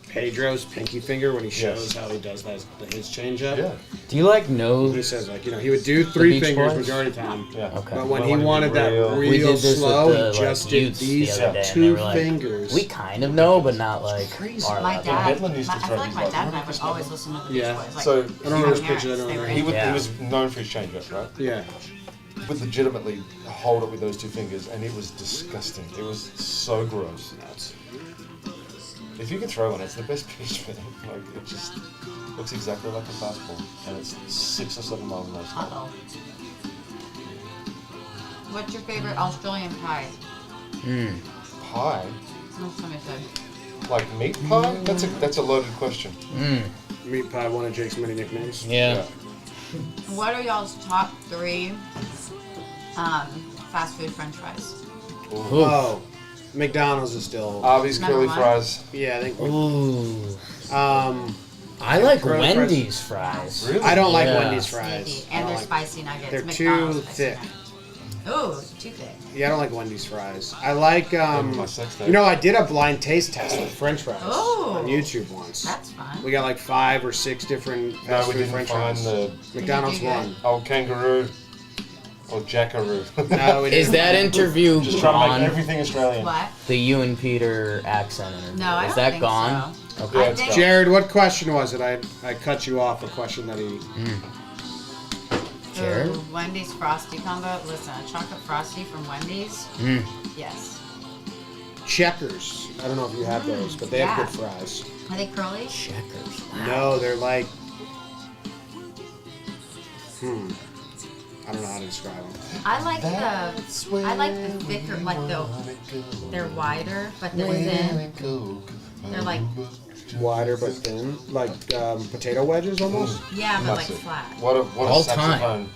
Pedro's pinky finger, when he shows Yes. how he does his changeup? Yeah. Do you like know? He says, like, he would do three Beach fingers Boys? majority of the time. Yeah. Okay. But when Well, he when he wanted that real- We real did this slow, with he the just like, did youths these the other day, and they two were like, fingers. we kind of know, but not like our My level. dad, Headland used to I throw feel like these my like- dad and I would always listen to the Beach Yeah. Boys. Like, So, I don't know his picture, I don't know they were him. he was known for his changeup, right? Yeah. Would legitimately hold it with those two fingers, and it was disgusting. It was so gross. Nuts. If you can throw one, it's the best pitch, man. Like, it just looks exactly like a fastball, and it's 6 or 7 miles an hour. Uh-oh. What's your favorite Australian pie? Pie, Oh, somebody said. like meat pie? That's a loaded question. Meat pie, one of Jake's many nicknames. Yeah. What are y'all's top 3 fast food French fries? Oh, McDonald's is still. Arby's Number curly one. fries. Yeah, I think. Ooh. Yeah, I like curly fries. Wendy's fries. Really? I don't like Yeah. Wendy's fries. Sticky. I And don't they're like- spicy nuggets. They're McDonald's too spicy thick. nuggets. Oh, too thick. Yeah, I don't like Wendy's fries. I like, my sex tape. I did a blind taste test with French fries Oh. on YouTube once. That's fun. We got like 5 or 6 different No, fast we food didn't French find fries. the McDonald's Did you do one. old kangaroo or jackaroo. No, we Is didn't. that interview Just trying to gone? make everything Australian. What? The you and Peter accent interview. No, I Is don't that think gone? so. Okay. Yeah, I it's think gone. Jared, what question was it? I cut you off. A question that he. Jared? Ooh, Wendy's Frosty combo. Listen, a chocolate Frosty from Wendy's. Yes. Checkers. I don't know if you have those, but they have Yeah. good fries. Are they curly? Checkers. No, they're like. I don't know how to describe them. I like the thicker, like they're wider, but they're thin. They're like, Wider but thin, like potato wedges almost. yeah, but like Massive. flat. What a All saxophone. time.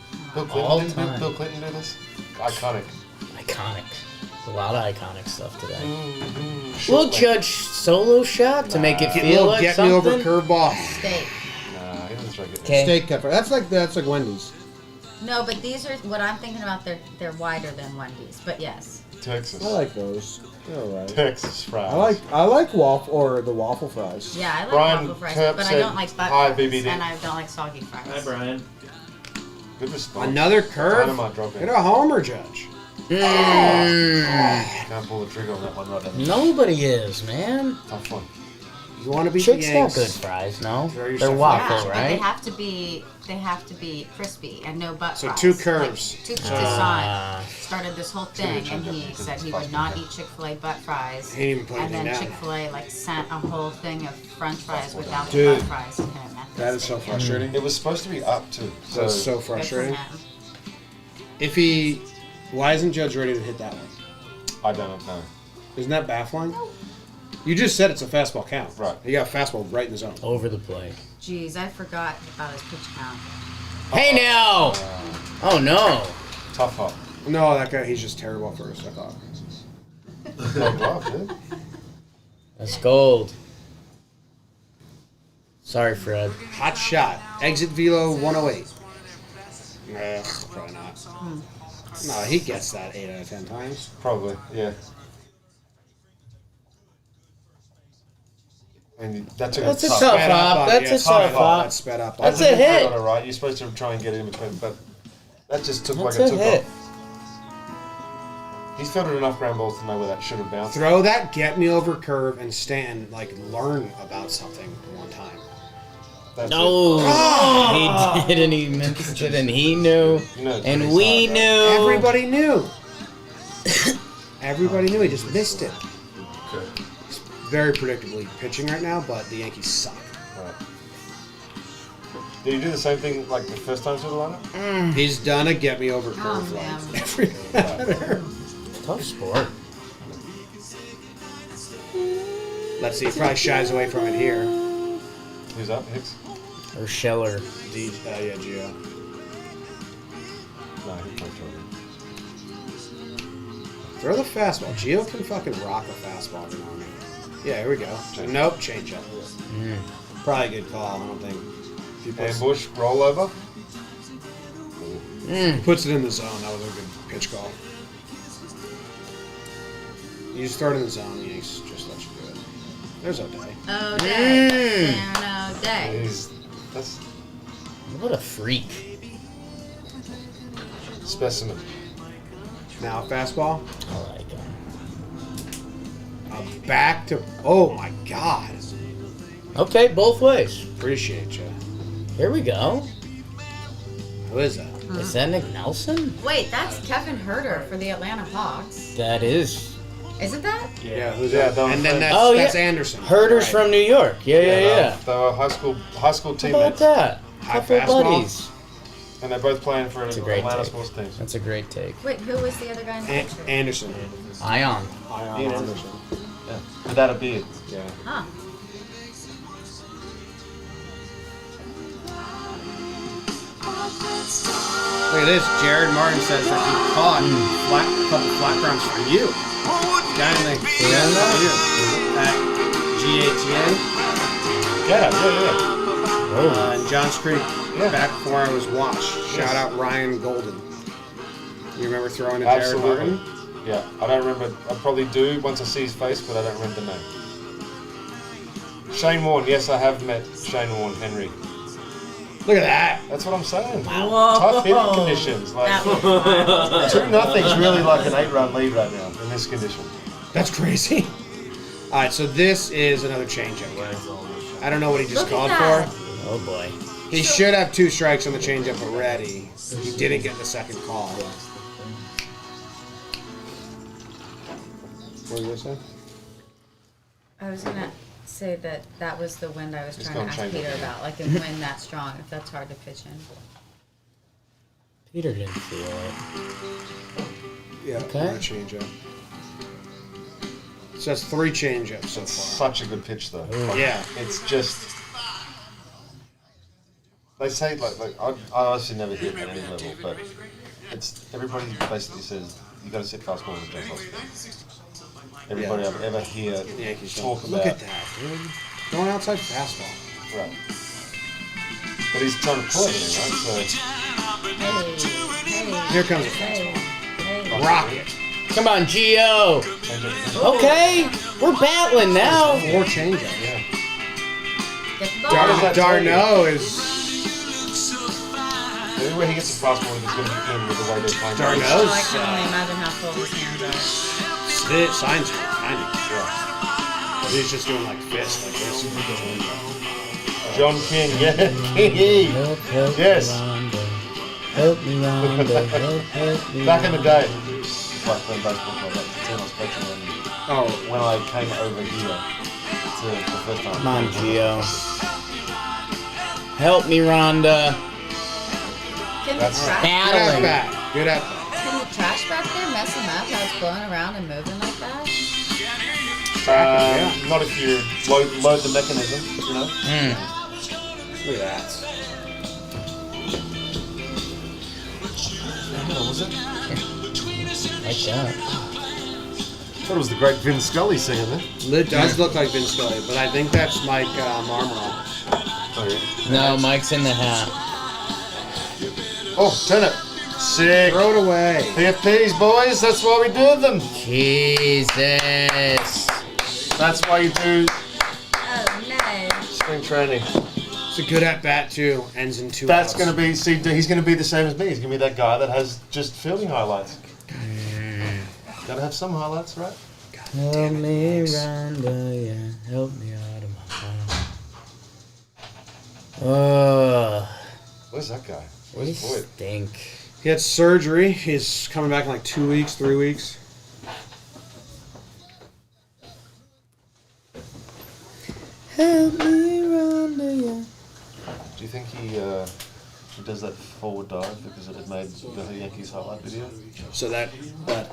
Bill Clinton do this? Iconic. Iconic. A lot of iconic stuff today. Mm-hmm. We'll judge solo shot to make it Get, feel like get something. me over curveball. Steak. Nah, he doesn't strike it. Okay. Steak cut fry. That's like Wendy's. No, but these are what I'm thinking about. They're wider than Wendy's, but yes. Texas. I like those. They're alright. Texas fries. I like waffle fries. Yeah, I like Brian waffle fries, Kerp but I said, don't like butt "Hi, fries, BBD." and I don't like soggy fries. Hi, Brian. Good response. Another curve. Dynamite drop in. Get a homer, Judge. Can't pull the trigger on that one right now. Nobody is, man. Tough one. You want to be Chicks the got Yanks? good fries, no? Throw They're yourself waffle, Yeah, but they right? have to be crispy and no butt So fries. 2 curves. Like, Toussaint Ah. started this whole thing, and he said he would not eat Chick-fil-A butt fries. He didn't even put And anything then down. Chick-fil-A like sent a whole thing of French fries without the Dude, butt fries to him. At That this is so stadium. frustrating. It was supposed to be up too. That's so Good for frustrating. him. If he, why isn't Judge ready to hit that one? I don't know. Isn't that baffling? You just said it's a fastball count. Right. You got a fastball right in the zone. Over the plate. Jeez, I forgot about his pitch count. Hey now! Oh no. Tough hop. No, that guy, he's just terrible at first, I thought. No glove, dude. That's gold. Sorry, Fred. Hot shot. Exit velo 108. Nah, probably not. No, he gets that 8 out of 10 times. Probably, yeah. And that took That's a tough. tough Sped up hop. on- That's yeah, a tough hop. That's sped up. That's on. a hit. All right, you're supposed to try and get it in between, but that just took That's like a a took hit. off. He's fielded enough ground balls to know where that should have bounced. Throw that get me over curve and stand, like, learn about something one time. That's No, he did, and he missed it, and he knew, You know it's and pretty we hard, knew. Everybody knew. Everybody knew. He just missed it. Okay. He's very predictably pitching right now, but the Yankees suck. Right. Did he do the same thing like the first time through the lineup? He's done a get me over curve Oh, like man. every batter. Tough sport. Let's see. He probably shies away from it here. Who's up, Hicks? Or Scheller. Yeah, Gio. No, he played Jordan. Throw the fastball. Gio can fucking rock a fastball. You know what I mean? Yeah, here we go. Nope, change up. Probably a good call. I don't think. If he puts, Ambush, rollover. puts it in the zone, that was a good pitch call. You just throw it in the zone, the Yanks just let you do it. There's O'Day. O'Day. Darren O'Day. That's What a freak. specimen. Now a fastball. I like him. Back to. Oh my God. Okay, both ways. Appreciate you. Here we go. Who is that? Is that Nick Nelson? Wait, that's Kevin Herter for the Atlanta Hawks. That is. Isn't that? Yeah, who's Yeah, that? that was And then Fred. that's Oh, yeah. Anderson. Herder's Right. from New York. Yeah. They were high school How about teammates, that? High Couple fastball? buddies. and they're both playing for That's a great Atlanta take. sports teams. That's a great take. Wait, who was the other guy in the picture? Anderson. Ion. Ion Anderson. Yeah, without a beard. Yeah. Huh. Look at this. Jared Martin says that he caught a couple flat grounds for you. Guy in the for you. At GATA. Yeah. In Johns Creek. Back before I was watched. Shout out Ryan Golden. You remember throwing to Jared Absolutely. Martin? Yeah, I don't remember. I probably do once I see his face, but I don't remember the name. Shane Warne. Yes, I have met Shane Warne, Henry. Look at that. That's what I'm saying. Whoa. Tough hitting conditions. Like That was wild. 2-0's really like an 8-run lead right now in this condition. That's crazy. All right, so this is another changeup. I don't know what he just Look at called that. for. Oh boy. He should have 2 strikes on the changeup already. He didn't get the second call. What were you gonna say? I was gonna say that was the wind I was He's trying gonna to ask change it, Peter yeah. about, like a wind that strong, if that's hard to pitch in. Peter didn't feel it. Yeah, Okay. another changeup. So that's 3 changeups so It's far. such a good pitch though. Yeah. It's just. They say like I obviously never hit at any level, but it's everybody basically says you got to sit fastball with the jump off. Everybody I've ever hear The Yankees talk don't. about. Look at that, dude. Going outside fastball. Right. But he's trying to pull everything, right? Hey, Here comes a hey, fastball. hey. Rocket. Come on, Gio. So, Okay, we're battling now. 4 changeup. yeah. Get the How does ball. that tell you? Darno is. Anywhere he gets a fastball, he's going to be in with the way they're playing. Darno. Oh, I can only imagine how full his hands are. The signs are kind of. Yeah. But he's just doing like fists like this. John King, yeah. Kingy. Help Yes. me, Rhonda. Help me, Rhonda. Help me. Back in the day, Blackburn Baseball Club, that's the team I was coaching Oh, when I came over here to the first time. Come on, Gio. Help me, Rhonda. Can the That's- trash, good at Battling. bat. Good at bat. can the trash back there mess him up? How it's blowing around and moving like that? Yeah. Not if you load the mechanism, you know. Look at that. Was it? Like that. I thought it was the great Vin Scully singing there. It does look like Vince Scully, but I think that's Mike Marmorell. Oh yeah. No, Mike's in the hat. Oh, turn it. Sick. Throw it away. PFPs, boys. That's why we do them. Jesus. That's why you do Oh no. spring training. It's a good at bat too. Ends in 2 That's outs. going to be. See, he's going to be the same as me. He's going to be that guy that has just fielding highlights. Got to have some highlights, right? Help me, Rhonda, yeah. Help me out of my Where's that guy? We Where's Boyd? stink. He had surgery. He's coming back in like 2 weeks, 3 weeks. Help me, Rhonda, yeah. Do you think he does that forward dive because it had made the Yankees highlight video? So that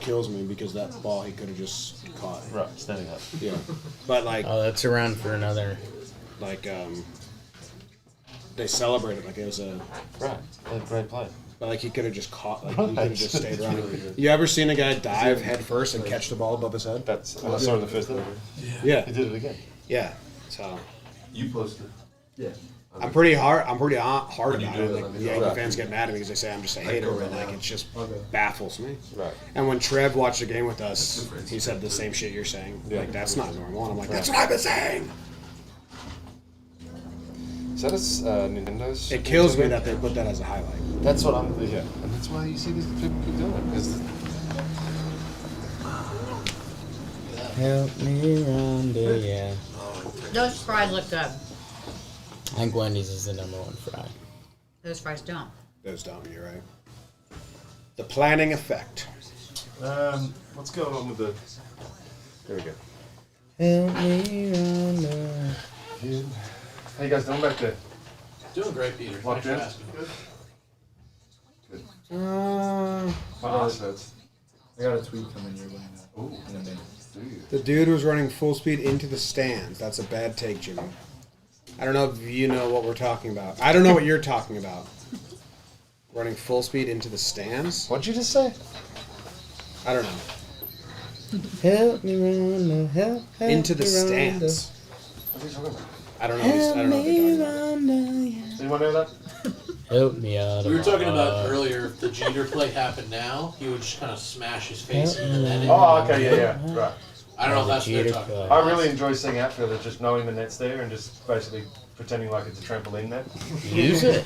kills me because that ball he could have just caught. Right, standing up. Yeah, but like Oh, that's around for another. They celebrated like it was a. Right, a great play. But like he could have just caught. Like he could have just stayed around. You ever seen a guy dive head first and catch the ball above his head? I saw it in the first inning. Yeah. He did it again. Yeah. So. You posted. Yeah. I'm pretty hard about it. do it, Like, let me the know. Yankee fans get mad at me because they say I'm just a hater, but like it just baffles me. Right. And when Trev watched the game with us, he said the same shit you're saying. Yeah. Like that's not normal. And I'm like, that's what I've been saying. Is that Nintendo's? It kills me that they put that as a highlight. That's what I'm. Yeah, and that's why you see these people keep doing it because. Help me, Rhonda, yeah. Those fries look good. I think Wendy's is the #1 fry. Those fries don't. Those don't. You're right. The planning effect. What's going on with the? There we go. Help me, Rhonda. How you guys doing back there? Doing great, Peter. Thanks for asking. My arse hurts. I got a tweet coming your way now. Ooh. In a minute. Do you? The dude was running full speed into the stands. That's a bad take, Jimmy. I don't know if you know what we're talking about. I don't know what you're talking about. Running full speed into the stands? What'd you just say? I don't know. Help me, Rhonda, help Into the me, Rhonda. stands. What are you talking about? I don't know. I don't know what they're talking about. Does anyone know that? Help me out. We were talking about earlier, if the Jeter play happened now, he would just kind of smash his face into the netting. Oh, okay, yeah, Right. I don't know if that's what they're Jeter talking play. about. I really enjoy seeing outfielders just knowing the net's there and just basically pretending like it's a trampoline net. Use it.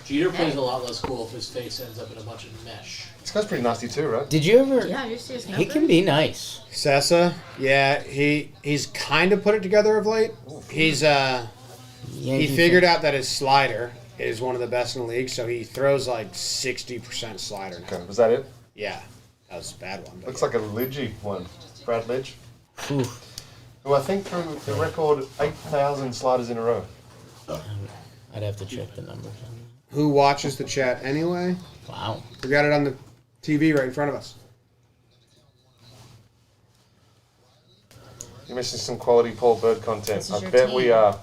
Jeter plays a lot less cool if his face ends up in a bunch of mesh. This guy's pretty nasty too, right? Did you ever? Yeah, you see his He can be nice. Sessa, yeah, he's kind of put it together of late. He figured out that his slider is one of the best in the league, so he throws like 60% slider now. Okay, was that it? Yeah, that was a bad one. but Looks yeah. like a Lidgy one. Brad Lidge. Whew. Who I think threw the record 8,000 sliders in a row. I'd have to check the numbers on Who watches the chat anyway? that. Wow. We got it on the TV right in front of us. You're missing some quality Paul Bird content. This is I your bet team. we are.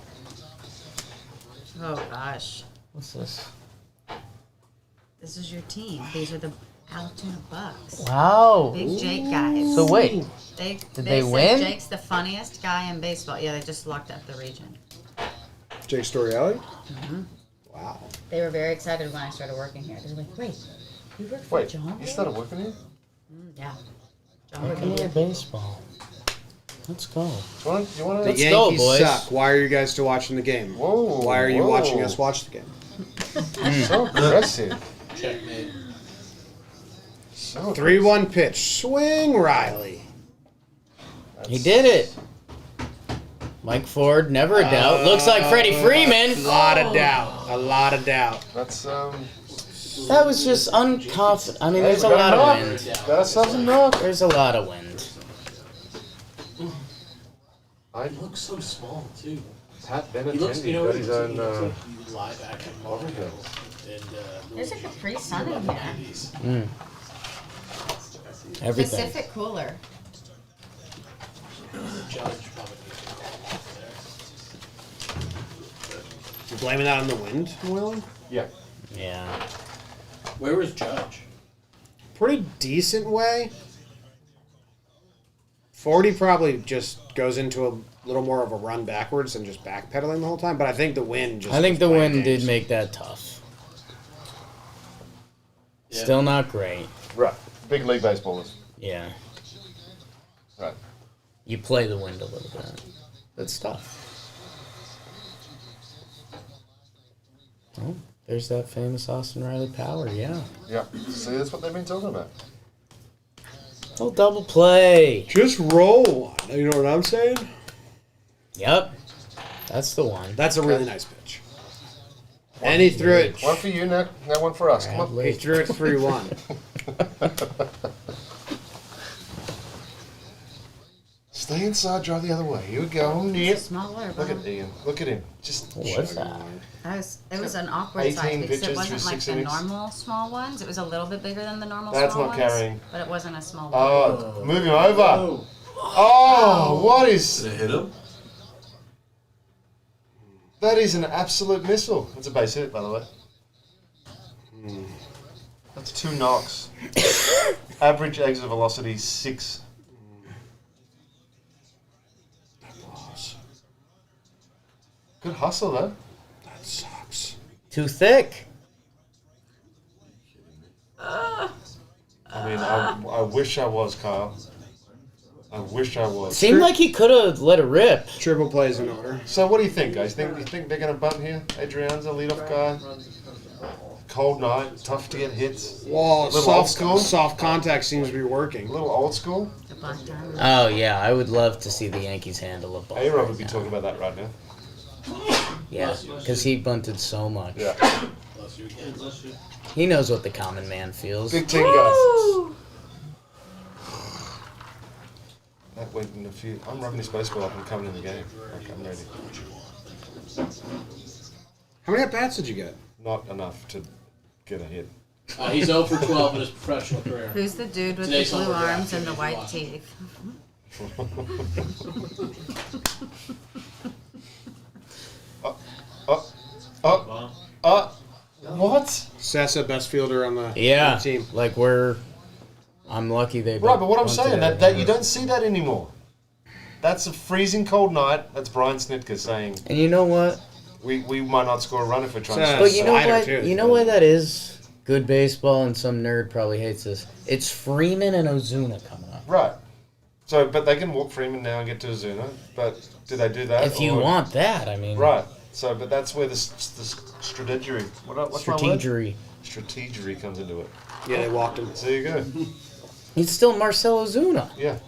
Oh gosh, What's this? this is your team. These are the Altoona Bucks. Wow. Big Jake guys. So wait, They they said win? Jake's the funniest guy in baseball. Yeah, they just locked up the region. Jake Storielli? Mm-hmm. Wow. They were very excited when I started working here. They were like, "Wait, you work for Wait, John?" you started working here? Yeah. John look worked at here. baseball. Let's go. Do you want The Let's go, Yankees boys. suck. Why are you guys still watching the game? Whoa, Why are you whoa. watching us watch the game? So aggressive. Checkmate. So 3-1 pitch. Swing, Riley. He did it. Mike Ford, never a doubt. Looks like Freddie Freeman. A lot of doubt. A lot of doubt. That's That was just unconfident. I mean, there's a we lot got of a wind. Got ourselves a knock. There's a lot of wind. He looks so small too. Pat Bennett He looks, you know, got his he own. looks like live action Marvel. And There's a Capri Sun in here. Mm. Everything. Pacific Cooler. Judge probably. You blaming that on the wind, Willie? Yeah. Yeah. Where was Judge? Pretty decent way. 40 probably just goes into a little more of a run backwards and just backpedaling the whole time, but I think the wind just... I think the playing wind games. did make that tough. Yeah. Still not great. Right. Big league baseballers. Yeah. Right. You play the wind a little bit. That's tough. Oh, there's that famous Austin Riley power, yeah. Yeah. See, that's what they've been talking about. Oh, double play. Just roll one. You know what I'm saying? Yep. That's the one. That's a really nice pitch. And he threw it. One for you, now one for us. Come on. He threw it 3-1. Stay inside, drive the other way. Here we go. Near. Smaller. Look at Ian. Look at him. Just What's that? It was an awkward 18 size because it pitches wasn't through like 6 the innings. normal small ones. It was a little bit bigger than the normal That's small not ones. carrying. But it wasn't a small one. Oh, moving over. Oh, what is... Did it hit him? That is an absolute missile. That's a base hit, by the way. That's 2 knocks. Average exit velocity 6. Good hustle, though. That sucks. Too thick. I mean, I wish I was, Kyle. I wish I was. Seemed like he could have let it rip. Triple plays in order. So what do you think, guys? You think they're going to bunt here? Adrian's a leadoff guy. Cold night, tough to get hits. Well, Little old school. soft contact seems to be working. A little old school. The bunt time. Oh, yeah. I would love to see the Yankees handle a ball. A-Rob would be talking about that right now. Yeah, because he bunted so much. Yeah. He knows what the common man feels. Big team, guys. That went in a few. I'm rubbing this baseball up and coming in the game. Okay, I'm ready. How many at-bats did you get? Not enough to get a hit. He's 0 for 12 in his professional career. Who's the dude with Today's the blue on the arms draft, and the you white watch. teeth? What? Sessa, best fielder on the Yeah, team. like I'm lucky they. Right, but what I'm bunted saying, it. that you don't see that anymore. That's a freezing cold night. That's Brian Snitka saying, And you know what? we might not score a run if we're trying Sad. to... But you know Slider, what? too. You know why that is good baseball, and some nerd probably hates this. It's Freeman and Ozuna coming up. Right. So, but they can walk Freeman now and get to Ozuna. But do they do that? If you or- want that, I mean. Right. So, but that's where the strategery... What's my word? Strategery. Strategery comes into it. Yeah, they walked him. So there you go. He's still Marcell Ozuna. Yeah.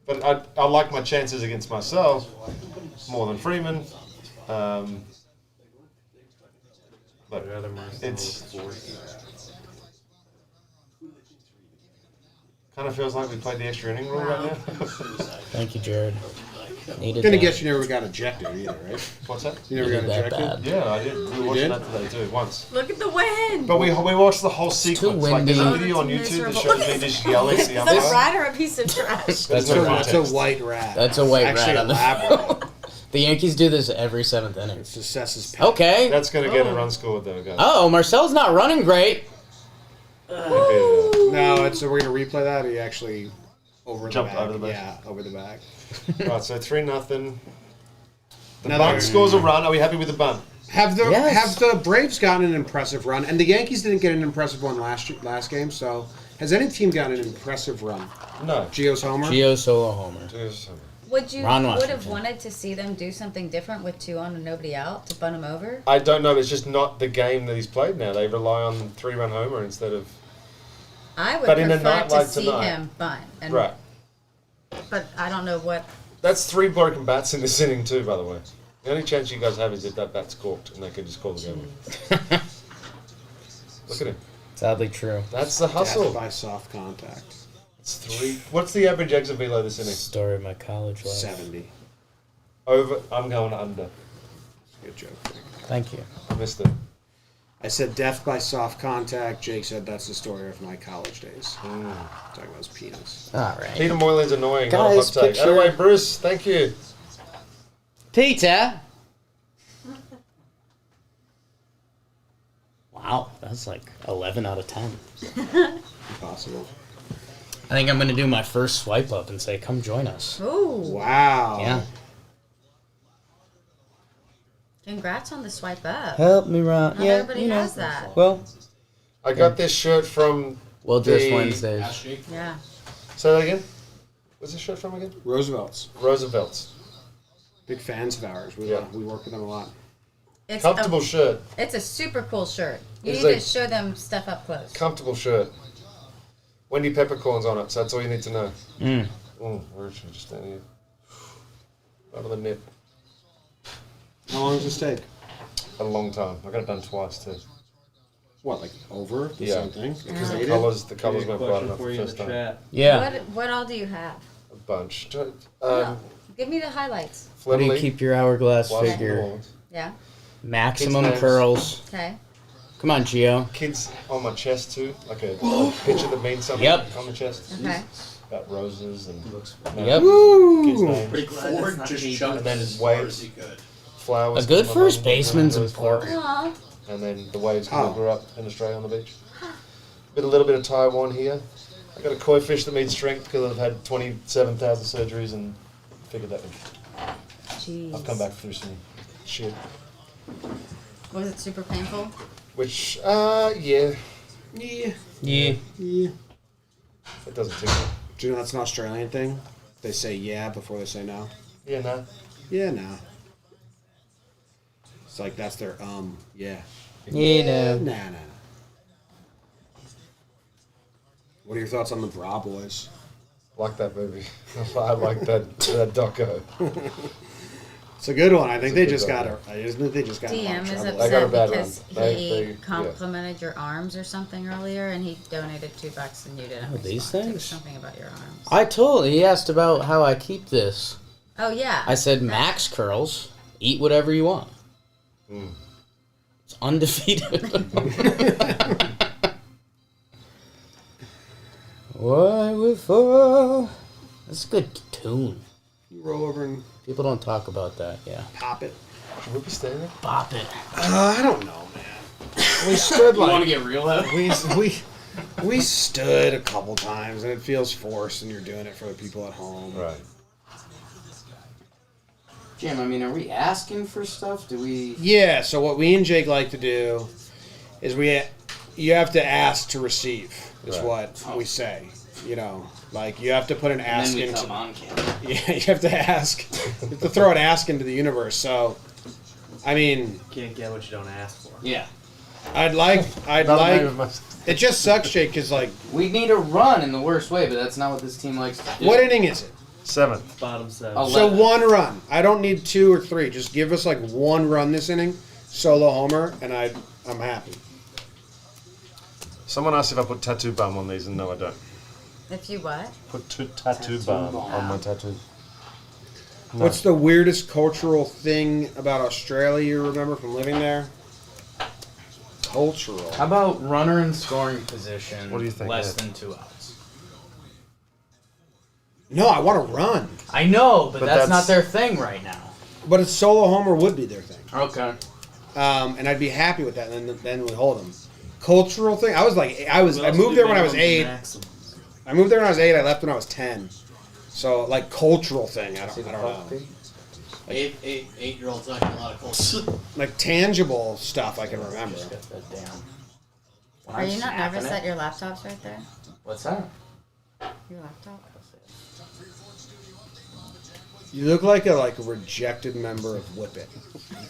But I like my chances against Marcel more than Freeman. But it's kind of feels like we played the extra inning rule right now. Thank you, Jared. Needed Gonna that. guess you never got ejected either, right? What's that? You never You got did that ejected? bad. Yeah, I did. We were watching did? that today too, once. Look at the wind. But we watched the whole sequence. Like, there's a windy. video on It's YouTube that miserable. shows me just yelling at the Is that umpire. a rat or a piece of trash? There's That's no a rat. That's a context. white rat. That's a white Actually rat on the elaborate. The Yankees do this every 7th inning. It's just Sessa's pick. Okay. That's going to get a run scored though, guys. Oh, Marcel's not running great. No, it's we're gonna replay that. He actually Jumped the back. over the back. Yeah, over the back. Right, so 3-0. The Another- bunt scores a run. Are we happy with the bunt? Have the Yes. have the Braves gotten an impressive run? And the Yankees didn't get an impressive one last game. So has any team gotten an impressive run? No. Gio's homer. Gio solo homer. Would you Ron would Washington. have wanted to see them do something different with 2 on and nobody out to bunt him over? I don't know. It's just not the game that he's played now. They rely on 3-run homer instead of... I would But in a prefer night to like see tonight- him bunt. And, Right. But I don't know what. That's 3 broken bats in this inning too, by the way. The only chance you guys have is if that bat's corked and they can just call the game. Look at him. Sadly true. That's the Death hustle. by soft contact. It's 3. What's the average exit velo this inning? Story of my college life. 70. Over. I'm going under. Good joke. Thank you. I missed it. I said death by soft contact. Jake said that's the story of my college days. Talking about his penis. All right. Peter Moylan's annoying. Guys, not a hot take. picture- Anyway, Bruce, thank you. Peter. Wow, that's like 11 out of 10. Impossible. I think I'm going to do my first swipe up and say, come join us. Ooh. Wow. Yeah. Congrats on the swipe up. Help me, Ron. Not Yeah, everybody you know. has that. Well, I got this shirt from Well Dressed the... Wednesdays. Ash shake. Yeah. Say that again? Where's this shirt from again? Roosevelt's. Roosevelt's. Big fans of ours. We work with them a lot. It's Comfortable shirt. It's a super cool shirt. You It's need like- to show them stuff up close. Comfortable shirt. Wendy peppercorns on it, so that's all you need to know. Where should I just stand here? Out of the nip. How long does this take? A long time. I got it done twice too. What, like over the Yeah. same thing? Because Created? the colours weren't bright enough the first time. Yeah. What all do you have? A bunch. Give me the highlights. How do you keep your hourglass figure? Yeah. Maximum Kids' curls. Okay. Come on, Gio. Kids on my chest too, like a picture that means something on the chest. Okay. About roses and Yep. kids' names. Pretty Ford just chunked And then as far waves. as he could. Flowers. A good come first along, baseman's those flowers. important. Aw. And then the waves kind of grew up in Australia on the beach. A little bit of Taiwan here. I got a koi fish that needs strength because I've had 27,000 surgeries and figured that Jeez. I've come back through some shit. Was it super painful? Which, yeah. Yeah. Yeah. Yeah. It doesn't tickle. Do you know that's an Australian thing? They say yeah before they say no. Yeah, no. Yeah, no. It's like that's their yeah. Yeah, no. Nah. What are your thoughts on the Bra Boys? Like that movie. I like that doco. It's a good one. I think they It's a just good got one. they just got in a lot DM of is trouble. I got a upset bad because one. he They- complimented your arms or something earlier, and he donated $2 and you didn't. Oh, these respond. It things? was something about your arms. I told. He asked about how I keep this. Oh yeah. I said max curls. Eat whatever you want. It's undefeated. Why we fall? That's a good tune. You roll over and People don't talk about that. Yeah. pop it. Should we be staying there? Bop it. I don't know, man. We stood You want to like get real out? we stood a couple times, and it feels forced, and you're doing it for the people at home. Right. Jim, I mean, are we asking for stuff? Do we? Yeah. So what we and Jake like to do is you have to ask to receive. Is Right. what we say. You know, like you have to put an And ask then we into. come on camera. Yeah, you have to ask. You have to throw an ask into the universe. So, I mean, Can't get what you don't ask for. Yeah. I'd like. It just sucks, Jake, because like, We need a run in the worst way, but that's not what this team likes to do. what inning is it? 7th. Bottom 7. Oh. So 11. one run. I don't need 2 or 3. Just give us like one run this inning, solo homer, and I'm happy. Someone asked if I put tattoo balm on these, and no, I don't. If you what? Put tattoo balm on my tattoo. No. What's the weirdest cultural thing about Australia you remember from living there? Cultural. How about runner in scoring position? What do you think, Less Ed? than 2 outs. No, I want to run. I know, but that's not that's- their thing right now. But a solo homer would be their thing. Okay. And I'd be happy with that. And then we hold them. Cultural thing. I moved there when I was 8. I moved there when I was 8. I left when I was 10. So like cultural thing. I don't know. Eight-year-olds not getting a lot of calls. Like tangible stuff I can remember. Just got that down. When Are I'm you not snapping nervous it- that your laptop's right there? What's that? Your laptop? You look like a rejected member of Whip It,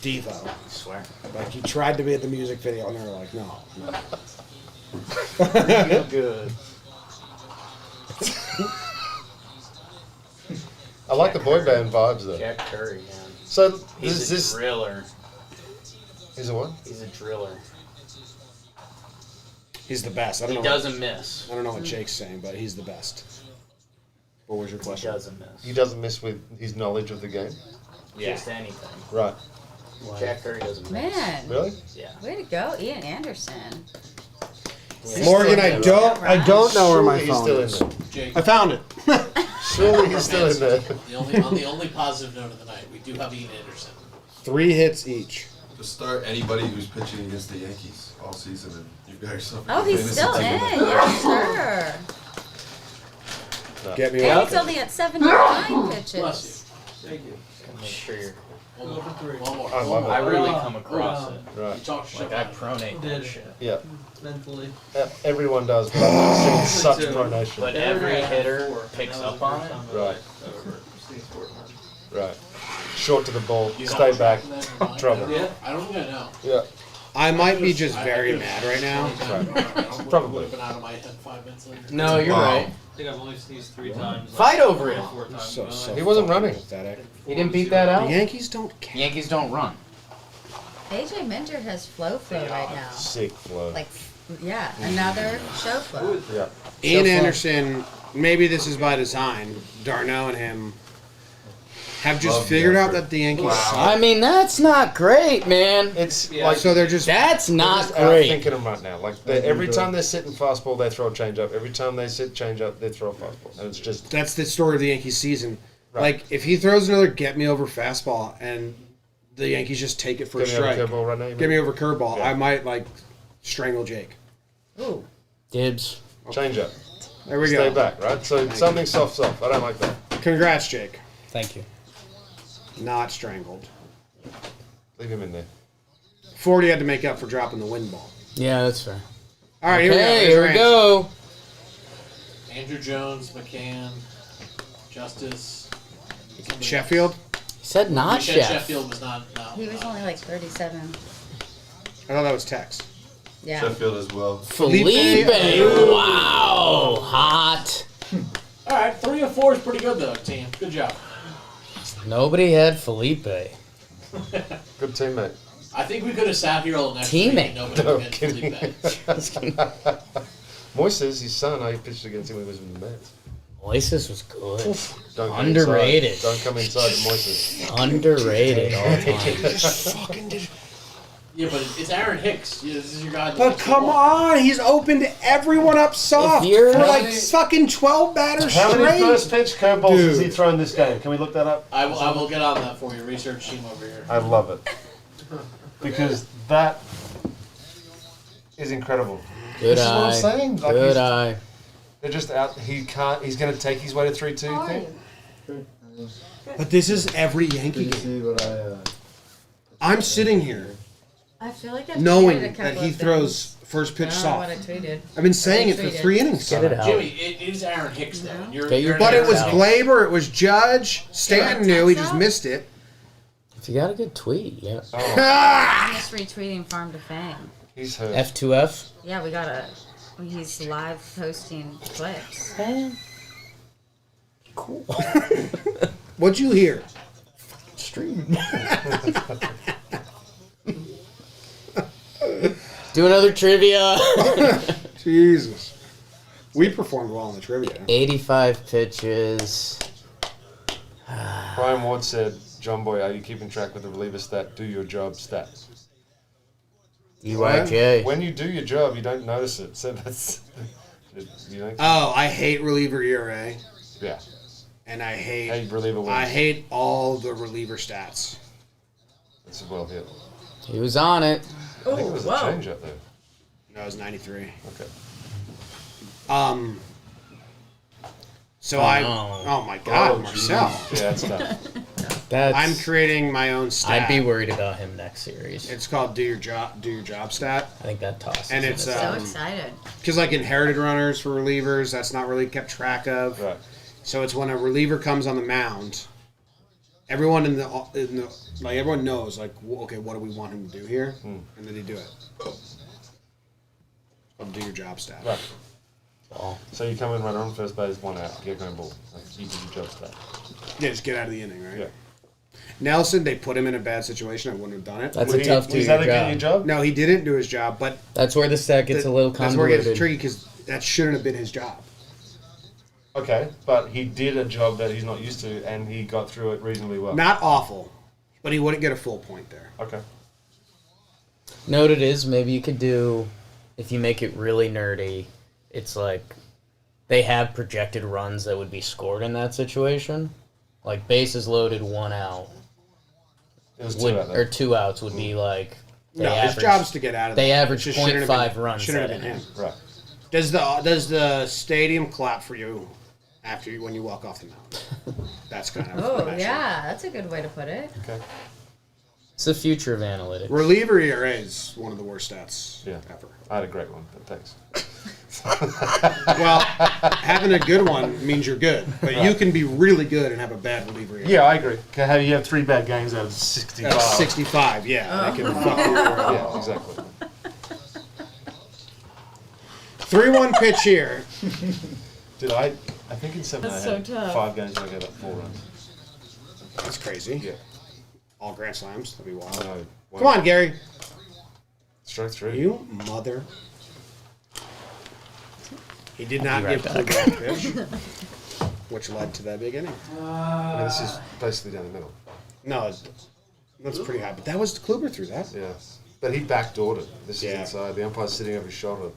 Devo. I swear. Like you tried to be at the music video and they were like, no. Feel good. I like the boy band vibes though. Jack Curry, man. So He's this a driller. He's a what? He's a driller. He's the best. I don't He know. doesn't miss. I don't know what Jake's saying, but he's the best. What was your He question? doesn't miss. He doesn't miss with his knowledge of the game. Just anything. Right. Jack Curry doesn't miss. Man. Really? Yeah. Way to go, Ian Anderson. Morgan, I don't know where my Surely he's phone still is. in there. Jake, I found it. Surely he's still in there. on the only positive note of the night, we do have Ian Anderson. 3 hits each. Just start anybody who's pitching against the Yankees all season, and you've got yourself. a Oh, good he's fantasy still team. in. Yes, sir. Get me And one. he's only at 79 pitches. Bless Thank you. Make sure you're. One more. I love it. I really come across it. Right. You talk shit. Like I pronate that shit. Yeah. Mentally. Everyone does, but I've seen such pronation. But every hitter picks up on it. Right. Right. Short to the ball. Stay back. Trouble. Yeah. I don't think I know. Yeah. I might be just very mad right now. Right. Probably would have been out of my head 5 minutes later. No, you're right. I think I've only sneezed 3 times. Fight over it. 4 times. So He wasn't fucking running. pathetic. He didn't beat that The out. Yankees don't care. Yankees don't run. AJ Minter has flow right now. Sick flow. Like, yeah, another show flow. Yeah. Ian So far. Anderson, maybe this is by design. Darno and him have just Love figured out Jeffrey. that the Yankees I suck. mean, that's not great, man. It's Yeah. like So they're just That's they're not just great. outthinking them right now. Like every time they're sitting fastball, they throw a changeup. Every time they sit changeup, they throw a fastball. And it's just that's the story of the Yankees season. Right. Like if he throws another get me over fastball and the Yankees just take it for a get me over strike, curveball right now. you get me mean? over curveball, Yeah. I might like strangle Jake. Ooh. Dibs. Changeup. There we Stay go. back, right? So something soft. I don't like that. Congrats, Jake. Thank you. Not strangled. Leave him in there. 40 had to make up for dropping the wind ball. Yeah, that's fair. All right, Okay, here here we we go. go. Andrew Jones, McCann, Justice. somebody Sheffield. He said not else. We said Chef. Sheffield was not. He was only like 37. I thought that was Tex. Yeah. Sheffield as well. Felipe. Wow. Hot. All right, 3 of 4 is pretty good though, team. Good job. Nobody had Felipe. Good teammate. I think we could have sat here all next Teammate. week and nobody No would have kidding. Felipe. Moises, his son, I pitched against him when he was in the Mets. Moises was good. Don't come Underrated. Inside. Don't come inside to Moises. Underrated all time. Just fucking did. Yeah, but it's Aaron Hicks. Yeah, this is your guy. that But likes come football. on, he's opened everyone up soft If you're- for like fucking 12 batters How many first straight. pitch curveballs has he Dude. thrown this game? Can we look that up? I will get on that for you. Research team over here. I love it. Because that is incredible. Good This is what I'm eye. saying. Like Good he's- eye. They're just out. He's going to take his way to 3-2, How you are think? you? But this is every Yankee Did you game. see what I'm sitting here I feel like I've knowing tweeted a that couple he of throws things. first I pitch don't know what I soft. tweeted. I've been saying it for Tweeted. 3 innings. Get it out. Jimmy, it is Aaron Hicks though. and You're, Get your you're But it was Out. Glaber, it was Judge. Stanton knew, he just missed it. If you got a good tweet, yeah. I'm just retweeting Farm to Fame. He's hurt. F2F. Yeah, he's live posting clips. Cool. What'd you hear? Stream. Do another trivia. Jesus. We performed well in the trivia. 85 pitches. Brian Ward said, John Boy, are you keeping track with the reliever stat? Do your job stat. EYJ. When you do your job, you don't notice it. So that's... You know, Oh, I hate reliever ERA. yeah. And I hate Hey, reliever wins. I hate all the reliever stats. That's a well hit. He was on it. I think it was a change up there. No, it was 93. Okay. So Oh, I no. oh my god, Marcel. Yeah, that's tough. That's. I'm creating my own stat. I'd be worried about him next series. It's called do your job stat. I think that tosses. And him it's, at So Um, excited. Because like inherited runners for relievers, that's not really kept track of. Right. So it's when a reliever comes on the mound, everyone in the like everyone knows like okay, what do we want him to do here, and then they do it. I'll do your job stat. Right. ball. So you come in, run on first base, 1 out, get ground ball. Like, you did your job stat. Yeah, just get out of the inning, right? Yeah. Nelson, they put him in a bad situation. I wouldn't have done it. That's Was a tough was do that your a good job. job? No, he didn't do his job, but That's where the stat gets a little that's where it convoluted. gets tricky because that shouldn't have been his job. Okay, but he did a job that he's not used to, and he got through it reasonably well. Not awful, but he wouldn't get a full point there. Okay. Note it is, maybe you could do, if you make it really nerdy, it's like they have projected runs that would be scored in that situation. Like bases loaded, 1 out. It was 2 Would, out there. or 2 outs would be like they No, his average, job's to get out of there. they average It just shouldn't have 0.5 been- runs Shouldn't have that been inning. him. Right. Does the stadium clap for you after when you walk off the mound? That's kind of. Oh, measured. yeah, that's a good way to put it. Okay. It's the future of analytics. Reliever ERA is one of the worst stats ever. I had a great one, but thanks. Well, having a good one means you're good, but you can be really good and have a bad reliever ERA. Yeah, I agree. Okay, you have 3 bad games out of 65. That's 65, yeah. That can fuck you around. Yeah, exactly. 3-1 pitch here. Dude, I think in 7 That's I had so tough. 5 games and I gave up 4 runs. That's crazy. Yeah. All grand slams. That'd be wild. No, Come on, Gary. Strike 3. You mother. He did not Be right give Kluber that pitch, which led to that big inning. I mean, this is basically down the middle. No, that's pretty high. But that was Kluber through that. Yeah. But he backdoored it. This is Yeah. inside. The umpire's sitting over his shoulder.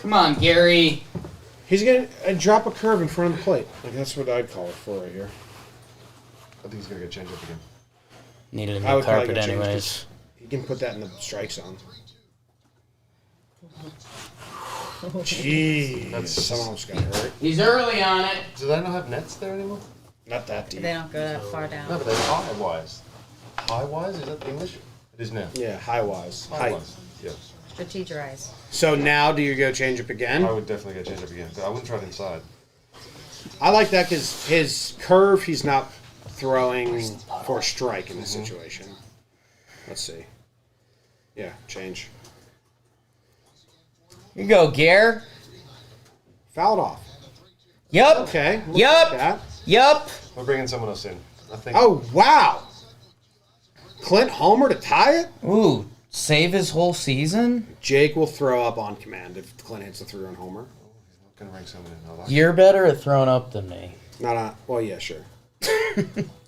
Come on, Gary. He's gonna drop a curve in front of the plate. Like that's what I'd call it for right here. I think he's going to get changed up again. Needed a I new would probably carpet go change anyways. this. He can put that in the strike zone. Jeez, someone almost got hurt. He's early on it. Do they not have nets there anymore? Not that deep. They don't go that far No, down. but they're high wise. High wise? Is that English? It is now. Yeah, high wise. High Height. wise. Yeah. Strategize. So now, do you go change up again? I would definitely get changed up again. But I wouldn't try it inside. I like that because his curve, he's not throwing for a strike in this situation. Let's see. Yeah, change. Here you go, Gare. Fouled off. Yup. Okay. we'll Yup. take that. Yup. We're bringing someone else in. I think. Oh, wow. Clint Homer to tie it? Ooh, save his whole season? Jake will throw up on command if Clint hits the 3-run homer. Going to bring someone in. I like You're better at throwing up than me. Not on. Well, yeah, sure.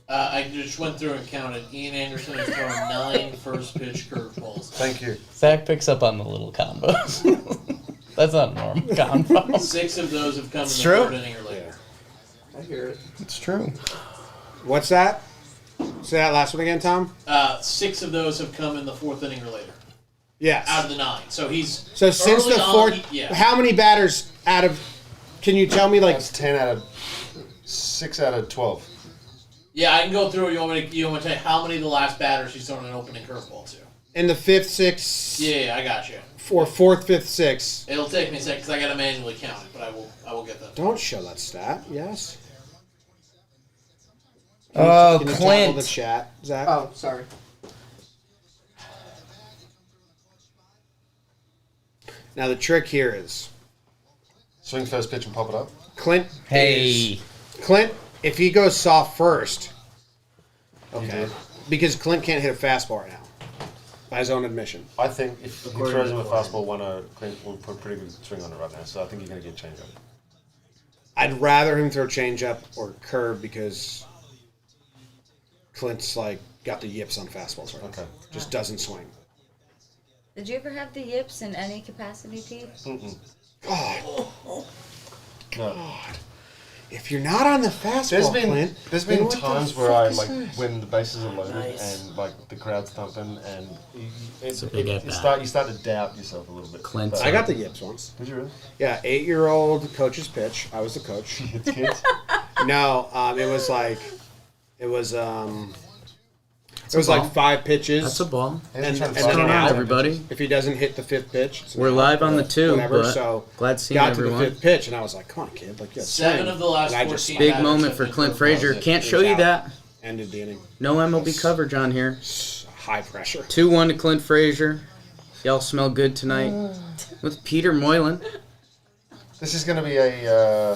I just went through and counted. Ian Anderson has thrown 9 first pitch curveballs. Thank you. Zach picks up on the little combos. That's not a normal combo. 6 of those have come in the true. 3rd inning or later. I hear it. It's true. What's that? Say that last one again, Tom? 6 of those have come in the 4th inning or later. Yes. Out of the 9. So he's So since early the on, fourth, yeah. how many batters out of? Can you tell me like? That's 10 out of 6 out of 12. Yeah, I can go through. You want me to tell you how many of the last batters he's thrown an opening curveball to? In the 5th, 6th, Yeah, I got you. or 4th, 5th, 6th. It'll take me a second because I got to manually count it, but I will get that. Don't show that stat. Yes. Oh, Can you tackle Clint. the chat, Zach? Oh, sorry. Now the trick here is Swing first pitch and pop it up. Clint. Hey. Clint, if he goes soft first, okay, did. because Clint can't hit a fastball right now, by his own admission. I think if he throws him a fastball 1-0, Clint will put a pretty good swing on it right now. So I think you're going to get changed up. I'd rather him throw changeup or curve because Clint's like got the yips on fastballs right now. Okay. Just doesn't swing. Did you ever have the yips in any capacity, Pete? God, No. if you're not on the fastball, Clint, There's then been what the times where fuck I is like this? when the bases are loaded Nice. and like the crowd's thumping and It's a big at-bat. you start to doubt yourself a little bit. Clint. But- I got the yips once. Did you really? Yeah, 8-year-old coach's pitch. I was the coach. It's kids. No, it was like 5 pitches. That's a ball. And trying to then find an out. out. Everybody. If he doesn't hit the 5th pitch, it's an We're out, live on the but 2, whatever. but So glad seeing got everyone. to the 5th pitch, and I was like, "Come on, kid! Like, you got 7 of the last And I 14 just Big batters moment have for been Clint curveballs. Frazier. Can't show you that. ended the inning. No MLB coverage on here. High pressure. 2-1 to Clint Frazier. Y'all smell good tonight. With Peter Moylan. This is going to be a.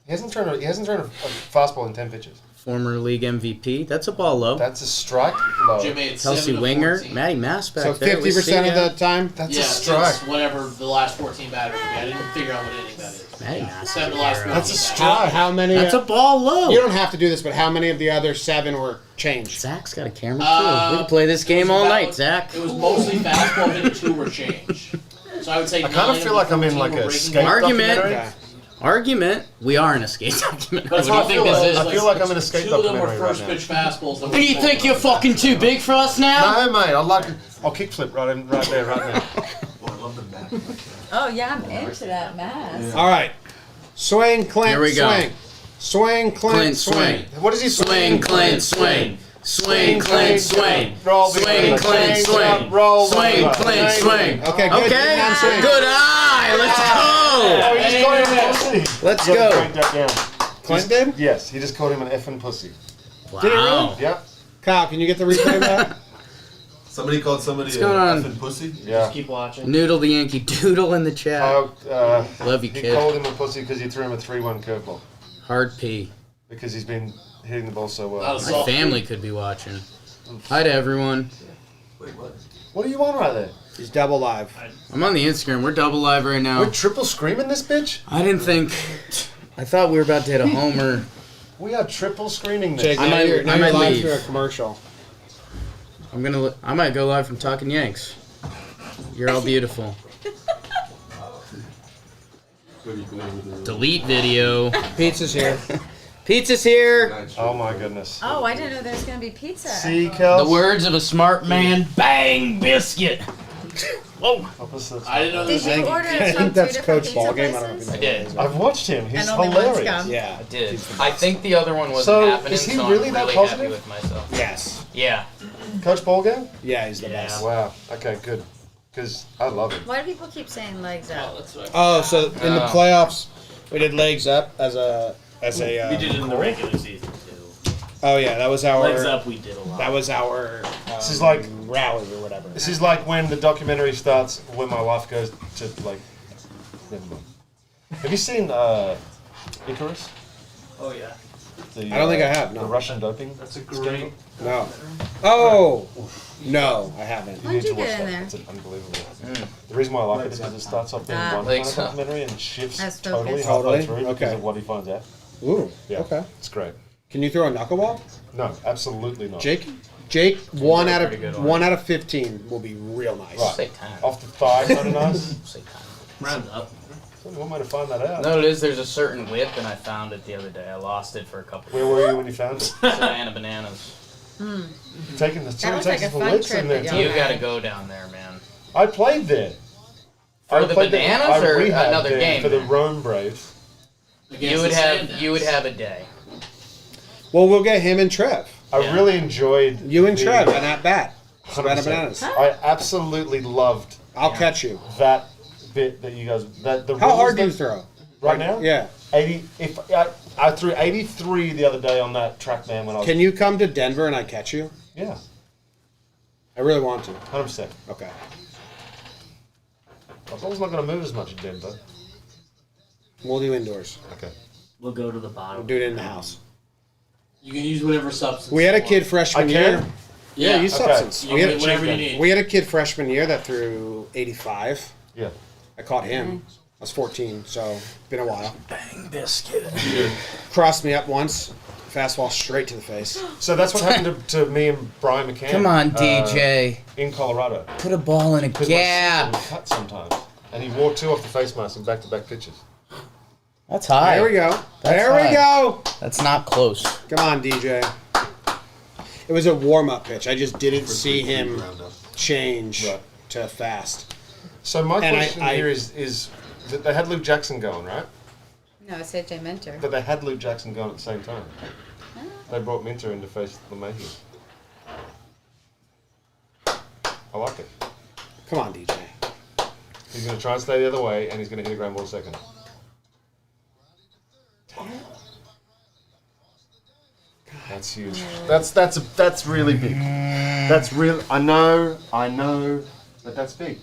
He hasn't thrown a fastball in 10 pitches. Former league MVP. That's a ball low. That's a strike low. Jimmy, it's Kelsey 7 to Winger. 14. Matty Mass back So there. We see 50% of ya. the time. That's Yeah, a strike. since whatever the last 14 batters would be. I didn't figure out what inning that is. Matty Mass. 7 of the last 14 That's a batters. strike. How many? That's a ball low. You don't have to do this, but how many of the other 7 were changed? Zach's got a camera too. We can play this game all night, Zach. It was mostly fastball hit 2 were changed. So I would say I kind of 9 feel like I'm in 14 like were a breaking skate ball. Argument. documentary. Okay. Argument. We are in a skate documentary. That's What what do you think this is? I feel like I'm in a skate 2 of them were documentary right first now. pitch fastballs. That Do you think you're fucking too big for us now? No, mate. I'll kickflip right there, right now. Oh, I love the map. Oh, yeah, I'm into that mask. All right. Swing, Clint, Here we go. swing. Swing, Clint, swing. What is he Swing, Clint, swing. Swing, Clint, swing. Roll, Swing, Clint, swing. roll, Swing, Clint, swing. Okay, good. Okay, Swing. good eye. Let's Oh, he go. just called him an pussy. Let's You gotta go. break that down. Clint did? Yes, he just called him an effing pussy. Did he really? Wow. Yeah. Kyle, can you get the replay of that? Somebody called somebody going on? effing pussy? Yeah. Just keep watching. Noodle the Yankee Doodle in the chat. Love you, He kid. called him a pussy because he threw him a 3-1 curveball. Hard P. Because he's been hitting the ball so well. That was My family could be watching. Hi to everyone. Wait, what? What are you on right there? He's double live. I'm on the Instagram. We're double live right now. We're triple screaming this bitch? I didn't think. I thought we were about to hit a homer. We are triple screening this. Jake, I now might- you're, now I you're might live leave. through a commercial. I might go live from Talking Yanks. You're all beautiful. Delete video. Pizza's here. Pizza's here. Oh my goodness. Oh, I didn't know there was gonna be pizza. See, Kels? The words of a smart man. Bang biscuit. Whoa. Opposites. I didn't know Did this. you order I from think that's two different Coach pizza Ballgame. I don't know places? if I did. I've watched him. He's And only one's hilarious. come. Yeah. I did. I think the other one wasn't So, happening, is he so really I'm that really positive? happy with myself. Yes. Yeah. Coach Ballgame? Yeah, he's the Yeah. best. Wow. Okay, good. Because I love him. Why do people keep saying legs up? That's what Oh, so in the playoffs, we did legs up as a We did it in the regular season too. Oh yeah, that was our Legs up, we did a lot. That was our This is like rally or whatever. This is like when the documentary starts when my wife goes to like. Never mind. Have you seen Icarus? Oh yeah. The, I don't think I have. The No. Russian doping. That's a scandal? great. No. Oh. No, I haven't. When'd you to watch get in that. there? It's unbelievable. The reason why I like it is because it starts off being one kind Legs of up. documentary and shifts As totally focus. halfway Totally? through because Okay. of what he finds out. Ooh. Yeah. Okay. It's great. Can you throw a knuckleball, No, absolutely not. Jake? Jake, one a out pretty good of one. 1 out of 15 will be real nice. Right. Say time. Off the thigh, kind of nice. Say time. Round up. One way to find that out. No, it is. There's a certain whip, and I found it the other day. I lost it for a couple. Where were you when you found it? Savannah Bananas. Taking the That was like a the fun licks trip in there. that too. y'all You had. gotta go down there, man. I played there. For I the played Bananas I or rehabbed another there game? for the Rome Braves. You would have a day. Well, we'll get him and Trev. I Yeah. really enjoyed You and the- Trev and that bat. 100%. Savannah Bananas. I absolutely loved I'll catch you. that bit that you guys. That the How rules hard do you that- throw? right now? Yeah. 80. If I threw 83 the other day on that TrackMan when I was. Can you come to Denver and I catch you? Yeah, I really want to. 100%. Okay. My ball's not going to move as much in Denver. We'll do indoors. Okay. We'll go to the bottom. We'll do it in the house. You can use whatever substance. We had a you kid want. freshman I year. can? Yeah, use Okay. substance. You We can had, get whatever you need. we had a kid freshman year that threw 85. Yeah. I caught him. I was 14, so been a while. Bang biscuit. Crossed me up once. Fastball straight to the face. So that's what happened to me and Brian McCann. Come on, DJ. In Colorado. Put a ball in a 'Cause my gap. sister would cut sometimes, and he wore 2 off the face mask in back-to-back pitches. That's high. There we go. That's There we high. go. That's not close. Come on, DJ. It was a warm-up pitch. I just didn't see him change Right. to fast. So my And question here is that they had Luke Jackson going, right? No, it's AJ Minter. But they had Luke Jackson going at the same time. They brought Minter in to face LeMahieu. I like it. Come on, DJ. He's going to try and stay the other way, and he's going to hit a ground ball second. That's huge. That's really big. That's real. I know, but that's big.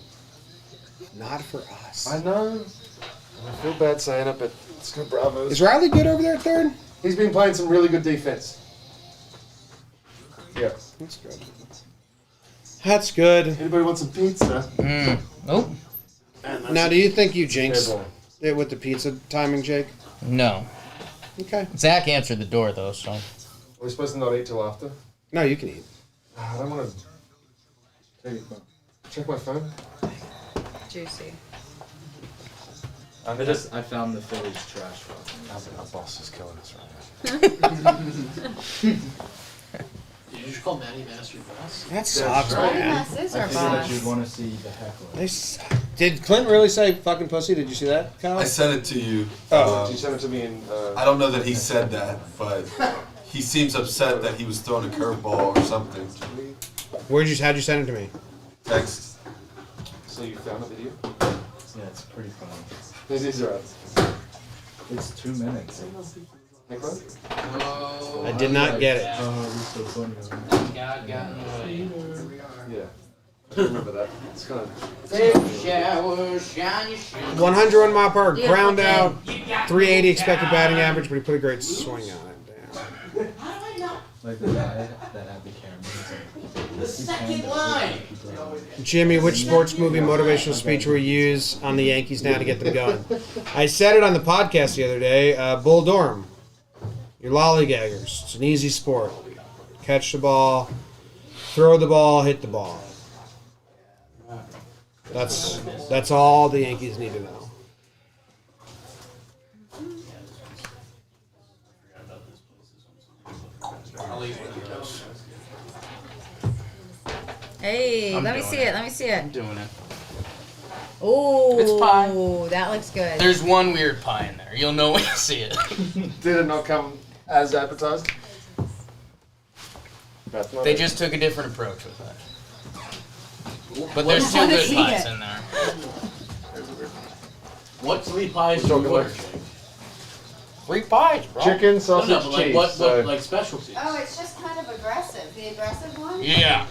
Not for us. I know. I feel bad saying it, but it's good. Bravos. Is Riley good over there at third? He's been playing some really good defense. Yeah. That's good. That's good. Anybody want some pizza? Nope. Now, do you think you jinxed Fair ball. it with the pizza timing, Jake? No. Okay. Zach answered the door though, so. Are we supposed to not eat till after? No, you can eat. I don't want to. Check my phone. Juicy. I found the Phillies trash box. Our boss is killing us right now. Did you just call Matty Master boss? That sucks, man. This is I our figured that boss. you'd want to see the heckler. They suck. Did Clint really say fucking pussy? Did you see that, Kyle? I sent it to you. Oh. You sent it to me in. I don't know that he said that, but he seems upset that he was throwing a curveball or something. How'd you send it to me? Text. So you found the video? Yeah, it's pretty funny. These are It's 2 minutes. I did not get it. Oh, it's so funny. God got in the way. Yeah. I remember that. It's kind of. Shower, shine your shoes. 101 mile per hour, Yeah, ground okay. out, 380 expected batting average, but he put a great swing on it. Damn. Like the guy that had the camera. The second line. Jimmy, which sports movie motivational speech will you use on the Yankees now to get them going? I said it on the podcast the other day. Bull Durham. You're lollygaggers. It's an easy sport. Catch the ball, throw the ball, hit the ball. That's all the Yankees need to know. Hey, I'm let me doing see it. it. Let me see it. I'm doing it. Oh, It's pie. that looks good. There's one weird pie in there. You'll know when you see it. Did it not come as advertised? That's not They it. just took a different approach with that. But What- there's two wanna good see pies it. in there. What 3 pies do Talking you order? about- 3 pies, bro. Chicken, No, sausage, no, but like cheese. what so- like specialties? Oh, it's just kind of aggressive. The aggressive one? Yeah.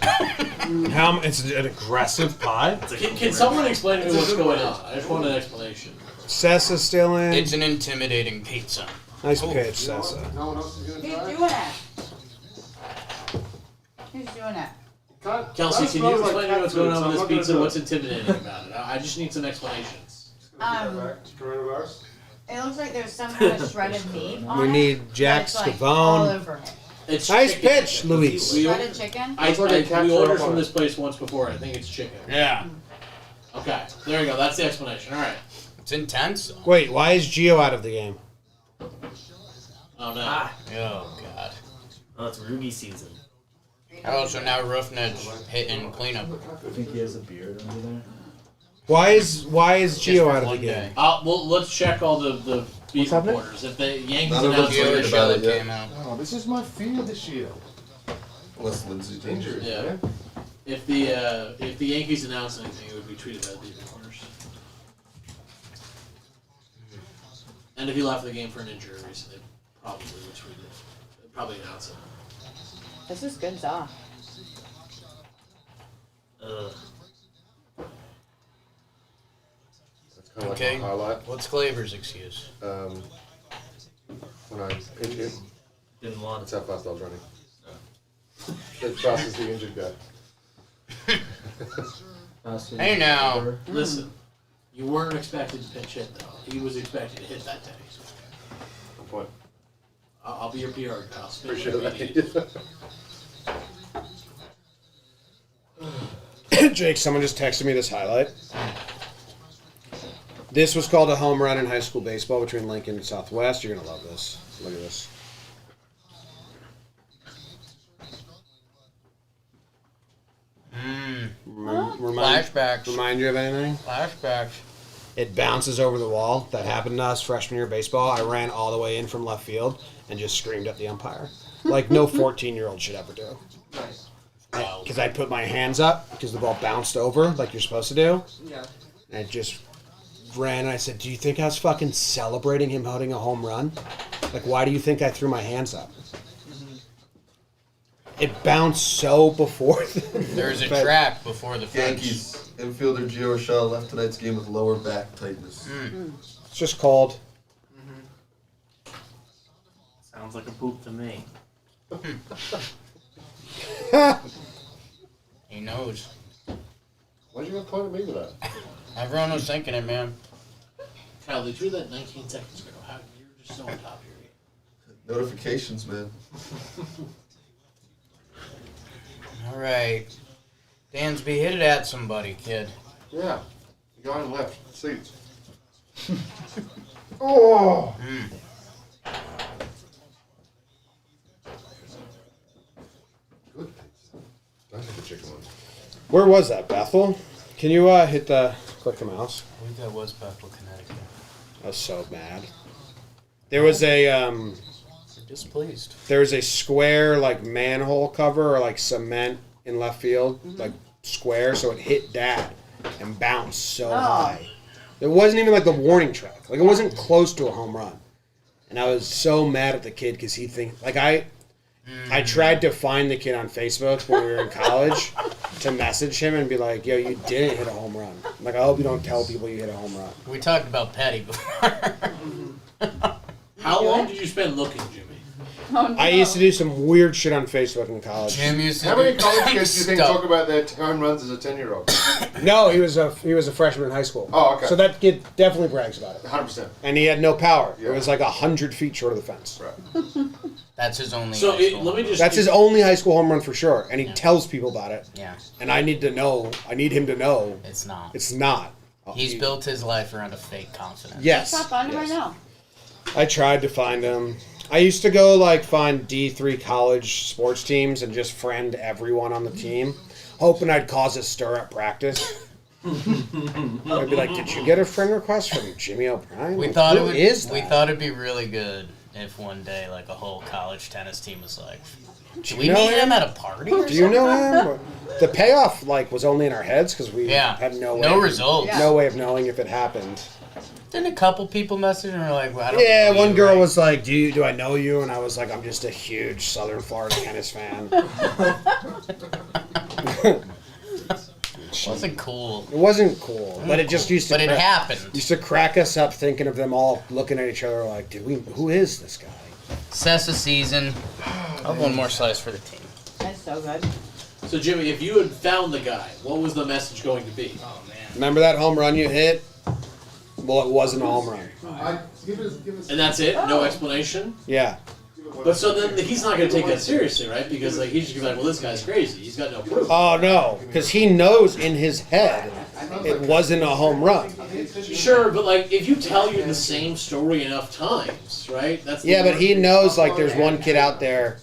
It's an aggressive pie. Can someone explain to me what's going on? I just want an explanation. Sessa's still in. It's an intimidating pizza. Nice pitch, Sessa. No one else is Who's gonna try. doing that? Who's doing that? Kelsey, can you explain to me what's going on with this pizza? What's intimidating about it? I just need some explanations. Coronavirus. It looks like there's some kind of shredded meat on We it. need but Jack it's, like, all Scavone. over it. It's Nice chicken. pitch, Luis. We, Shredded chicken? I, Looks like a we capture ordered up on from it. this place once before. I think it's chicken. Yeah. Okay, there you go. That's the explanation. All right. It's intense. Wait, why is Gio out of the game? Oh no. Oh, God. Oh, it's Rugi season. Oh, so now Roughnedge hitting cleanup. I think he has a beard under there. Why is Just Gio for out of the one game? day. Well, let's check all the beat happening? reporters. If the Yankees None of announce us Gio worried show about that it yet. came out. Oh, this is my fear this year. Unless Lindsay's injured. Yeah. If the Yankees announce anything, it would be tweeted by the beat reporters. And if he left the game for an injury recently, probably would tweet it. They'd probably announce it. This is good stuff. Ugh. That's kind of Okay. like my highlight. What's Claver's excuse? When I pitch it, Didn't want that's it. how fast I was running. As fast as the injured guy. Faster Hey than now. ever. Listen, you weren't expected to pitch hit though. He was expected to hit that day. Good point. I'll be your PR guy. I'll spin Appreciate whatever you need. that. Jake, someone just texted me this highlight. This was called a home run in high school baseball between Lincoln and Southwest. You're going to love this. Look at this. Flashbacks. Remind you of anything? Flashbacks. It bounces over the wall. That happened to us freshman year of baseball. I ran all the way in from left field and just screamed at the umpire. Like no 14-year-old should ever do. Because I put my hands up because the ball bounced over like you're supposed to do. Yeah. And I just ran and I said, do you think I was fucking celebrating him hitting a home run? Like, why do you think I threw my hands up? It bounced so before. There's a track before the fence. Yankees infielder Gio Urshela left tonight's game with lower back tightness. It's just called. Sounds like a poop to me. He knows. Why'd you go point at me with that? Everyone was thinking it, man. Kyle, they threw that 19 seconds ago. How you're just so on top of your game. Notifications, man. All right. Dansby, hit it at somebody, kid. Yeah. The guy left. Seats. Oh! Good. I had the chicken one. Where was that, Bethel? Can you hit the Click the mouse. I believe that was Bethel, Connecticut. I was so mad. There was a They're displeased. there was a square like manhole cover or like cement in left field, like square, so it hit Dad and bounced so high. It wasn't even like the warning track. Like it wasn't close to a home run. And I was so mad at the kid because he like I tried to find the kid on Facebook when we were in college to message him and be like, yo, you didn't hit a home run. Like, I hope you don't tell people you hit a home run. We talked about Petty before. How long did you spend looking, Jimmy? Oh, no. I used to do some weird shit on Facebook in college. Jim used to How do many college kids do you think stuff. talk about their home runs as a 10-year-old? No, he was a freshman in high school. Oh, okay. So that kid definitely brags about it. 100%. And he had no power. Yeah. It was like 100 feet short of the fence. Right. That's his only. So high school. let me just. That's his only high school home run for sure. And he tells people about it. Yeah, And I need him to know it's not. it's not. He's built his life around a fake confidence. Yes. Stop on him right now. I tried to find him. I used to go find D3 college sports teams and just friend everyone on the team, hoping I'd cause a stir at practice. I'd be like, "Did you get a friend request from Jimmy O'Brien? We Like, thought who is that?" We thought it'd be really good if one day like a whole college tennis team was like, "Should we you know meet him him? at a party?" Or Do you know something?" him? The payoff was only in our heads because we Yeah. had no results. no way of knowing if it happened. Didn't a couple people message and were like, well, I don't Yeah, know one you, girl right? was like, "Do I know you?" And I was like, "I'm just a huge Southern Florida tennis fan." Wasn't cool. It wasn't cool, but it just used to. But it happened. Used to crack us up thinking of them all looking at each other like, who is this guy? Cessa season. I'll have one more slice for the team. That's so good. So Jimmy, if you had found the guy, what was the message going to be? Oh man. Remember that home run you hit? Well, it wasn't a home run. And that's it? No explanation? Yeah. But so then he's not going to take that seriously, right? Because he's just going to be like, well, this guy's crazy. He's got no proof. Oh no, because he knows in his head it wasn't a home run. Sure, but if you tell you the same story enough times, right? That's Yeah, but he knows there's one kid out there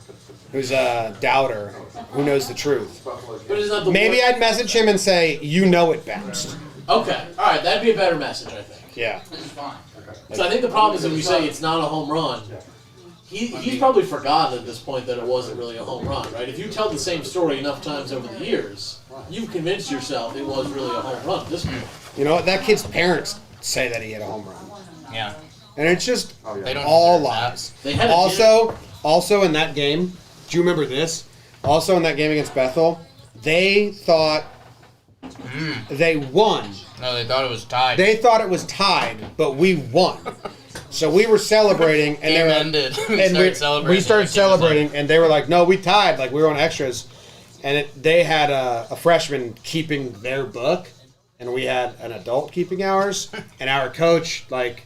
who's a doubter who knows the truth. But is not the Maybe worst- I'd message him and say, "You know it bounced." Okay, all right, that'd be a better message, I think. Yeah. So I think the problem is if you say it's not a home run, he's probably forgotten at this point that it wasn't really a home run, right? If you tell the same story enough times over the years, you've convinced yourself it was really a home run at this point. You know what? That kid's parents say that he hit a home run, Yeah. and it's just They don't all deserve that. lies. They had a Also in that game, do you remember this? Also in that game against Bethel, they thought they won. No, they thought it was tied. They thought it was tied, but we won. So we were celebrating, and they Game were ended. We and started celebrating. we started The kid was like- celebrating, and they were like, "No, we tied." Like we were on extras, and they had a freshman keeping their book, and we had an adult keeping ours, and our coach it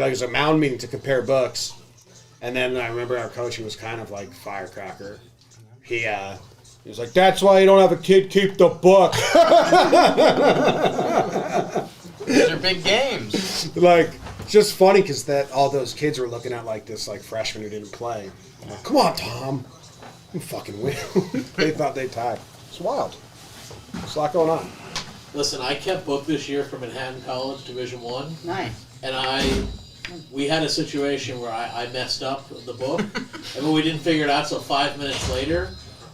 was a mound meeting to compare books, and then I remember our coach, who was kind of like firecracker. He was like, "That's why you don't have a kid keep the book." These are big games. It's just funny because all those kids were looking at this freshman who didn't play. I'm like, "Come on, Tom, you fucking win." They thought they'd tie. It's wild. There's a lot going on. Listen, I kept book this year for Manhattan College Division I, Nice. and we had a situation where I messed up the book, and we didn't figure it out until 5 minutes later.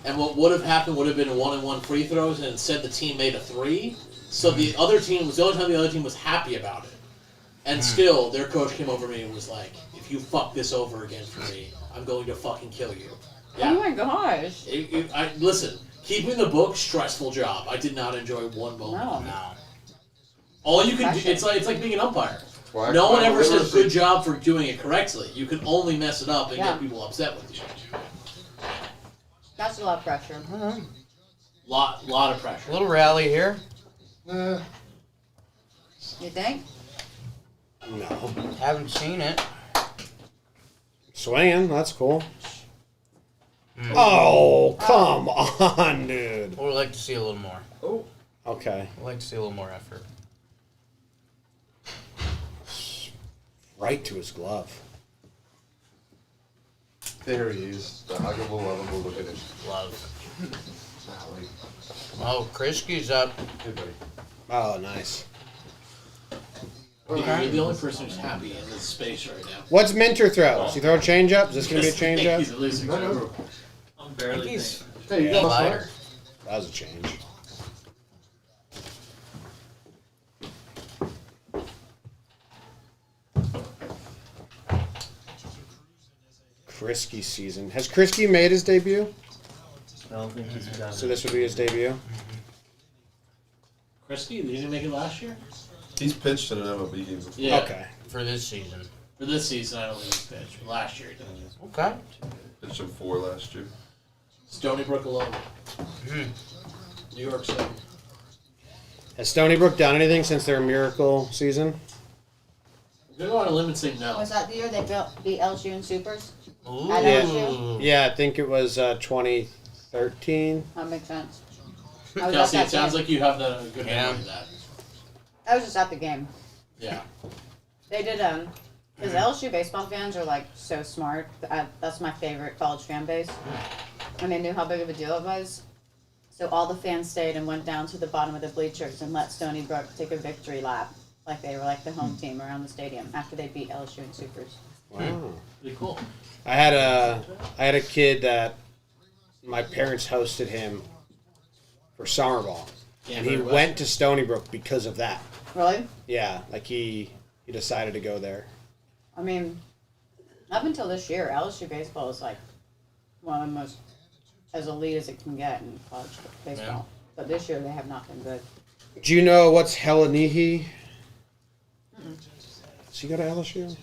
And what would have happened would have been 1-and-1 free throws, and instead the team made a 3. So the other team was the only time the other team was happy about it. And still, their coach came over to me and was like, "If you fuck this over again for me, I'm going to fucking kill you." Oh my gosh. Listen, keeping the book, stressful job. I did not enjoy one moment. No. No. All you can do, it's like being an umpire. Why- No one why ever says literacy? good job for doing it correctly. You can only mess it up and Yeah. get people upset with you. That's a lot of pressure. Lot of A pressure. little rally here. You think? No. Haven't seen it. Swinging, that's cool. Oh, come on, dude. We'd like to see a little more. Okay. We'd like to see a little more effort. Right to his glove. There he is. The huggable, lovable, finish. Love. Oh, Krisky's up. Hey, buddy. Oh, nice. You're the only person who's happy in this space right now. What's Minter throw? Does he throw a changeup? Is this going to be a changeup? He's at least I'm barely Yankees. thinking. Yeah, Slider. that was a change. Krisky season. Has Krisky made his debut? I don't think he's done So this would be his debut? Krisky, did he make it last year? He's pitched in an MLB game before. Yeah. Okay. For this season. For this season, I don't think he's pitched. But last year he did. Okay. Pitched in 4 last year. Stony Brook alone. New York City. Has Stony Brook done anything since their miracle season? I'm gonna go on a limb and say no. Was that the year they beat LSU in Supers? Ooh. At LSU? Yeah, I think it was 2013. That makes sense. I was Kelsey, at it that sounds game. like you have that a good Yeah. memory of that. I was just at the game. Yeah. They did because LSU baseball fans are like so smart. That's my favorite college fan base, and they knew how big of a deal it was. So all the fans stayed and went down to the bottom of the bleachers and let Stony Brook take a victory lap, like they were like the home team around the stadium after they beat LSU in Supers. Wow. Pretty cool. I had a kid that my parents hosted him for summer ball, and he went to Stony Brook because of that. Really? Yeah, like he decided to go there. I mean, up until this year, LSU baseball is like one of the most as elite as it can get in college baseball. Yeah. But this year they have not been good. Do you know what's Helenihi? Does he go to LSU?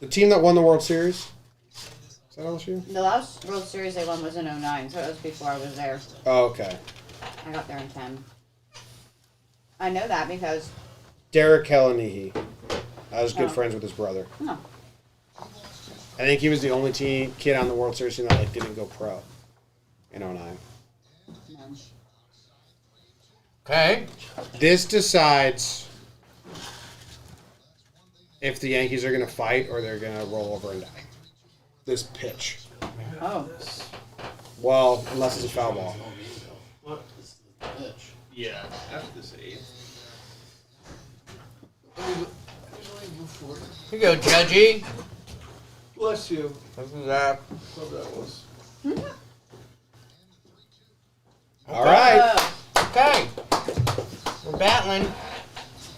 The team that won the World Series? Is that LSU? The last World Series they won was in 09, so it was before I was there. Oh, okay. I got there in 10. I know that because Derek Helenihi. I was good Oh. friends with his brother. no, I think he was the only kid on the World Series team that like didn't go pro in 09. no. Okay. This decides if the Yankees are going to fight or they're going to roll over and die. This pitch. Oh, Well, unless it's a foul ball. What is the pitch? Yeah, after this 8. Here you go, Judgy. Bless you. Look at that. What that was. All right. Okay. We're battling.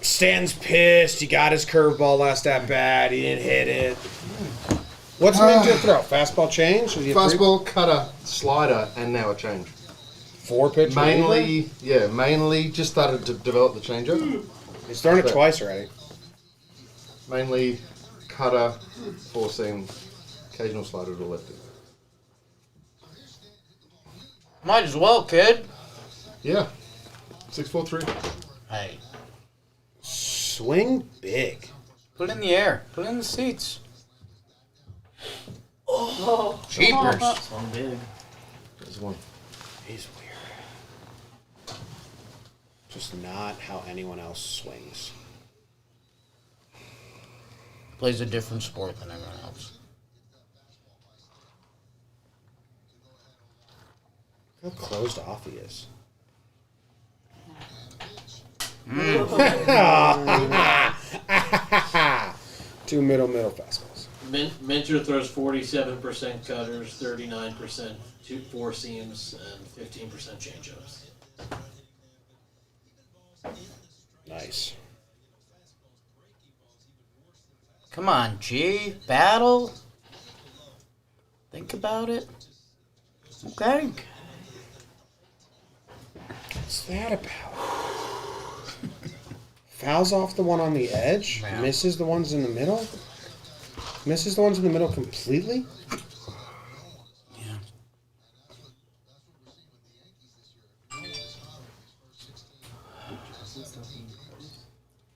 Stan's pissed. He got his curveball last at bat. He didn't hit it. What's Minter throw? Fastball change? Is he a Fastball, cutter, slider, and now a change. 4-pitch Mainly just started to develop the changeup. He's thrown it twice already. Mainly cutter, 4-seam, occasional slider to lefty. Might as well, kid. Yeah. 6-4-3. Hey. Swing big. Put it in the air. Put it in the seats. Oh. Cheapers. Swung big. There's one. He's weird. Just not how anyone else swings. Plays a different sport than everyone else. Look how closed off he is. Two middle fastballs. Minter throws 47% cutters, 39% 4 seams, and 15% changeups. Nice. Come on, G. Battle. Think about it. Okay. What's that about? Fouls off the one on the edge, Yeah. misses the ones in the middle, misses the ones in the middle completely. Yeah.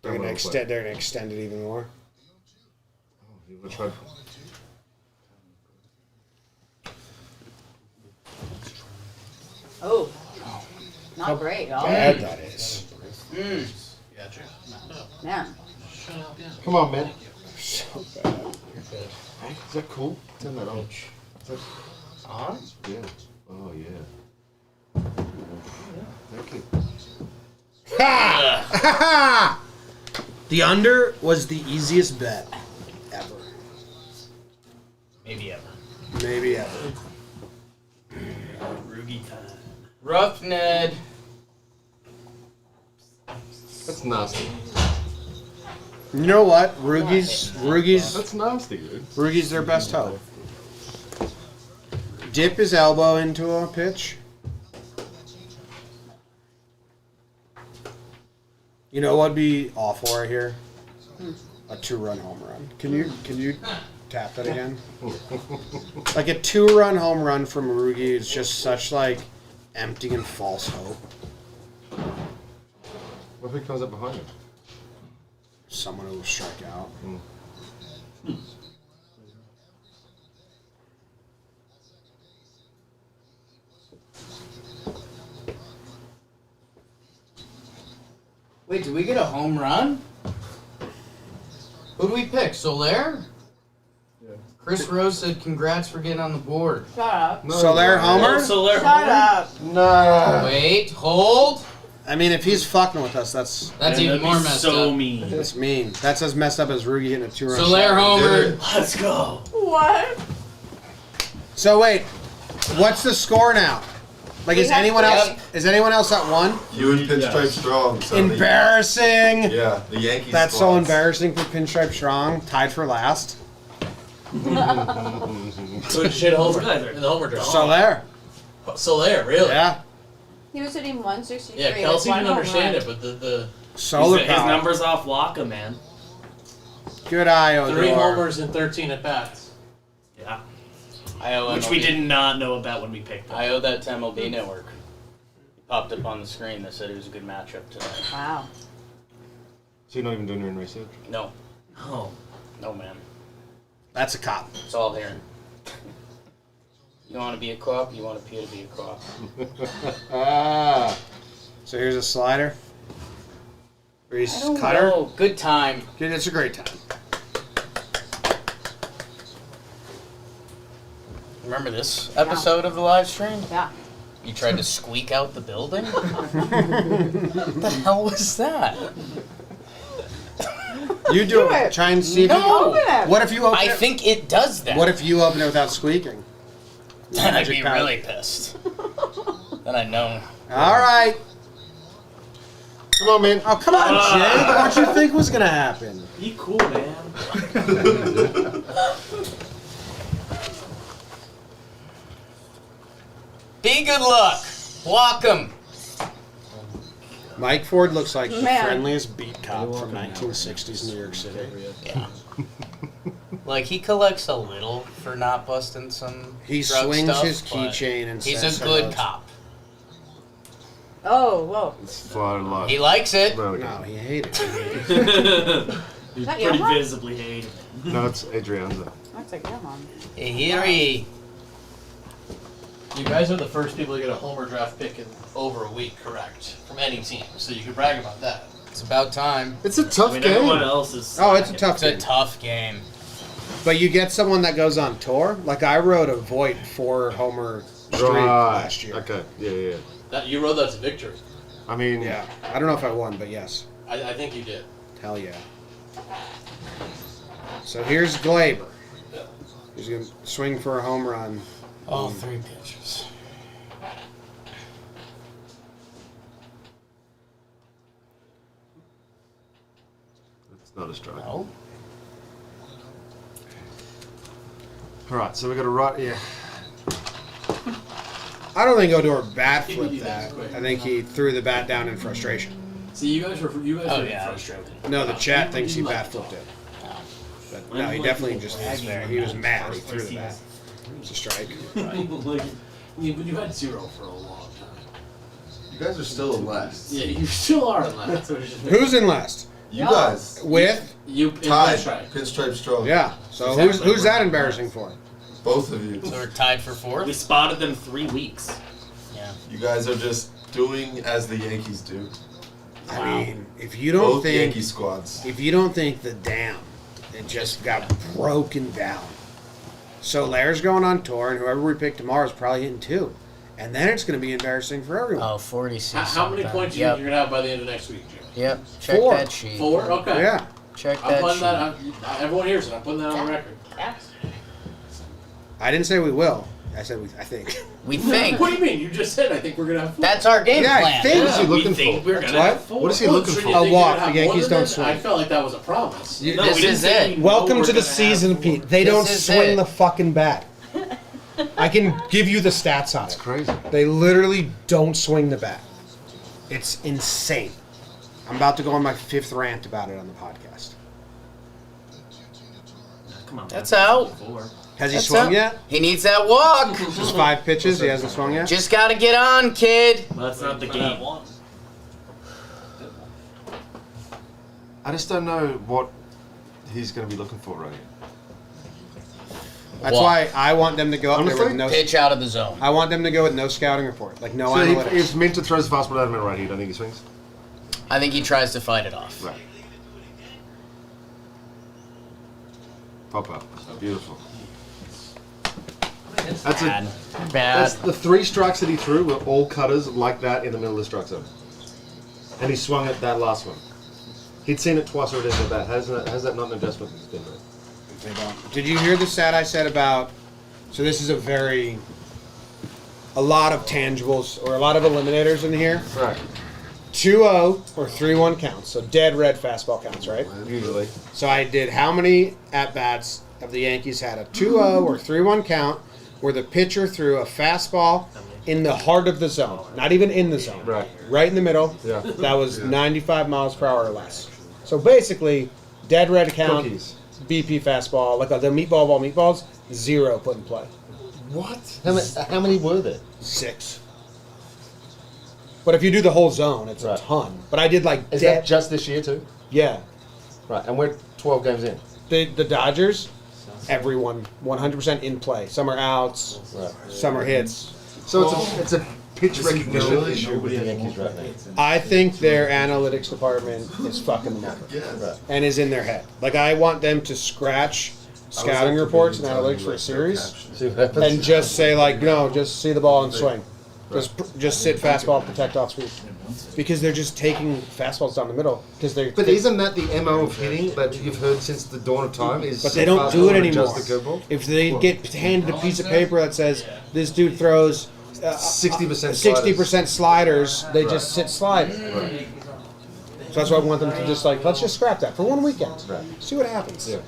They're gonna extend. They're gonna extend it even more. You want to try? oh, not great. All Bad that is. Gotcha. man. Come on, man. So bad. Is that cool? Turn that on. On? Yeah. Oh, yeah. Thank you. Ha! Ha! The under was the easiest bet ever. Maybe ever. Maybe ever. Rugi time. Rough Ned. That's nasty. You know what? Rugi's That's nasty, dude. Rugi's their best hope. Dip his elbow into a pitch. You know what'd be awful right here? A 2-run home run. Can you tap that again? Like a 2-run home run from Rugi is just such like empty and false hope. What if he comes up behind him? Someone who will strike out. Wait, did we get a home run? Who do we pick? Soler? Yeah. Chris Rose said congrats for getting on the board. Shut up. Soler homer? Soler Shut up. Nah. Wait, hold. I mean, if he's fucking with us, that's Even more messed so up. mean. that's mean. That's as messed up as Rugi hitting a 2-run. Soler shot. homer. Let's go. What? So wait, what's the score now? Like, is We have anyone to- else? Is anyone else at 1? You and Pinstripe Strong. So Embarrassing. Yeah, the Yankees. That's so squads. embarrassing for Pinstripe Strong, tied for last. Who did shit homer in the homer draw? Soler. Soler, really? Yeah. He was hitting 163. Yeah, Kelsey with didn't one understand home it, but the Solar His power. numbers off Waka, man. Good eye, Odor. 3 homers and 13 at bats. Yeah. I owe Which we did not know about when we picked him. I owe that to MLB Network. It popped up on the screen that said it was a good matchup today. Wow. So you're not even doing your own research? No, Oh. no, man. That's a cop. It's all here. You want to be a cop? You want to appear to be a cop? So here's a slider. I Reese don't cutter. know. Good time. Dude, it's a great time. Remember this episode of the live stream? Yeah. You tried to squeak out the building? What the hell was that? You do it. Try and see if No. you. What if you open I it? think it does that. What if you open it without squeaking? Then I'd Magic be power. really pissed. Then I know. All right. Come on, man. Oh, come on, Jay. What did you think was gonna happen? Be cool, man. Be good luck. Block him. Mike Ford looks like the Man. friendliest beat cop from 1960s New York City. Yeah. Like, he collects a little for not busting some He drug swings stuff, his but keychain and he's says a good hello. cop. Oh, whoa. It's far alive. He likes it. No, No, he hated it. You that pretty your mom? visibly hate him. No, it's Adrianza. That's like your mom. Hey, Hiri. You guys are the first people to get a homer draft pick in over a week, correct? From any team, so you can brag about that. It's about time. It's a tough I mean, game. everyone else is. Oh, it's a tough It's a game. tough game. But you get someone that goes on tour. Like I rode a Voigt 4-homer streak last year. Okay. Yeah. That you rode that to victory. I mean, Yeah. I don't know if I won, but yes. I think you did. Hell yeah. So here's Glaber. He's going to swing for a home run. All 3 pitches. it's not a strike. No. All right, so we got to right. Yeah. I don't think Odor bat He would flipped do that that. quick. I think he threw the bat down in frustration. See, you guys were Oh, getting yeah. frustrated. No, the chat thinks he You bat like flipped to it. But no, he definitely just he was mad. He threw the bat. It was a strike. Like, you had 0 for a long time. You guys are still in last. Yeah, you still are in last. Who's in last? You guys. With? You Tied. pinstripe. Pinstripe Strong. Yeah. So Exactly. who's that embarrassing for? Both of you. So we're tied for 4th? We spotted them 3 weeks. Yeah. You guys are just doing as the Yankees do. I mean, if you don't Both think Yankee squads. if you don't think the dam it just got broken down. So Lair's going on tour, and whoever we pick tomorrow is probably hitting 2. And then it's going to be embarrassing for everyone. Oh, 46. How many points do you think you're going to have by the end of next week, Jim? Yep. Check 4. that sheet. 4? Okay. Yeah. Check I'm that putting sheet. that. Everyone hears it. I'm putting that on the record. I didn't say we will. I said I think. We think. What do you mean? You just said I think we're going to have 4. That's our game Yeah, I plan. think. What is he looking we think for? we're gonna What? have 4. What is he looking So for? you A think you're walk. gonna have The Yankees more than don't that? swing. I felt like that was a promise. You- No, This we didn't is say it. we know Welcome we're to the gonna have season, 4. Pete. They This don't is swing it. the fucking bat. I can give you the stats on it. Crazy. They literally don't swing the bat. It's insane. I'm about to go on my 5th rant about it on the podcast. Come on, That's man. out. 4. Has he That's swung out. yet? He needs that walk. Just 5 pitches. He hasn't swung yet. Just gotta get on, kid. Well, that's not the game. I just don't know what he's going to be looking for right here. That's Walk. why I want them to go up there with Honestly? no. Pitch out of the zone. I want them to go with no scouting report, like no So analytics. he's meant to throw his fastball out of it right here. You don't think he swings? I think he tries to fight it off. Right. Pop up. Beautiful. That's Bad. it. Bad. That's the 3 strikes that he threw were all cutters like that in the middle of the strike zone. And he swung at that last one. He'd seen it twice already in the bat. Has that not an adjustment that's been made? They don't. Did you hear the stat I said about? So this is a lot of tangibles or a lot of eliminators in here. Right. 2-0 or 3-1 counts. So dead red fastball counts, right? Usually. So I did how many at bats of the Yankees had a 2-0 or 3-1 count where the pitcher threw a fastball in the heart of the zone, not even in the zone, Right. in the middle. Yeah. That was 95 miles per hour or less. So basically, dead red count. Cookies. BP fastball, like the meatballs, 0 put in play. What? How many were there? 6. But if you do the whole zone, it's Right. a ton. But I did like Is that just this year too? yeah. Right. And we're 12 games in. The Dodgers, everyone 100% in play. Some are outs, Right. some are hits. So it's a pitch Is he recognition really? issue with the Yankees right now. I think their analytics department is fucking them over Yeah. Right. and is in their head. Like I want them to scratch scouting reports and analytics for a series See what happens. and just say like, no, just see the ball and swing. Just sit fastball, protect off speed. Because they're just taking fastballs down the middle. Because But isn't that the MO of hitting that you've heard since the dawn of time? Is But they don't do it anymore. Just the curveball? If they get handed a piece of paper that says this dude throws 60% 60% sliders, they just sit sliding. Right. So that's why I want them to just like, let's just scrap that for one weekend. Right. See what happens. Yeah.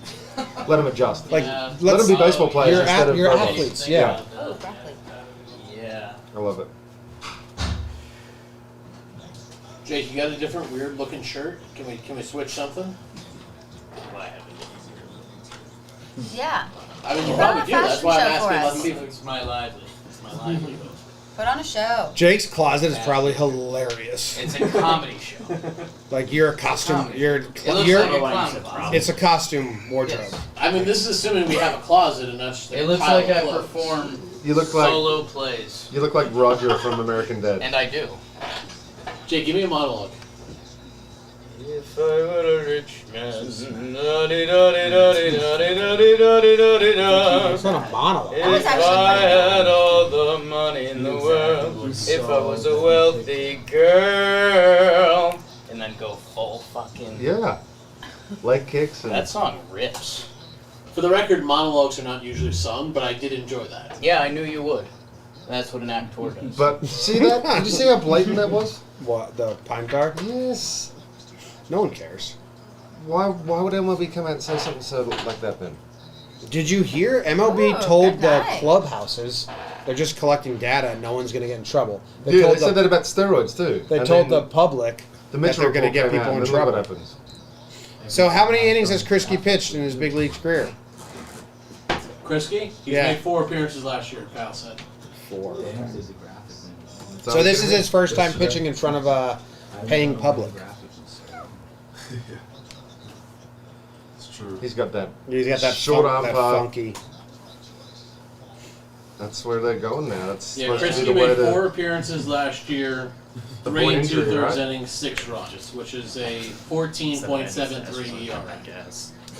Let them adjust. Like, Let let's them be baseball players You're, instead of you're robots. athletes, yeah. Oh, broccoli. Yeah. I love it. Jake, you got a different weird looking shirt? Can we switch something? Yeah. I mean, you Put on probably a do. That's fashion why I'm show asking for other us. people. It's my livelihood. It's my livelihood. Put on a show. Jake's closet is probably hilarious. It's a comedy show. Like you're a costume. Comedy. You're. It looks you're like a clown closet. it's a costume wardrobe. Yes. I mean, this is assuming we have a closet and not just a It looks pile like of I clothes. perform You look like solo plays. you look like Roger from American Dad. And I do. Jake, give me a monologue. If I were a rich man, It's not a monologue. That was if actually I pretty good. had all the money in the world, if I was a wealthy girl, and then go full fucking. Yeah. Leg kicks and That song rips. For the record, monologues are not usually sung, but I did enjoy that. Yeah, I knew you would. That's what an actor does. But see that? Did you see how blatant that was? What, the pine car? Yes. No one cares. Why would MLB come out and say something so like that then? Did you hear MLB Oh, told good the night. clubhouses they're just collecting data and no one's going to get in trouble. They Yeah, told they said that about steroids too. They And told then the public the that Mitchell they're going to report get came out, people in and look trouble. what happens. So how many innings has Krisky pitched in his big league career? Krisky, he's Yeah. made 4 appearances last year, Pal said. 4. There's a graphic, man. So this is his first time pitching in front of a paying public. It's true. He's got that. He's got that, Short arm that power. funky. That's where they're going now. That's Yeah, supposed to Krisky be the way made to. 4 appearances last year, The 3 point and injury, 2/3 right? innings, 6 runs, which is a 14.73 ERA.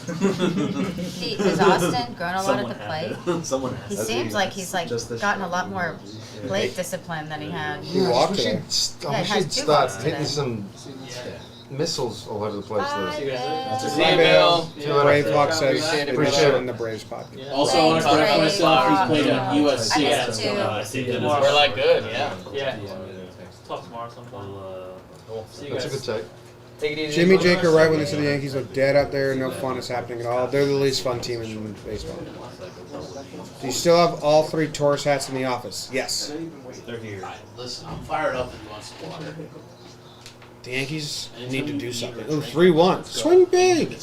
Is Austin grown a lot at the plate? Someone He has. seems like he's like Just this gotten a shot. lot more plate discipline than he had. He walked we today. should, Yeah, we he has should two start balls hitting today. some missiles all over the place. Bye, There. Bill. See you, Bill. Brave Hawk says Appreciate it, we're brother. in the Braves podcast. Also, I want to correct myself. He's played at I USC. missed two. We're like good, yeah. Yeah. Talk tomorrow sometime. See you That's a guys. good take. Take it easy. Jimmy Jake are right when they said the Yankees look dead out there. No fun is happening at all. They're the least fun team in baseball. Do you still have all 3 Taurus hats in the office? Yes. They're here. Listen, I'm fired up if you want some water. The Yankees need to do something. Ooh, 3-1. Swing big.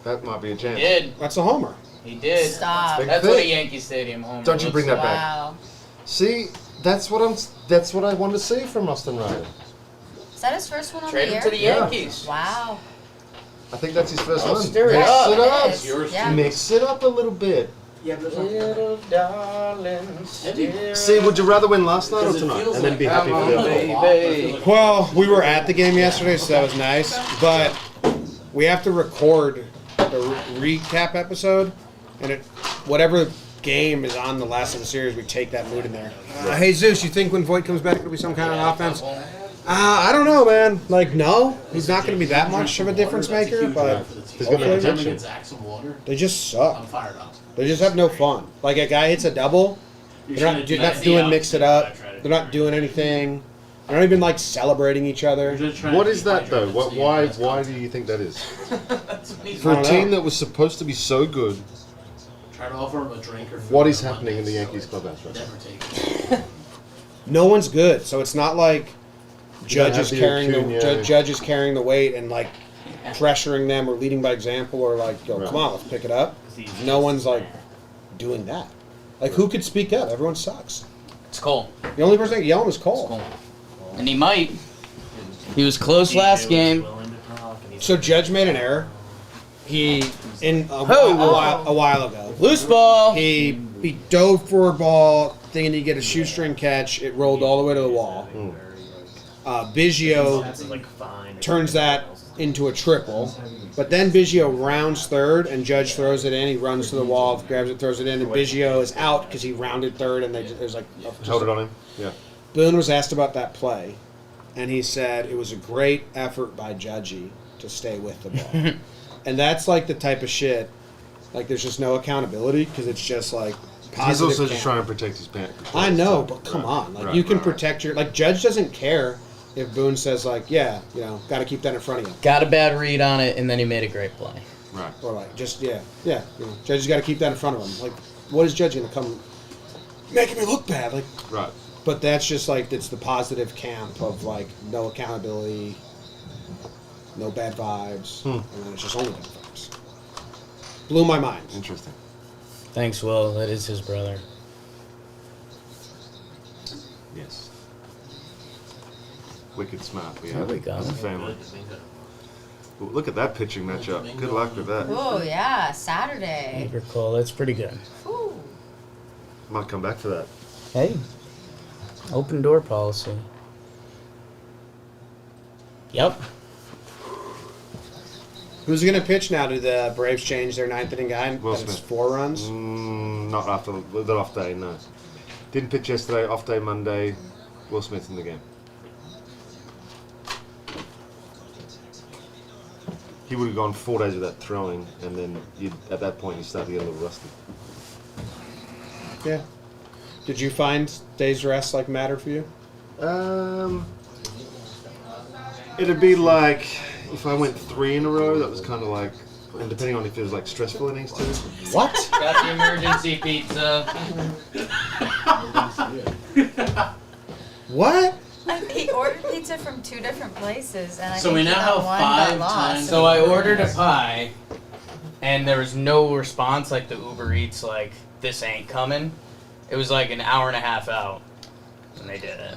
That might be a He chance. did. That's a homer. He did. Stop. Big That's what a thing. Yankee Stadium home Don't you bring that back. Wow. See, that's what I want to see from Austin Riley. Is that his first one on Trade the him year? to the Yankees. Wow. I think that's his first Oh, one. stir it Mix up. it up. It is. Yours Yeah. Mix it up a little bit. Little darling, See, would you rather win last night or tonight? And then be happy for the other one. baby. Well, we were at the game yesterday, so that was nice. But we have to record the recap episode, and whatever game is on the last of the series, we take that mood in there. Hey Zeus, you think when Voit comes back it'll be some kind of offense? I don't know, man. Like, no, he's not going to be that much of a difference maker, but He's gonna hopefully- protect you. Get Zach some water. they just I'm suck. fired up. They just have no fun. Like, a guy hits a double, they're not doing mix it up. They're not doing anything. They're not even, like, celebrating each other. What is that though? Why do you think that is? For I a don't team know. that was supposed to be so good, Try to offer him a drink or food what is on happening in the Mondays. Yankees clubhouse right now? Never take it. No one's good, so it's not like Judge have is the carrying Acuna. Judge is carrying the weight and like pressuring them or leading by example or like, yo, Right. come on, let's pick it up. No one's like doing that. Like, who could speak up? Everyone sucks. It's Cole. The only person that can yell him is Cole. Cole. And he might. He was close last game. So Judge made an error. He a while ago. Loose ball. He dove for a ball, thinking he'd get a shoestring catch. It rolled all the way to the wall. Biggio turns that into a triple, but then Biggio rounds third, and Judge throws it in. He runs to the wall, grabs it, throws it in, and Biggio is out because he rounded third, and there's like Held it on him. Yeah. Boone was asked about that play, and he said it was a great effort by Judgy to stay with the ball. And that's like the type of shit, like there's just no accountability because it's just like positive. He's also just camp. trying to protect his pants. I know, but come on. Like, you can protect your... Like, Judge doesn't care if Boone says, like, yeah, you know, got to keep that in front of you. Got a bad read on it, and then he made a great play. Right. Or, like, just, you know, Judge has got to keep that in front of him. Like, what is Judge going to come... Making me look bad. Like, Right. but that's just, like, it's the positive camp of, like, no accountability, no bad vibes, and then it's just only bad vibes. Blew my mind. Interesting. Thanks, Will. That is his brother. Yes. Wicked smart. There we go. As a family. Ooh, look at that pitching matchup. Good luck with that. Oh, yeah, Saturday. Super cool. That's pretty good. Ooh. Might come back for that. Hey. Open door policy. Yep. Who's going to pitch now? Do the Braves change their ninth inning guy? Will That it's Smith. 4 runs? Not after the off day, no. Didn't pitch yesterday, off day Monday. Will Smith in the game. He would have gone 4 days without throwing, and then at that point you start to get a little rusty. Yeah. Did you find days rest like mattered for you? It'd be like if I went 3 in a row. That was kind of like, and depending on if it was like stressful innings too. What? Got the emergency pizza. What? He ordered pizza from 2 different places, and I So think we he now got have one 5 got lost. times- So I ordered a pie, and there was no response, like the Uber Eats, like, this ain't coming. It was like an hour and a half out, and they did it.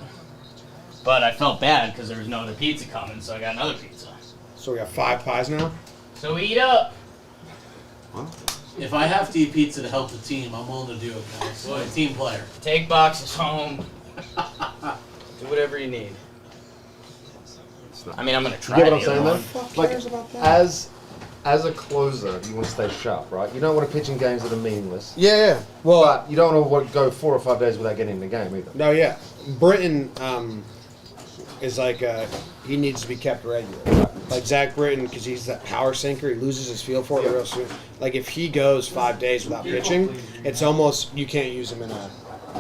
But I felt bad because there was no other pizza coming, so I got another pizza. So we got 5 pies now? So eat up. If I have to eat pizza to help the team, I'm willing to do it, guys. I'm a team player. Take boxes home. Do whatever you need. It's not- I mean, I'm gonna You try get what the I'm saying other though? one. Fuck Like cares about that? as a closer, you want to stay sharp, right? You don't want to pitch in games that are meaningless. Yeah. Well, But you don't want to go 4 or 5 days without getting in the game either. no, yeah. Britton is like he needs to be kept regular. Like Zach Britton, because he's that power sinker, he loses his feel for it real soon. Like if he goes 5 days without pitching, it's almost you can't use him in a.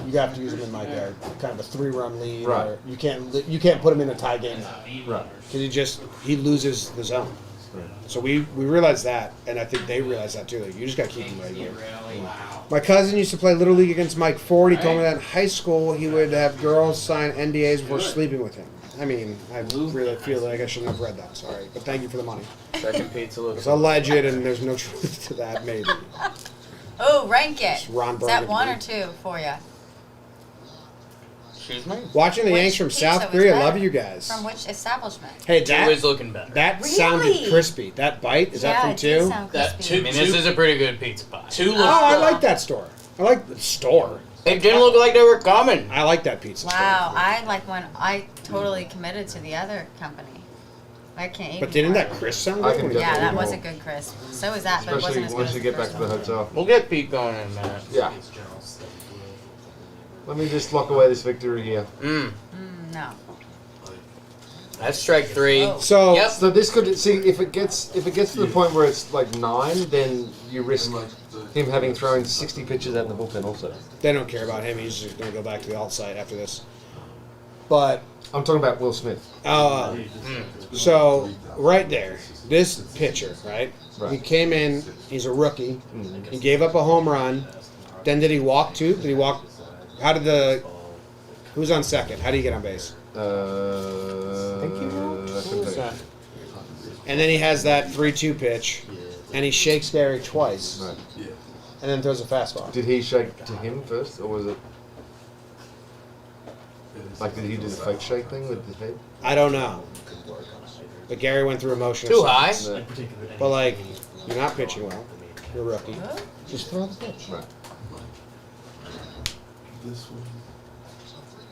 You have to use him in like a kind of a 3-run lead. Right. Or you can't put him in a tie game. Right. Because he loses the zone. So we realized that, and I think they realized that too. Like, you just got to keep him regular. My cousin used to play Little League against Mike Ford. He told me that in high school he would have girls sign NDAs before sleeping with him. I mean, I really feel like I shouldn't have read that. Sorry, but thank you for the money. Second pizza looks. It's alleged, and there's no truth to that. Maybe. Oh, rank it. It's Ron Is that Burgundy. 1 or 2 for you? Excuse me? Watching the Which Yanks from pizza South was Korea. better? Love you guys. From which establishment? Hey, Two is looking better. that Really? sounded crispy. That bite is that from it did two? sound That crispy. I mean, this is a pretty good pizza pie. 2 Oh, looks I good. like that store. I like the store. It didn't look like they were coming. I like that pizza Wow, store. I like when I totally committed to the other company. I can't eat. But didn't more. that crisp sound I good? can when go you- Yeah, Yeah, that more. was a good crisp. So was that, but it Especially wasn't as good once as you the get back first to the one. hotel. We'll get Pete going in a minute. Yeah. Let me just lock away this victory here. No. That's strike 3. Oh. So Yep. So this could see if it gets to the point where it's like 9, then you risk him having thrown 60 pitches out in the bullpen also. they don't care about him. He's just going to go back to the alt site after this. But I'm talking about Will Smith. so right there, this pitcher, right? Right. He came in. He's a rookie. He gave up a home run. Then did he walk too? Did he walk? How did the? Who's on second? How do you get on base? I couldn't tell you. And then he has that 3-2 pitch, and he shakes Gary twice, Right. and then throws a fastball. Did he shake to him first, or was it like did he do the fake shake thing with his head? I don't know. But Gary went through a motion. Too high. No. But like, you're not pitching well. You're a rookie. Just throw the pitch. Right.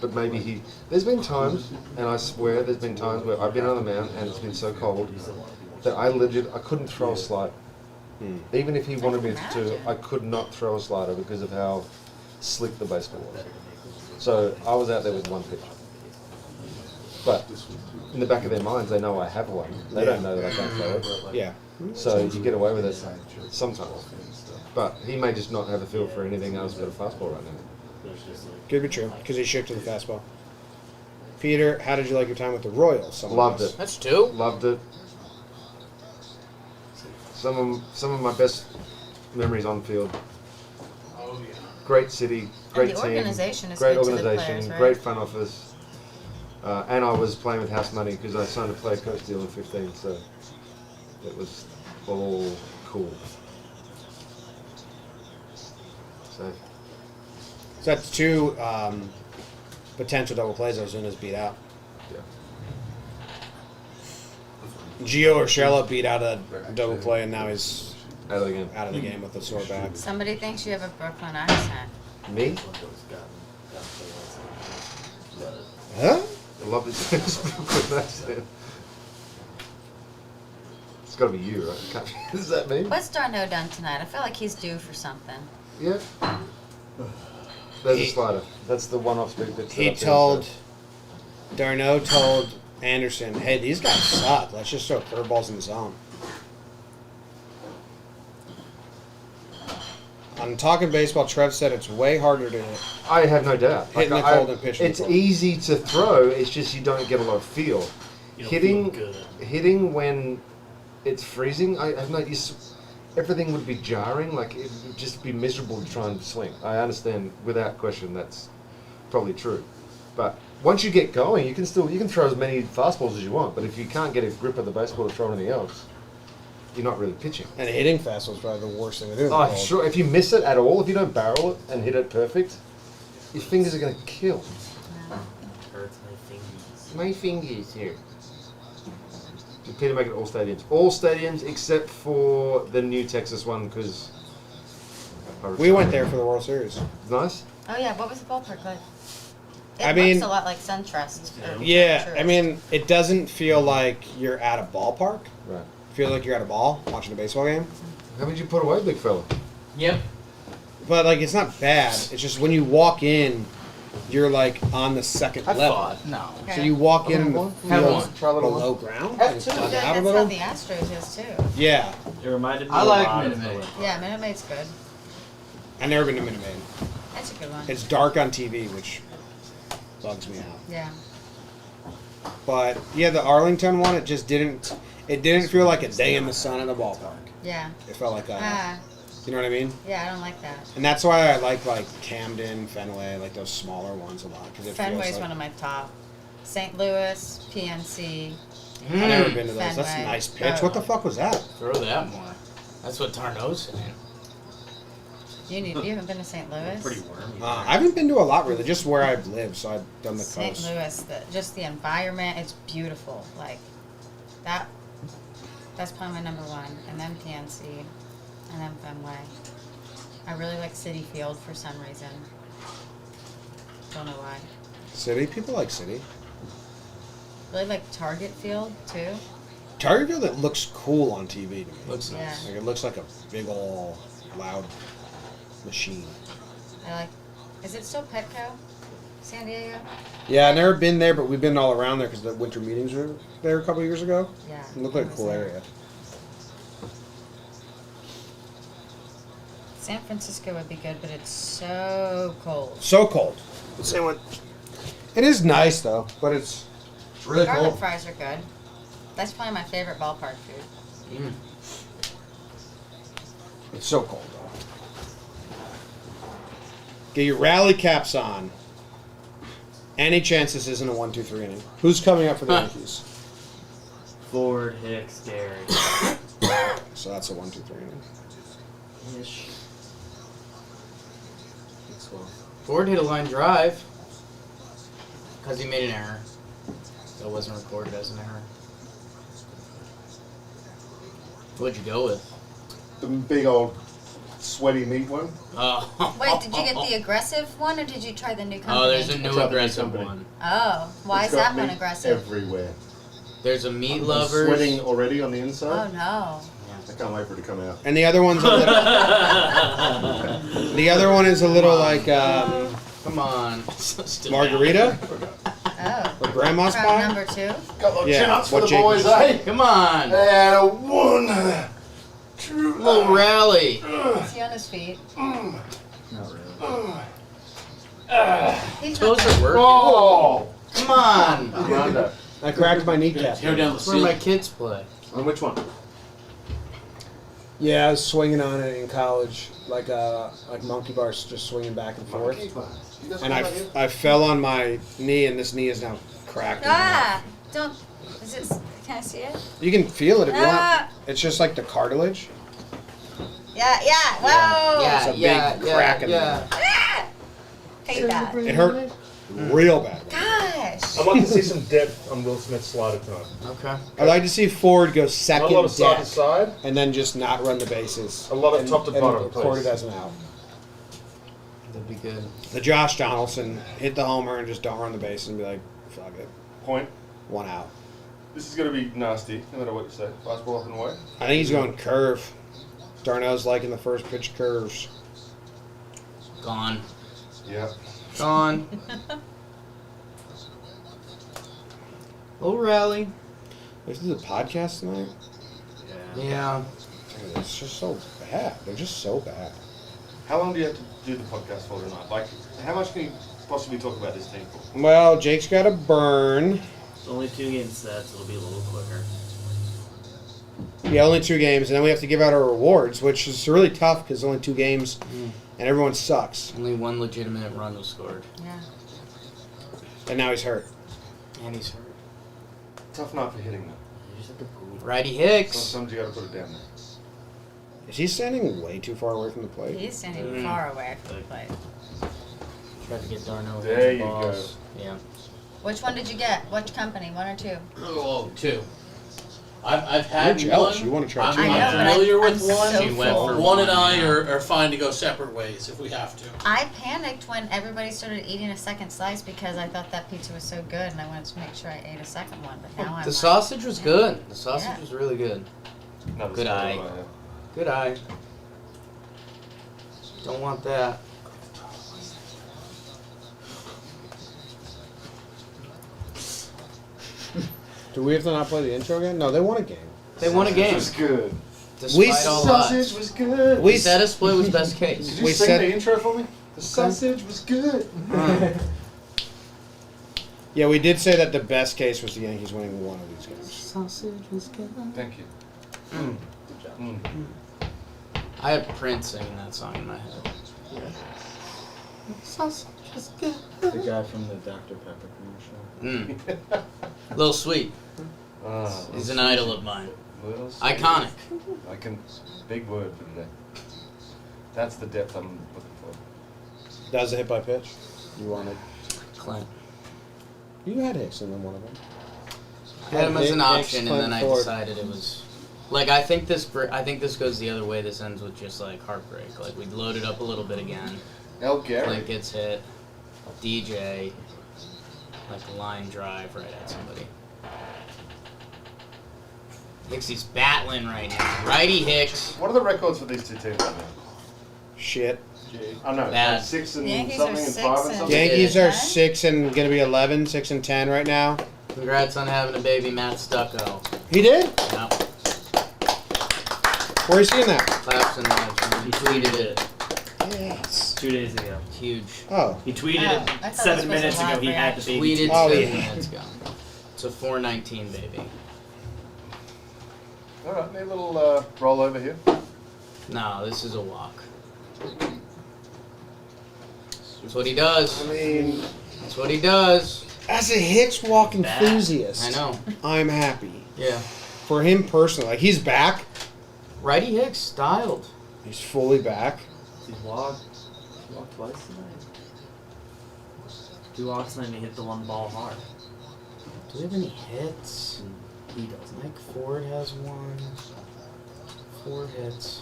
But maybe he. There's been times, and I swear, there's been times where I've been on the mound and it's been so cold that I couldn't throw a slider. Even if he wanted me to, I could not throw a slider because of how slick the baseball was. So I was out there with one pitch. But in the back of their minds, they know I have one. They don't know that I can't throw it. Yeah. So you get away with it sometimes. But he may just not have a feel for anything else but a fastball right now. Could be true, because he shook to the fastball. Peter, how did you like your time with the Royals? Someone Loved else. it. That's 2. Loved it. Some of my best memories on field. Great city, great the team, organization is great good to the organization, players, right? great front office, and I was playing with house money because I signed a player coach deal in 15, so it was all cool. So So that's 2 potential double plays Ozuna's beat out. yeah, Gio Urshela beat out a double play, and now he's out of the game. out of the game with a sore back. Somebody thinks you have a Brooklyn accent. Me? Huh? I love this Brooklyn accent. It's got to be you, right? Can't be- Is that me? What's Darno done tonight? I feel like he's due for something. Yeah. There's a He- slider. That's the one-off speed pitch. He told, Darno told Anderson, hey, these guys suck. Let's just throw curveballs in the zone. On Talking Baseball, Trev said it's way harder to hit. I have no doubt. Hitting the cold and pitching It's the cold. easy to throw. It's just you don't get a lot of feel. You don't Hitting, feel good. hitting when it's freezing. I have no. Everything would be jarring. Like it would just be miserable to try and swing. I understand without question. That's probably true. But once you get going, you can throw as many fastballs as you want. But if you can't get a grip of the baseball to throw anything else, you're not really pitching. And hitting fastball is probably the worst thing to do. in the Oh, cold. sure. If you miss it at all, if you don't barrel it and hit it perfect, your fingers are going to kill. Hurts my fingers. My fingers here. Did Peter make it all stadiums? All stadiums except for the new Texas one because. We went there for the World Series. Nice. Oh yeah, what was the ballpark like? It I mean- looks a lot like SunTrust. or Yeah, Truist. I mean, it doesn't feel like you're at a ballpark. Right. feel like you're at a ball watching a baseball game. How would you put away, big fella? Yep. But like, it's not bad. It's just when you walk in, you're like on the second level. No. So you walk in and the Have field's one. Try a little below one. ground. Have It's two. butted That's out a how little. the Astros is too. Yeah, It reminded me I a like lot Minute of Maid. the- Yeah, Minute Maid's good. I've never been to Minute Maid. That's a good one. It's dark on TV, which bugs me out. Yeah. But yeah, the Arlington one, it just didn't. It didn't feel like a day in the sun in the ballpark. Yeah. It felt like a. Ah. You know what I mean? Yeah, I don't like that. And that's why I like Camden, Fenway, like those smaller ones a lot. Cause it Fenway's feels like, one of my top. St. Louis, PNC. I've never been to those. That's a Fenway. nice pitch. Oh. What the fuck was that? Throw that more. That's what Tarno's saying. You haven't been to St. Louis? Pretty wormy. I haven't been to a lot really, just where I've lived. So I've done the St. coast. Louis, just the environment, it's beautiful. Like that. That's probably my number one, and then PNC, and then Fenway. I really like City Field for some reason. Don't know why. City, people like City. Really like Target Field too. Target Field, it looks cool on TV to me. Looks Yeah. nice. Like it looks like a big ol' loud machine. I like. Is it still Petco? San Diego? Yeah, I've never been there, but we've been all around there because the winter meetings were there a couple years ago. Yeah. It looked like a I was cool there. area. San Francisco would be good, but it's so cold. So cold. Same with. It is nice though, but it's really Garlic cold. fries are good. That's probably my favorite ballpark food. Mm. It's so cold though. Get your rally caps on. Any chance this isn't a 1-2-3 inning? Who's coming up for the Yankees? Ford, Hicks, Gary. So that's a 1-2-3 inning. Ish. That's well. Ford hit a line drive because he made an error. That wasn't recorded as an error. What'd you go with? The big old sweaty meat one. Oh. Wait, did you get the aggressive one, or did you try the new company? Oh, there's a I new tried the new aggressive company. one. Oh, why It's is got that one meat aggressive? Everywhere. There's a meat I'm lovers. sweating already on the Oh inside. no. I can't wait for it to come out. And the other one's a little. The other one is a little like Come on. Still margarita Oh. or grandma's Crown pie. number 2. Got little Yeah, chin-ups for what the Jake boys, was- eh? Come on. And one, two, Little rally. Is he on his feet? Not really. He's Those not are working. Oh! Come on. Amanda. I cracked my kneecap. Tear down the That's where my ceiling. kids play. On which one? Yeah, I was swinging on it in college, like monkey bars, just swinging back and forth. And I fell on my knee, and this knee is now cracked. in half. Ah! Don't. Is it? Can I see it? You can feel it if you want. Ah! It's just like the cartilage. Yeah, yeah. Whoa! Yeah, It's a big crack in there. Ah! Hate that. It hurt real bad. Gosh. I'd like to see some depth on Will Smith's slider time. Okay. I'd like to see Ford go Not second a lot of side deck to side. and then just not run the bases. A lot of and, top to and bottom, record please. it as an out. That'd be good. The Josh Donaldson hit the homer and just don't run the bases and be like, fuck it, Point. 1 out. This is going to be nasty, no matter what you say. Fastball up and away. I think he's going curve. Darnell's liking the first pitch curves. Gone. Yeah. Gone. Little rally. This is a podcast tonight. Yeah. Dude, it's just so bad. They're just so bad. How long do you have to do the podcast for tonight? Like, how much can you possibly talk about this team for? Well, Jake's got a burn. It's only 2 game sets, it'll be a little quicker. Yeah, only 2 games, and then we have to give out our rewards, which is really tough because only 2 games, and everyone sucks. Only one legitimate run was scored. Yeah. And now he's hurt. And he's hurt. Tough night for hitting, though. You just have to prove. Righty Hicks. Sometimes you got to put it down there. Is he standing way too far away from the plate? He's standing far away from the plate. Tried to get Darno. There you balls. Yeah. Which one did you get? Which company? 1 or 2? Oh, 2. I've had You're jealous. one. You want to try I'm, 2. I know, I'm but familiar I'm with so one. She went for One and one, I yeah. are fine to go separate ways if we have to. I panicked when everybody started eating a second slice because I thought that pizza was so good and I wanted to make sure I ate a second one. But now I'm The like, sausage was good. The sausage Yeah. was really good. No, Good eye. Good eye. Don't want that. Do we have to not play the intro again? No, they won a game. They won a game. was good. Despite all odds. Sausage was good. We said a split was best case. Did you we sing said- the intro for me? The sausage was good. Yeah, we did say that the best case was the Yankees winning one of these games. Sausage was good. Thank you. Mm. Good job. I had Prince singing that song in my head. Sausage was good. The guy from the Dr. Pepper commercial. Little Sweet. He's an idol of mine. Iconic. I can. Big word for today. That's the depth I'm looking for. That was a hit by pitch. You wanted. Clint. You had Hickson in one of them. I had him as an Hicks, option, and Clint, then I Ford. decided it was. Like, I think this goes the other way. This ends with just, like, heartbreak. Like, we loaded up a little bit again. El Gary. Clint gets hit. DJ. Like, a line drive right at somebody. Hicksy's battling right now. Righty Hicks. What are the records for these two teams right now? Shit. Oh no, Bad. 6 and Yankees something are and 6 5 and and- something. Yankees Yeah. are 6 and gonna be 11, 6 and 10 right now. Congrats on having a baby, Matt Stucco. He did? Yep. Where are you seeing that? Claps and lights. He tweeted it. Yes. 2 days ago. Huge. Oh. He tweeted Oh, I it thought it was 7 supposed minutes to ago. live He had the reaction. baby. Tweeted Oh, 7 yeah. minutes ago. It's a 419 baby. Alright, need a little roll over here. No, this is a walk. That's what he does. I mean, That's what he does. as a Hicks walk enthusiast, I know. I'm happy. Yeah. For him personally. Like, he's back. Righty Hicks styled. He's fully back. He walked twice tonight. 2 walks and then he hit the one ball hard. Do we have any hits? He doesn't. Mike Ford has 1. 4 hits.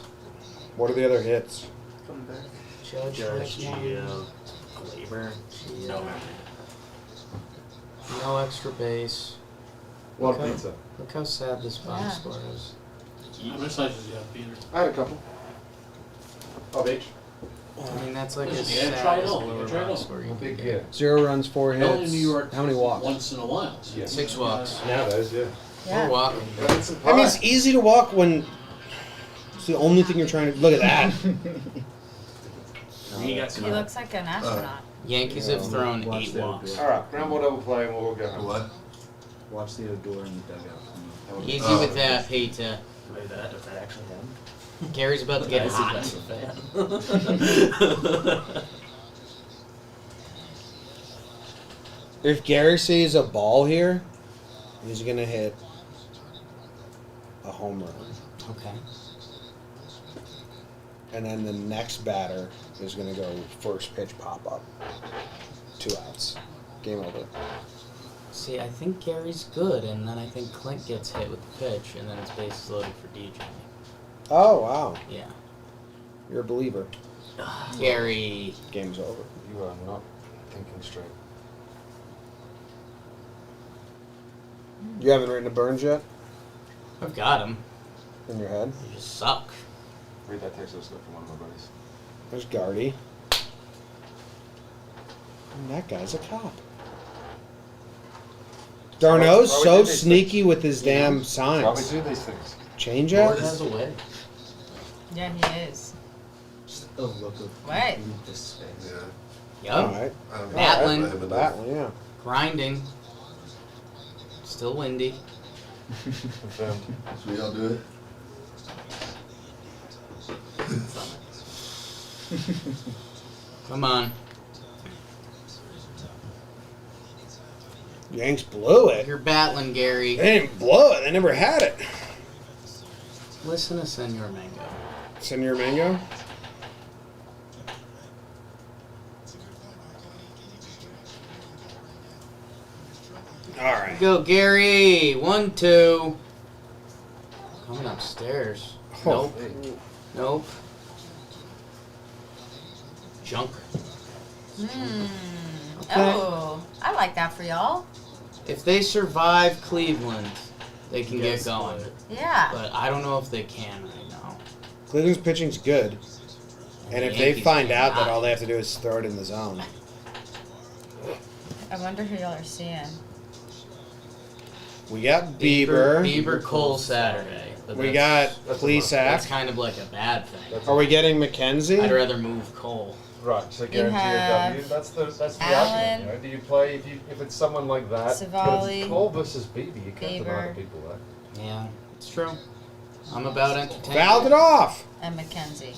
What are the other hits? Judge Judge, has 1. Gio, Glaber. No extra base. What Okay. pizza? Look how sad this box Yeah. score is. How much slices do you have, Peter? I had a couple. Of each. I mean, that's like as Yeah, sad try it as a all. lower Try it box all. score you can Big, get. yeah. 0 runs, 4 Only hits. New York How many walks? once in a while. Yeah. 6 walks. Nowadays, yeah. We're walking. Got some I mean, pie. it's easy to walk when it's the only thing you're trying to. Look at that. He got He some. looks like an astronaut. Yankees have thrown Watch 8 that walks. door. Alright, ground ball double play and we'll go home. What? Watch the door in the dugout. Easy Oh. with that, Peter. Wait, that actually him? Gary's about to get That's hot. a fan. If Gary sees a ball here, he's going to hit a home run. Okay. And then the next batter is going to go first pitch pop up. 2 outs. Game over. See, I think Gary's good, and then I think Clint gets hit with the pitch, and then it's bases loaded for DJ. Oh, wow. Yeah. You're a believer. Gary. Game's over. You are not thinking straight. You haven't written a Burns yet I've got him. in your head? You just suck. Read that text I just got from one of my buddies. There's Gardy. And that guy's a cop. Darno's Why we so do these sneaky with his damn Why we signs. do these things? Change Ford up? has a way. Yeah, he is. Just a look of Wait. despair. Yeah. Yup. Alright. I don't know. Battling. I haven't That done- one, yeah. Grinding. Still windy. Confirmed. Should we all do it? Come on. Yanks blew it. You're battling, Gary. They didn't blow it. They never had it. Listen to Senor Mango. Senor Mango? Alright. Go, Gary. 1-2. Coming upstairs. Oh. Nope. Nope. Junk. Oh, I like that for y'all. If they survive Cleveland, they can get going. Yeah. But I don't know if they can right now. Cleveland's pitching's good. And The if they Yankees find out that cannot. all they have to do is throw it in the zone. I wonder who y'all are seeing. We got Bieber. Bieber Cole Saturday. But We got that's Plesac. kind of like a bad thing. Are we getting McKenzie? I'd rather move Cole. Right, so You guarantee a have W. That's the Allen, argument. You know? Do you play if it's someone like that? But Savali, it's Cole versus Bieber. You can't deny Bieber. the people that. Yeah, it's true. I'm about entertainment. Fouled it off. and Mackenzie.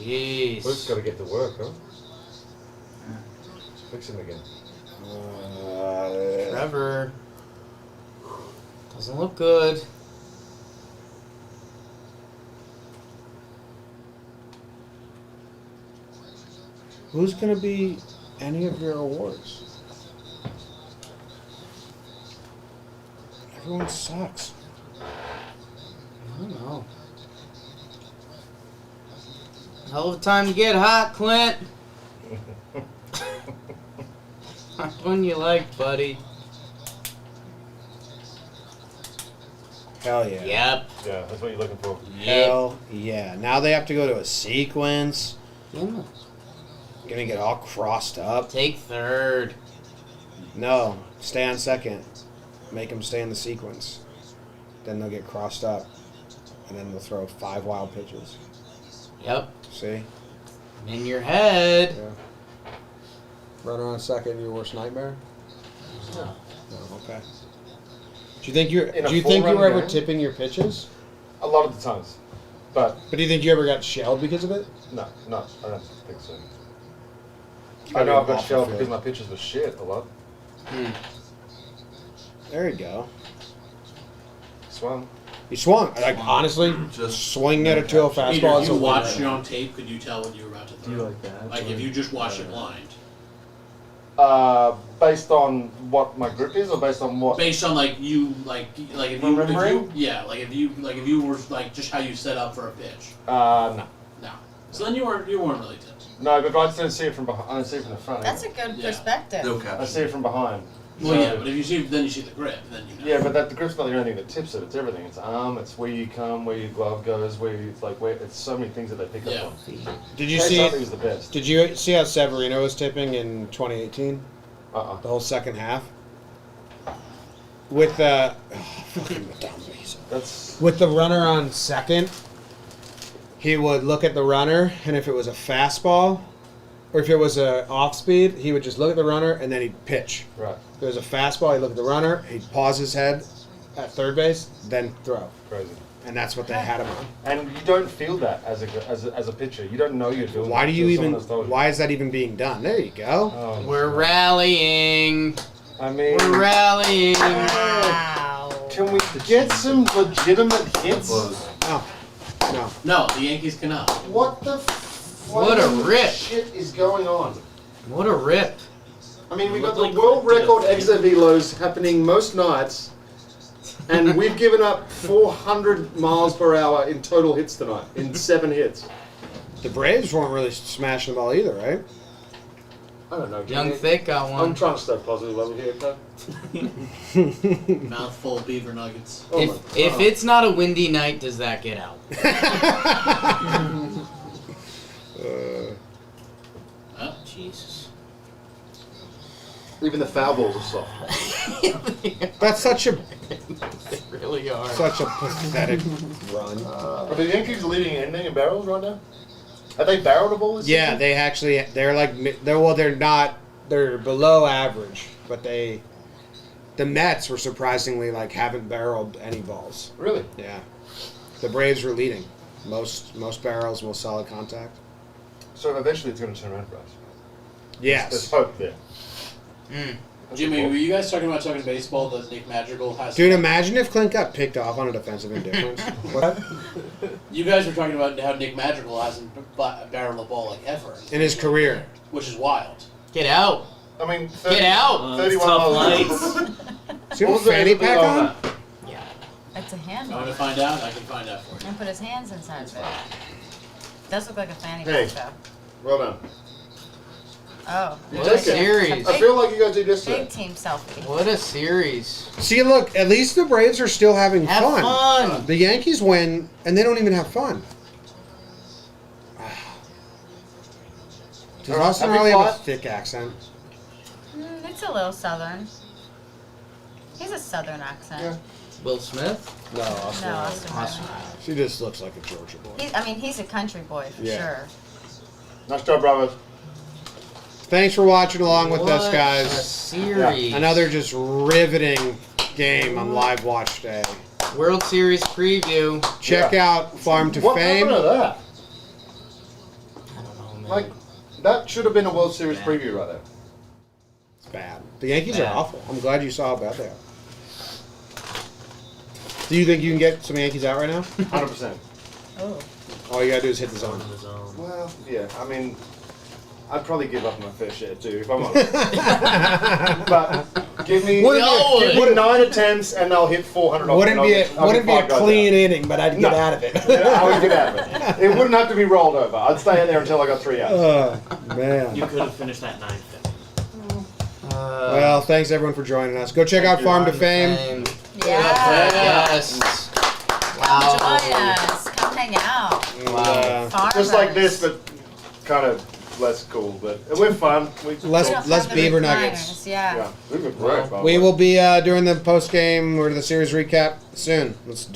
Jeez. Luke's got to get to work, huh? Fix him again. Trevor. Doesn't look good. Who's going to be any of your awards? Everyone sucks. I don't know. Hell of a time to get hot, Clint. Not one you like, buddy. Hell yeah. Yep. Yeah, that's what you're looking for. Hell yeah. Now they have to go to a sequence. Yeah. Gonna get all crossed up. Take third. No, stay on second. Make them stay in the sequence. Then they'll get crossed up. And then they'll throw 5 wild pitches. Yep. See? In your head. Yeah. Runner on second, your worst nightmare? No. No, okay. Do you think you In a were ever game? tipping your pitches? A lot of the times, but But do you think you ever got shelled because of it? no, I don't think so. I Gotta know be I've got awful shelled feeling. because my pitches were shit a lot. There you go. Swung. You swung. Like, honestly, Just swinging at a 2-0 Peter, fastball if is you a watched win. it on tape, could you tell when you were about to Do throw? you like that? Like if you just watched it blind. Based on what my grip is, or based on what? Based on like if you Remembering? if you were like just how you set up for a pitch. No. No. So then you weren't really tipped. No, but I don't see it from behind. I don't see it from the front. That's a either. good Yeah. perspective. no I caption. see it from behind. Well, So- yeah, but if you see then you see the grip, then you know. Yeah, but the grip's not the only thing that tips it. It's everything. It's arm. It's where you come, where your glove goes, it's so many things that they pick Yeah. up on. Did you Chase see? Utley was the best. Did you see how Severino was tipping in 2018? The whole second half. With fucking dumb reason. That's With the runner on second, he would look at the runner, and if it was a fastball, or if it was a off speed, he would just look at the runner and then he'd pitch. right. If it was a fastball, he'd look at the runner, he'd pause his head at third base, then throw. Crazy. And that's what they had him on. And you don't feel that as a pitcher. You don't know you're doing. Why that do you until even? someone has told you. Why is that even being done? There you go. Oh, We're rallying. I mean, We're rallying. Wow. can we get some legitimate hits? Close. No, no. No, the Yankees cannot. What the? What a rip. Shit is going on? What a rip. I mean, we got Look the like world Clint did record a- exit velos happening most nights, and we've given up 400 miles per hour in total hits tonight in 7 hits. The Braves weren't really smashing the ball either, right? I don't know. Young Jimmy. Thick got I'm one. trying to stay positive over here, okay? Mouthful of beaver nuggets. Oh my If God. it's not a windy night, does that get out? Huh? Jesus. Even the foul balls are soft. That's such a They really are. such a pathetic run. Are the Yankees leading anything in barrels right now? Are they barrelable this Yeah, season? they actually they're not they're below average, but the Mets were surprisingly haven't barreled any balls. Really? Yeah, the Braves were leading most barrels, most solid contact. So eventually it's going to turn around for us. Yes. There's hope there. Jimmy, were you guys talking baseball that Nick Madrigal has? Dude, imagine if Clint got picked off on a defensive indifference. What? You guys were talking about how Nick Madrigal hasn't barreled a ball ever In his career. which is wild. Get out. I mean, Get out. 31 tough miles. Does he have a fanny pack on? Yeah. It's a hand. I want to find out. I can find out for you. And put his hands inside of it. Does look like a fanny Hey. pack though. Well done. Oh. What a series. I feel like you guys did yesterday. Big team selfie. What a series. See, look, at least the Braves are still having Have fun. The Yankees win, and they don't even have fun. Does Austin Happy Riley have a fought? thick accent? It's a little southern. He's a southern accent. Yeah. Will Smith? No, Austin No, Riley. Austin Riley. She just looks like a Georgia boy. He's a country boy for Yeah. sure. Nice job, brothers. Thanks for watching along with us, What a guys. series. Another just riveting game on Live Watch Day. World Series preview. Check out Farm to What Fame. happened to that? I don't know, man. Like, that should have been a World Series preview right there. It's bad. The Yankees Bad. are awful. I'm glad you saw how bad they are. Do you think you can get some Yankees out right now? 100%. Oh. All you gotta do is hit the zone. On the zone. Well, yeah, I mean, I'd probably give up my fair share too, if I'm honest. But give me, Wouldn't give me 9 attempts and they'll hit 400 off. Wouldn't be a clean inning, but I'd get out of it. Yeah, I would get out of it. It wouldn't have to be rolled over. I'd stay in there until I got 3 outs. Oh, man. You could have finished that 9th inning. Well, thanks everyone for joining us. Go check out Farm to Fame. Yes. Come join us. Come hang out. Farmers. Just like this, but kind of less cool. But we're fun. Less We don't less have the beaver recliners, nuggets. Yeah. Yeah, we were great. by the We way. will be doing the post game or the series recap soon. Let's do